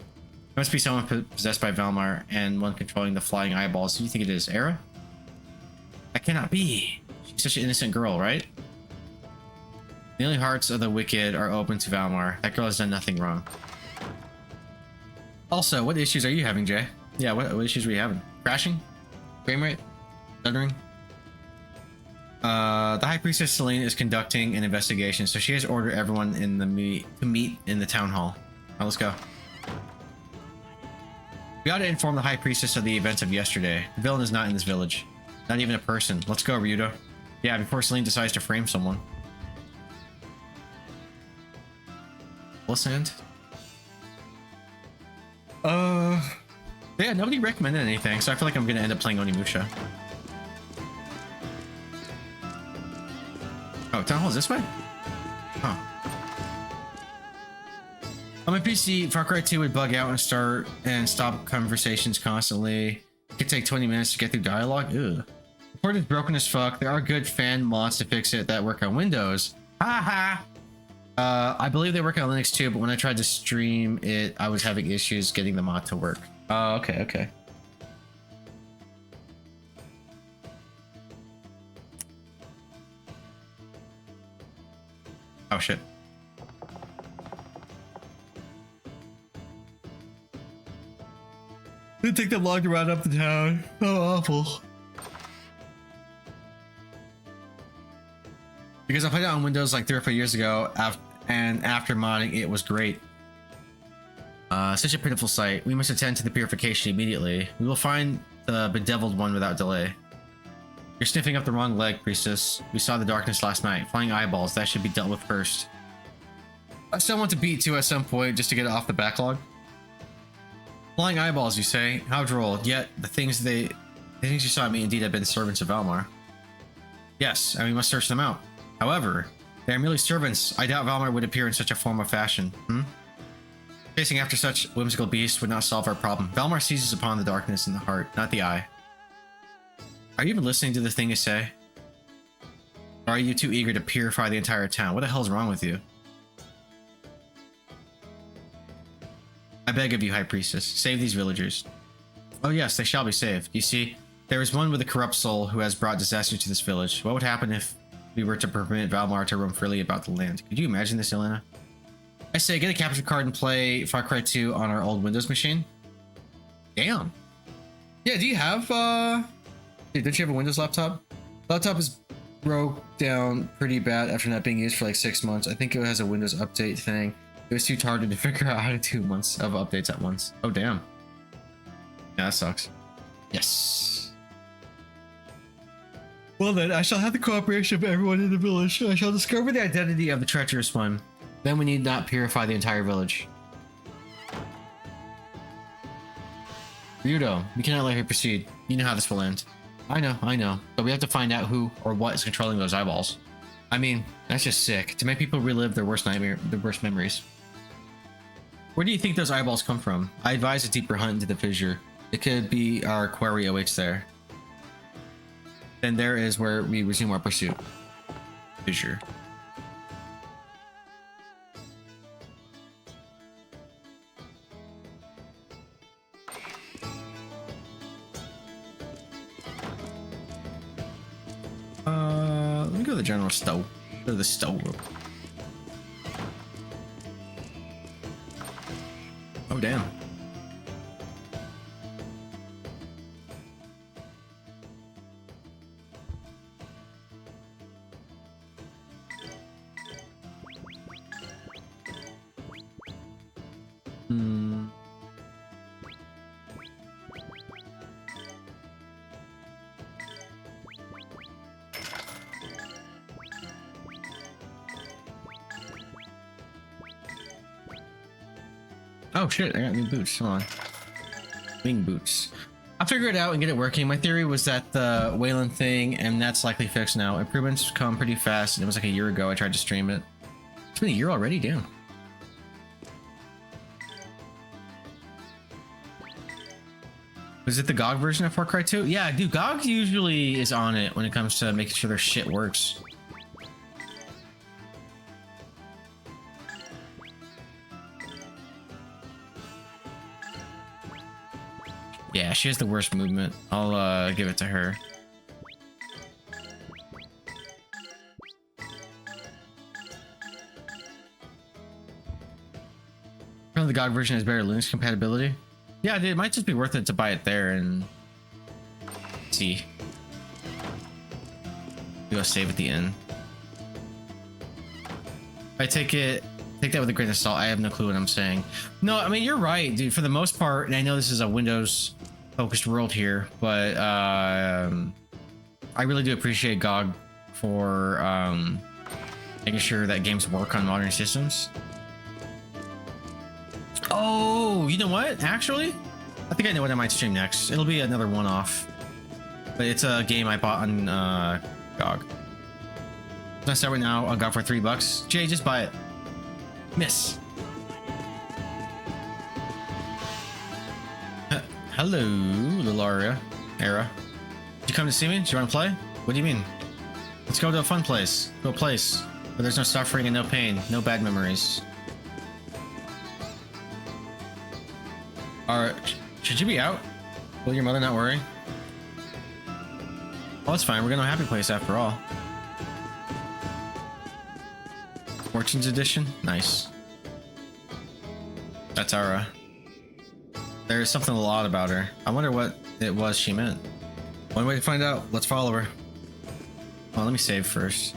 There must be someone possessed by Valmar and one controlling the flying eyeballs. Who do you think it is? Era? That cannot be. She's such an innocent girl, right? The only hearts of the wicked are open to Valmar. That girl has done nothing wrong. Also, what issues are you having, Jay? Yeah, what issues were you having? Crashing? Frame rate? Stuttering? The High Priestess Selene is conducting an investigation, so she has ordered everyone in the to meet in the town hall. Now let's go. We ought to inform the High Priestess of the events of yesterday. The villain is not in this village. Not even a person. Let's go, Ryudo. Yeah, before Selene decides to frame someone. Listen. Yeah, nobody recommended anything, so I feel like I'm gonna end up playing Onimusha. Oh, town hall is this way? Huh. On my PC, Far Cry 2 would bug out and stop conversations constantly. It could take 20 minutes to get through dialogue. Ugh. The port is broken as fuck. There are good fan mods to fix it that work on Windows. Haha. I believe they work on Linux too, but when I tried to stream it, I was having issues getting the mod to work. Oh, okay, okay. Oh shit. Didn't take them long to round up the town. Oh, awful. Because I played it on Windows like 3 or 4 years ago, and after modding, it was great. Such a pitiful sight. We must attend to the purification immediately. We will find the bedeviled one without delay. You're sniffing up the wrong leg, priestess. We saw the darkness last night. Flying eyeballs, that should be dealt with first. I still want to beat 2 at some point just to get it off the backlog. Flying eyeballs, you say? How droll. Yet, the things you saw at me indeed have been servants of Valmar. Yes, and we must search them out. However, they are merely servants. I doubt Valmar would appear in such a form of fashion. Chasing after such whimsical beasts would not solve our problem. Valmar seizes upon the darkness in the heart, not the eye. Are you even listening to the thing you say? Or are you too eager to purify the entire town? What the hell is wrong with you? I beg of you, High Priestess, save these villagers. Oh yes, they shall be saved. You see, there is one with a corrupt soul who has brought disaster to this village. What would happen if we were to permit Valmar to roam freely about the land? Could you imagine this, Elena? I say, get a capture card and play Far Cry 2 on our old Windows machine. Damn. Yeah, do you have, Dude, don't you have a Windows laptop? Laptop is broke down pretty bad after not being used for like 6 months. I think it has a Windows update thing. It was too hard to figure out how to do months of updates at once. Oh, damn. Yeah, that sucks. Yes. Well then, I shall have the cooperation of everyone in the village. I shall discover the identity of the treacherous one. Then we need not purify the entire village. Ryudo, we cannot let her proceed. You know how this will end. I know. But we have to find out who or what is controlling those eyeballs. I mean, that's just sick. To make people relive their worst memories. Where do you think those eyeballs come from? I advise a deeper hunt into the fissure. It could be our quarry awaits there. then there is where we resume our pursuit. Fissure. Let me go to the general stove. Go to the stove. Oh, damn. Oh shit, I got new boots. Hold on. Wing boots. I'll figure it out and get it working. My theory was that the Wayland thing, and that's likely fixed now. Improvements come pretty fast, and it was like a year ago I tried to stream it. It's been a year already, damn. Was it the GOG version of Far Cry 2? Yeah, dude, GOG usually is on it when it comes to making sure their shit works. Yeah, she has the worst movement. I'll give it to her. Apparently the GOG version has better Linux compatibility. Yeah, dude, it might just be worth it to buy it there and see. We go save at the end. I take that with a grain of salt. I have no clue what I'm saying. No, I mean, you're right, dude. For the most part, and I know this is a Windows focused world here, but I really do appreciate GOG for making sure that games work on modern systems. Oh, you know what? Actually, I think I know what I might stream next. It'll be another one-off, but it's a game I bought on GOG. Can I start right now on GOG for $3? Jay, just buy it. Miss. Hello, little Era. Did you come to see me? Do you want to play? What do you mean? Let's go to a fun place. To a place where there's no suffering and no pain, no bad memories. Alright, should you be out? Will your mother not worry? Well, it's fine. We're going to a happy place after all. Fortunes Edition? Nice. That's Ara. There's something a lot about her. I wonder what it was she meant. One way to find out. Let's follow her. Well, let me save first.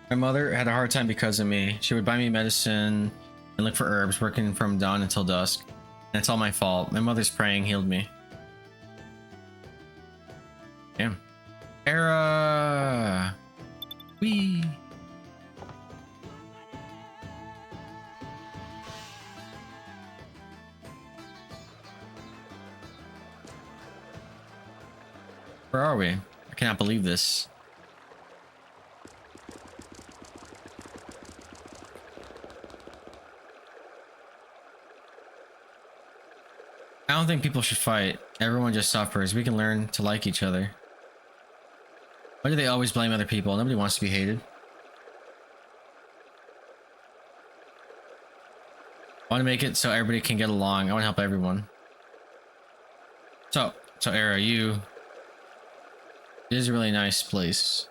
My mother had a hard time because of me. She would buy me medicine and look for herbs, working from dawn until dusk. And it's all my fault. My mother's praying healed me. Damn. Era. Wee. Where are we? I cannot believe this. I don't think people should fight. Everyone just suffers. We can learn to like each other. Why do they always blame other people? Nobody wants to be hated. I want to make it so everybody can get along. I want to help everyone. So Era, it is a really nice place.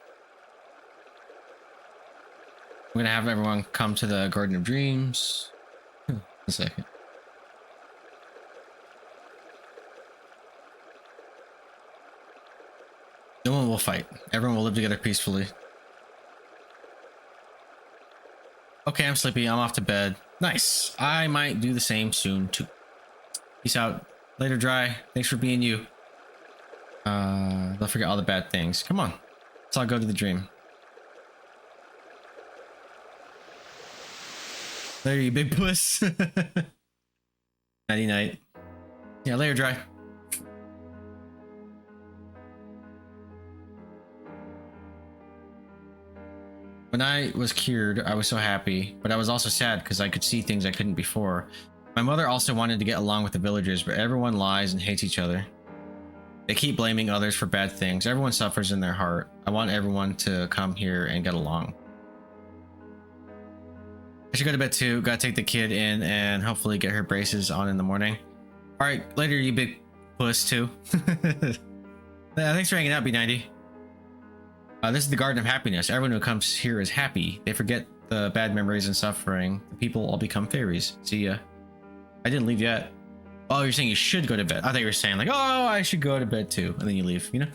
I'm gonna have everyone come to the Garden of Dreams. A second. No one will fight. Everyone will live together peacefully. Okay, I'm sleepy. I'm off to bed. Nice. I might do the same soon too. Peace out. Later, Dry. Thanks for being you. Don't forget all the bad things. Come on. Let's all go to the dream. Later, you big puss. Nighty night. Yeah, later, dry. When I was cured, I was so happy, but I was also sad because I could see things I couldn't before. My mother also wanted to get along with the villagers, but everyone lies and hates each other. They keep blaming others for bad things. Everyone suffers in their heart. I want everyone to come here and get along. I should go to bed too. Gotta take the kid in and hopefully get her braces on in the morning. Alright, later, you big puss too. Thanks for hanging out, B90. This is the Garden of Happiness. Everyone who comes here is happy. They forget the bad memories and suffering. The people all become fairies. See ya. I didn't leave yet. Oh, you're saying you should go to bed. I thought you were saying like, oh, I should go to bed too. And then you leave, you know?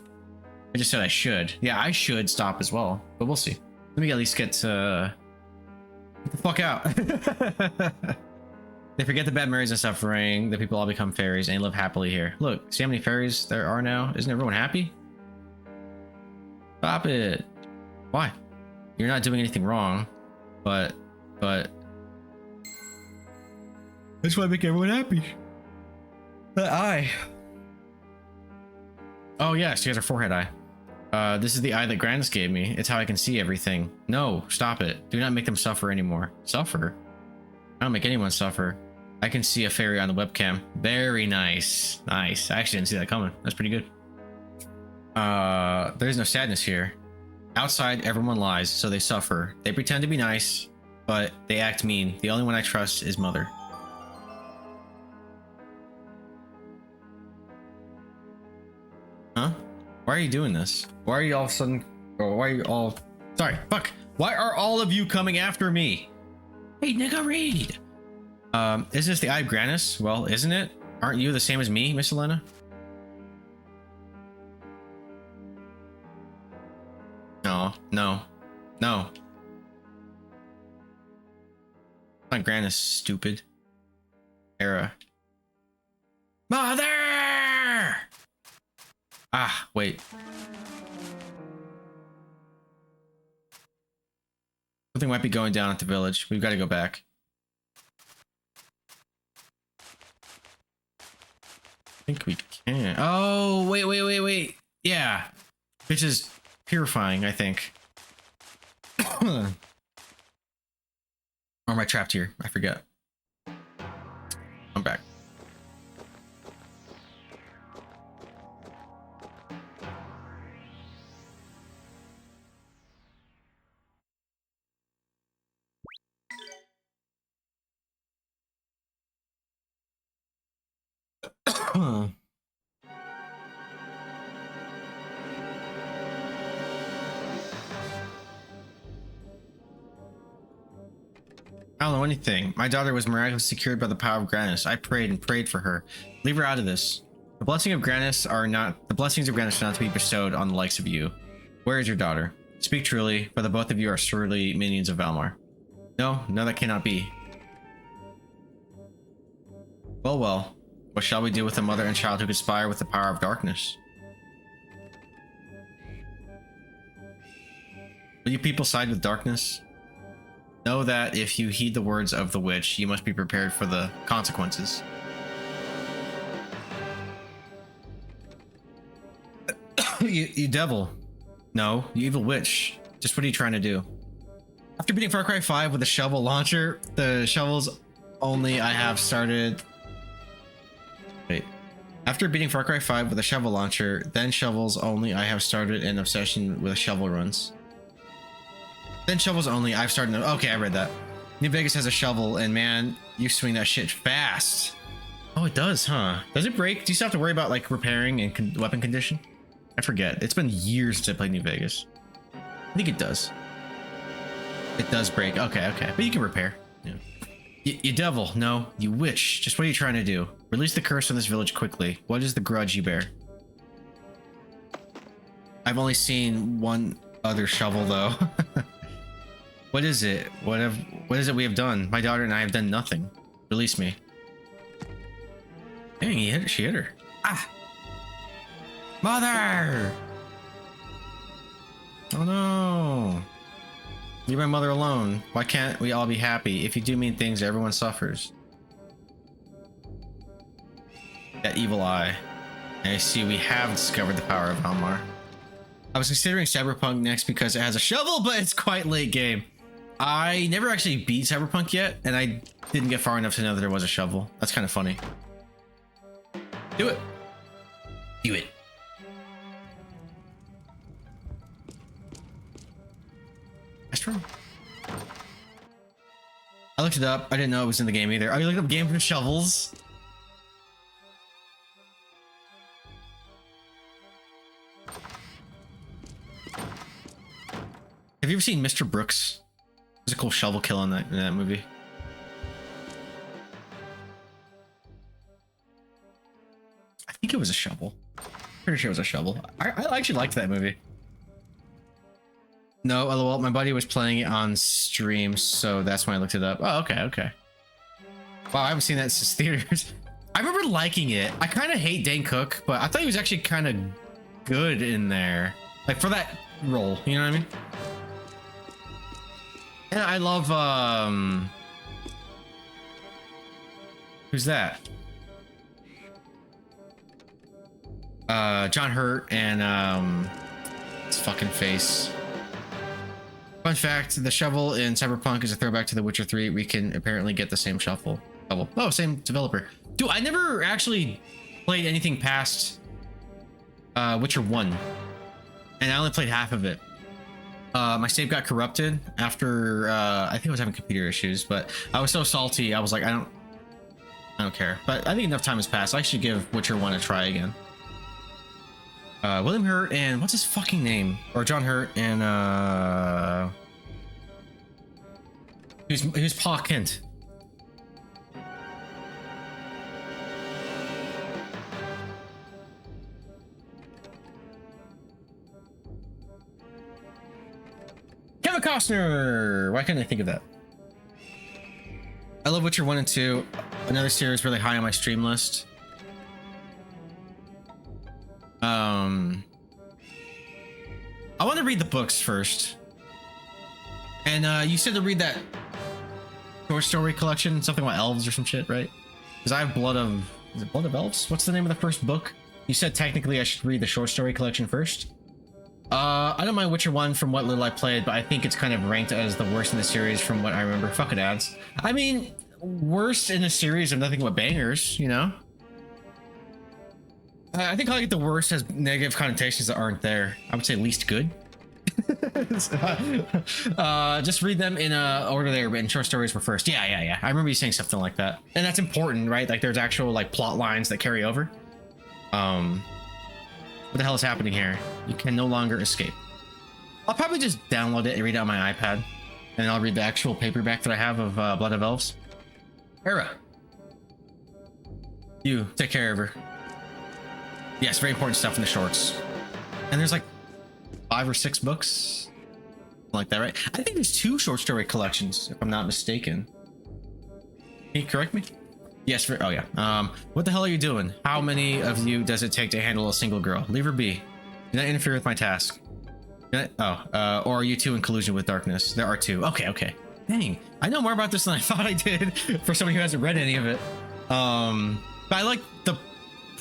I just said I should. Yeah, I should stop as well, but we'll see. Let me at least get the fuck out. They forget the bad memories and suffering. The people all become fairies and live happily here. Look, see how many fairies there are now? Isn't everyone happy? Stop it. Why? You're not doing anything wrong, but I just want to make everyone happy. That eye. Oh yeah, she has her forehead eye. This is the eye that Grandis gave me. It's how I can see everything. No, stop it. Do not make them suffer anymore. Suffer? I don't make anyone suffer. I can see a fairy on the webcam. Very nice. Nice. I actually didn't see that coming. That's pretty good. There's no sadness here. Outside, everyone lies, so they suffer. They pretend to be nice, but they act mean. The only one I trust is Mother. Huh? Why are you doing this? Why are you all of a sudden... Or why are you all... Sorry, fuck. Why are all of you coming after me? Hey, nigga, read! Is this the Eye of Granis? Well, isn't it? Aren't you the same as me, Miss Elena? No, no, no. Not Granis, stupid. Era. Mother! Ah, wait. Something might be going down at the village. We've got to go back. I think we can. Oh, wait. Yeah. Which is purifying, I think. Or am I trapped here? I forget. I'm back. I don't know anything. My daughter was miraculously secured by the power of Granis. I prayed and prayed for her. Leave her out of this. The blessings of Granis are not to be bestowed on the likes of you. Where is your daughter? Speak truly, for the both of you are surely minions of Valmar. No, that cannot be. Well. What shall we do with a mother and child who conspire with the power of darkness? Will you people side with darkness? Know that if you heed the words of the witch, you must be prepared for the consequences. You devil. No, you evil witch. Just what are you trying to do? After beating Far Cry 5 with a shovel launcher, the shovels only I have started... Wait. After beating Far Cry 5 with a shovel launcher, then shovels only I have started an obsession with shovel runs. Then shovels only I've started... Okay, I read that. New Vegas has a shovel, and man, you swing that shit fast. Oh, it does, huh? Does it break? Do you still have to worry about, like, repairing and weapon condition? I forget. It's been years since I played New Vegas. I think it does. It does break. Okay. But you can repair. Yeah. You devil. No, you witch. Just what are you trying to do? Release the curse from this village quickly. What is the grudge you bear? I've only seen one other shovel, though. What is it? What is it we have done? My daughter and I have done nothing. Release me. Dang, he hit her. She hit her. Ah! Mother! Oh no! Leave my mother alone. Why can't we all be happy? If you do mean things, everyone suffers. That evil eye. And I see we have discovered the power of Almar. I was considering Cyberpunk next because it has a shovel, but it's quite late game. I never actually beat Cyberpunk yet, and I didn't get far enough to know that there was a shovel. That's kind of funny. Do it. Do it. That's true. I looked it up. I didn't know it was in the game either. Oh, you looked up game for shovels? Have you ever seen Mr. Brooks? There's a cool shovel kill in that movie. I think it was a shovel. Pretty sure it was a shovel. I actually liked that movie. No, lol, my buddy was playing it on stream, so that's when I looked it up. Oh, okay, okay. Wow, I haven't seen that since theaters. I remember liking it. I kind of hate Dane Cook, but I thought he was actually kind of good in there. Like, for that role, you know what I mean? And I love, who's that? John Hurt and, his fucking face. Fun fact, the shovel in Cyberpunk is a throwback to The Witcher 3. We can apparently get the same shovel. Oh, same developer. Dude, I never actually played anything past Witcher 1. And I only played half of it. My save got corrupted after I think I was having computer issues, but I was so salty. I was like, I don't care. But I think enough time has passed. I should give Witcher 1 a try again. William Hurt and what's his fucking name? Or John Hurt and who's Pa Kent? Kevin Costner! Why couldn't I think of that? I love Witcher 1 and 2. Another series really high on my stream list. I want to read the books first. And you said to read that short story collection, something about elves or some shit, right? Because I have is it Blood of Elves? What's the name of the first book? You said technically I should read the short story collection first. I don't mind Witcher 1 from what little I played, but I think it's kind of ranked as the worst in the series from what I remember. Fuck it, ads. I mean, worst in a series of nothing but bangers, you know? I think I like the worst has negative connotations that aren't there. I would say least good. Just read them in order they were written. Short stories were first. Yeah. I remember you saying something like that. And that's important, right? Like there's actual like plot lines that carry over. What the hell is happening here? You can no longer escape. I'll probably just download it and read it on my iPad. And I'll read the actual paperback that I have of Blood of Elves. Hera. You, take care of her. Yes, very important stuff in the shorts. And there's like 5 or 6 books. Like that, right? I think there's 2 short story collections, if I'm not mistaken. Can you correct me? Yes, oh yeah. What the hell are you doing? How many of you does it take to handle a single girl? Leave her be. Do not interfere with my task. Or are you 2 in collusion with darkness? There are 2. Okay. Dang, I know more about this than I thought I did for somebody who hasn't read any of it. But I like the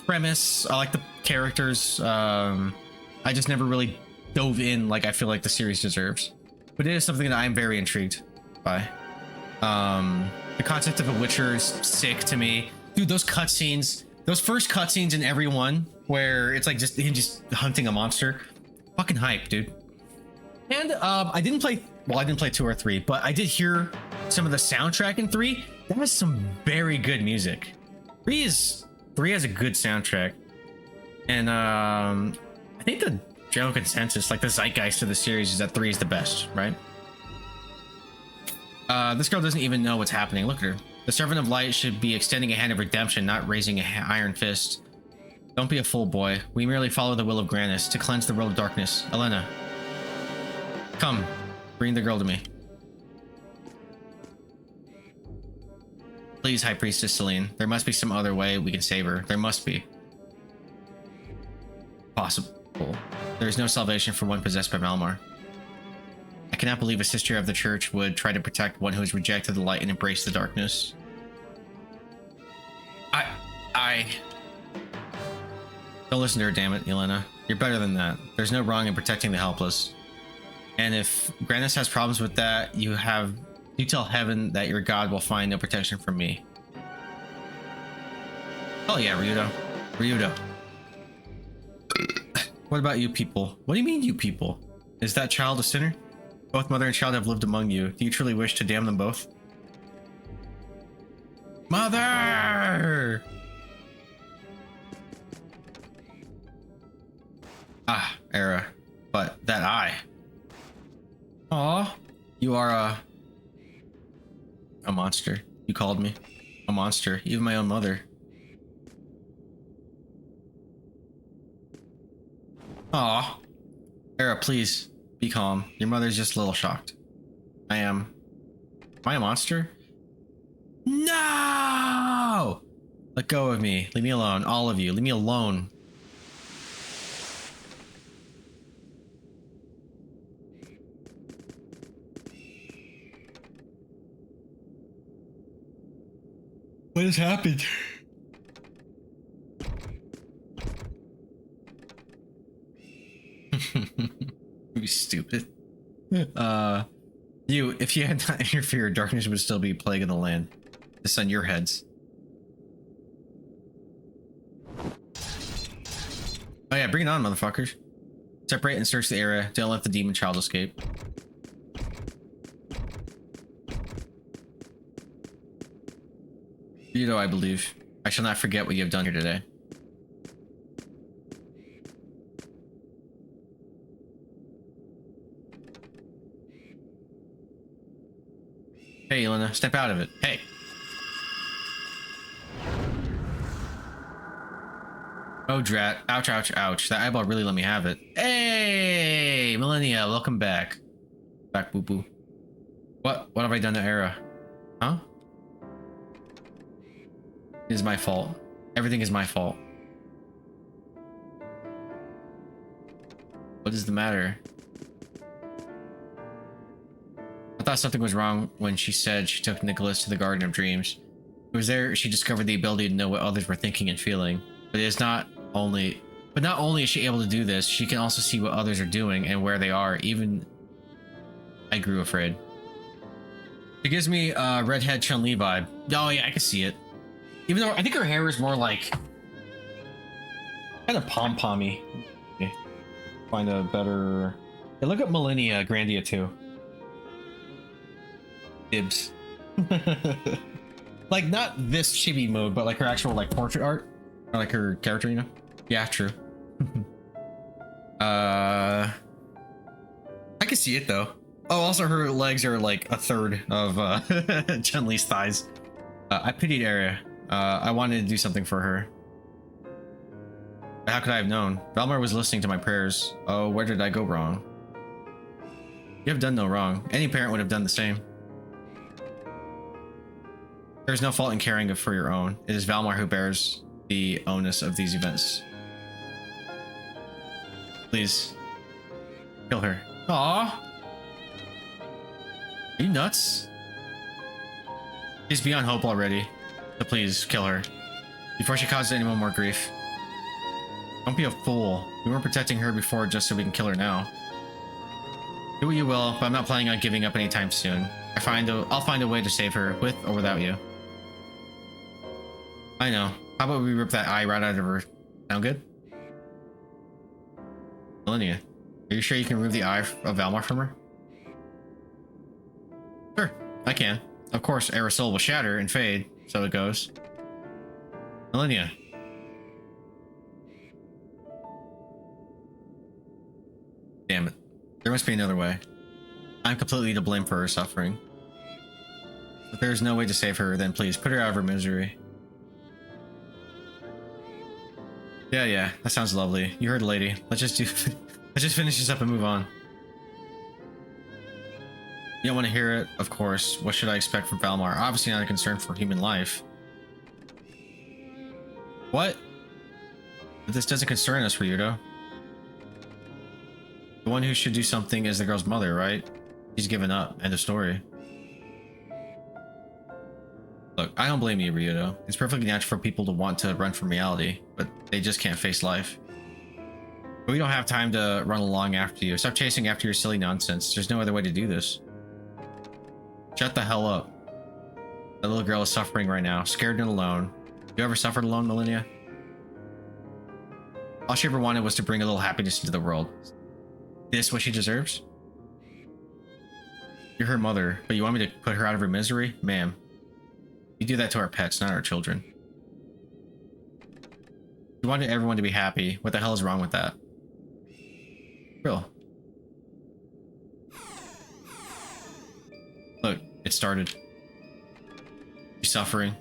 premise. I like the characters. I just never really dove in like I feel like the series deserves. But it is something that I'm very intrigued by. The concept of a Witcher is sick to me. Dude, those cutscenes, those first cutscenes in every one where it's like just him just hunting a monster. Fucking hype, dude. And I didn't play 2 or 3, but I did hear some of the soundtrack in 3. That has some very good music. 3 has a good soundtrack. And I think the general consensus, like the zeitgeist of the series, is that 3 is the best, right? This girl doesn't even know what's happening. Look at her. The servant of light should be extending a hand of redemption, not raising an iron fist. Don't be a fool, boy. We merely follow the will of Grandis to cleanse the world of darkness. Elena, come, bring the girl to me. Please, High Priestess Celine. There must be some other way we can save her. There must be. Possible. There is no salvation for one possessed by Malmar. I cannot believe a sister of the church would try to protect one who has rejected the light and embraced the darkness. I... Don't listen to her, damn it, Yelena. You're better than that. There's no wrong in protecting the helpless. And if Grandia has problems with that, you tell heaven that your god will find no protection from me. Oh yeah, Ryudo. Ryudo. What about you people? What do you mean, you people? Is that child a sinner? Both mother and child have lived among you. Do you truly wish to damn them both? Mother! Ah, Era. But that eye. Aw, you are a monster. You called me a monster, even my own mother. Aw, Era, please be calm. Your mother's just a little shocked. Am I a monster? No! Let go of me. Leave me alone, all of you. Leave me alone. What has happened? You stupid. If you had not interfered, darkness would still be plaguing the land. This on your heads. Oh yeah, bring it on, motherfuckers. Separate and search the area. Don't let the demon child escape. You know, I believe. I shall not forget what you have done here today. Hey, Yelena, step out of it. Hey. Oh, drat. Ouch, ouch, ouch. That eyeball really let me have it. Hey, Millennia, welcome back. Back, boo-boo. What have I done to Era? Huh? It is my fault. Everything is my fault. What is the matter? I thought something was wrong when she said she took Nicholas to the Garden of Dreams. It was there she discovered the ability to know what others were thinking and feeling. But not only is she able to do this, she can also see what others are doing and where they are. Even I grew afraid. It gives me a redhead Chun-Li vibe. Oh yeah, I can see it. Even though I think her hair is more like kind of pom-pommy. Okay. Find a better. Hey, look at Millennia Grandia too. Dibs. Like not this chibi mode, but like her actual like portrait art, or like her character, you know? Yeah, true. I can see it though. Oh, also her legs are like a third of Chun-Li's thighs. I pitied Arya. I wanted to do something for her. How could I have known? Valmar was listening to my prayers. Oh, where did I go wrong? You have done no wrong. Any parent would have done the same. There is no fault in caring for your own. It is Valmar who bears the onus of these events. Please. Kill her. Aww. Are you nuts? She's beyond hope already. So please, kill her. Before she causes anyone more grief. Don't be a fool. We weren't protecting her before just so we can kill her now. Do what you will, but I'm not planning on giving up anytime soon. I'll find a way to save her, with or without you. I know. How about we rip that eye right out of her? Sound good? Millennia, are you sure you can remove the eye of Valmar from her? Sure, I can. Of course, Aerosol will shatter and fade, so it goes. Millennia. Damn it. There must be another way. I'm completely to blame for her suffering. If there is no way to save her, then please put her out of her misery. Yeah, that sounds lovely. You heard, lady. Let's just finish this up and move on. You don't want to hear it, of course. What should I expect from Valmar? Obviously not a concern for human life. What? But this doesn't concern us, Ryudo. The one who should do something is the girl's mother, right? She's given up. End of story. Look, I don't blame you, Ryudo. It's perfectly natural for people to want to run from reality, but they just can't face life. But we don't have time to run along after you. Stop chasing after your silly nonsense. There's no other way to do this. Shut the hell up. That little girl is suffering right now, scared and alone. You ever suffered alone, Millennia? All she ever wanted was to bring a little happiness into the world. Is this what she deserves? You're her mother, but you want me to put her out of her misery? Ma'am. We do that to our pets, not our children. We wanted everyone to be happy. What the hell is wrong with that? Real. Look, it started. She's suffering.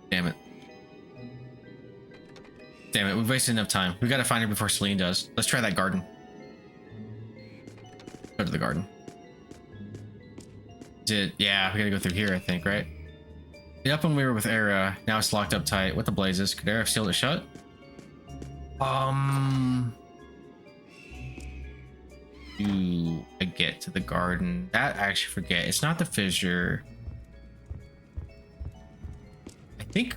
Damn it. Damn it, we've wasted enough time. We gotta find her before Celine does. Let's try that garden. Go to the garden. Is it? Yeah, we gotta go through here, I think, right? Up when we were with Era, now it's locked up tight. What the blazes? Could Era have sealed it shut? Do I get to the garden? That I actually forget. It's not the fissure. I think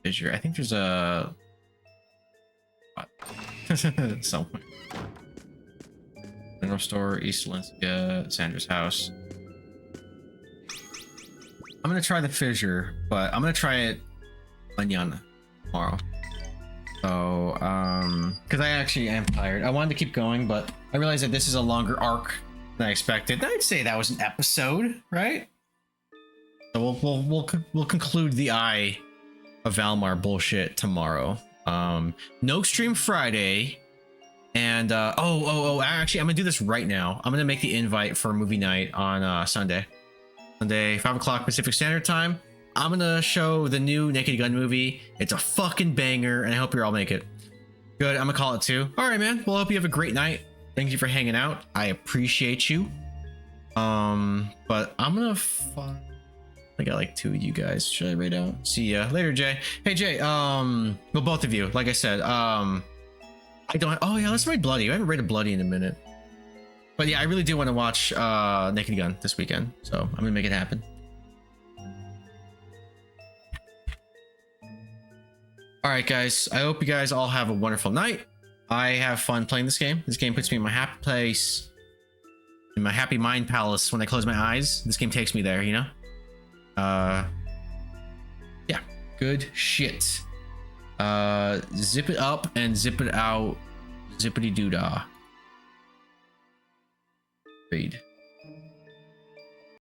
fissure. I think there's a somewhere. Mineral store, East Valencia, Sandra's house. I'm gonna try the fissure, but I'm gonna try it mañana, tomorrow. So, because I actually am tired. I wanted to keep going, but I realized that this is a longer arc than I expected. I'd say that was an episode, right? So we'll conclude the Eye of Valmar bullshit tomorrow. No stream Friday, and actually, I'm gonna do this right now. I'm gonna make the invite for movie night on Sunday, 5 o'clock Pacific Standard Time. I'm gonna show the new Naked Gun movie. It's a fucking banger, and I hope you all make it. Good, I'm gonna call it 2. All right, man. Well, I hope you have a great night. Thank you for hanging out. I appreciate you. But I'm gonna find. I got like 2 of you guys. Should I rate out? See ya later, Jay. Hey, Jay. Well, both of you. Like I said, I don't. Oh yeah, let's rate Bloody. I haven't rated Bloody in a minute. But yeah, I really do want to watch Naked Gun this weekend, so I'm gonna make it happen. All right, guys. I hope you guys all have a wonderful night. I have fun playing this game. This game puts me in my happy place, in my happy mind palace. When I close my eyes, this game takes me there. You know. Yeah, good shit. Zip it up and zip it out. Zippity doo dah. Read.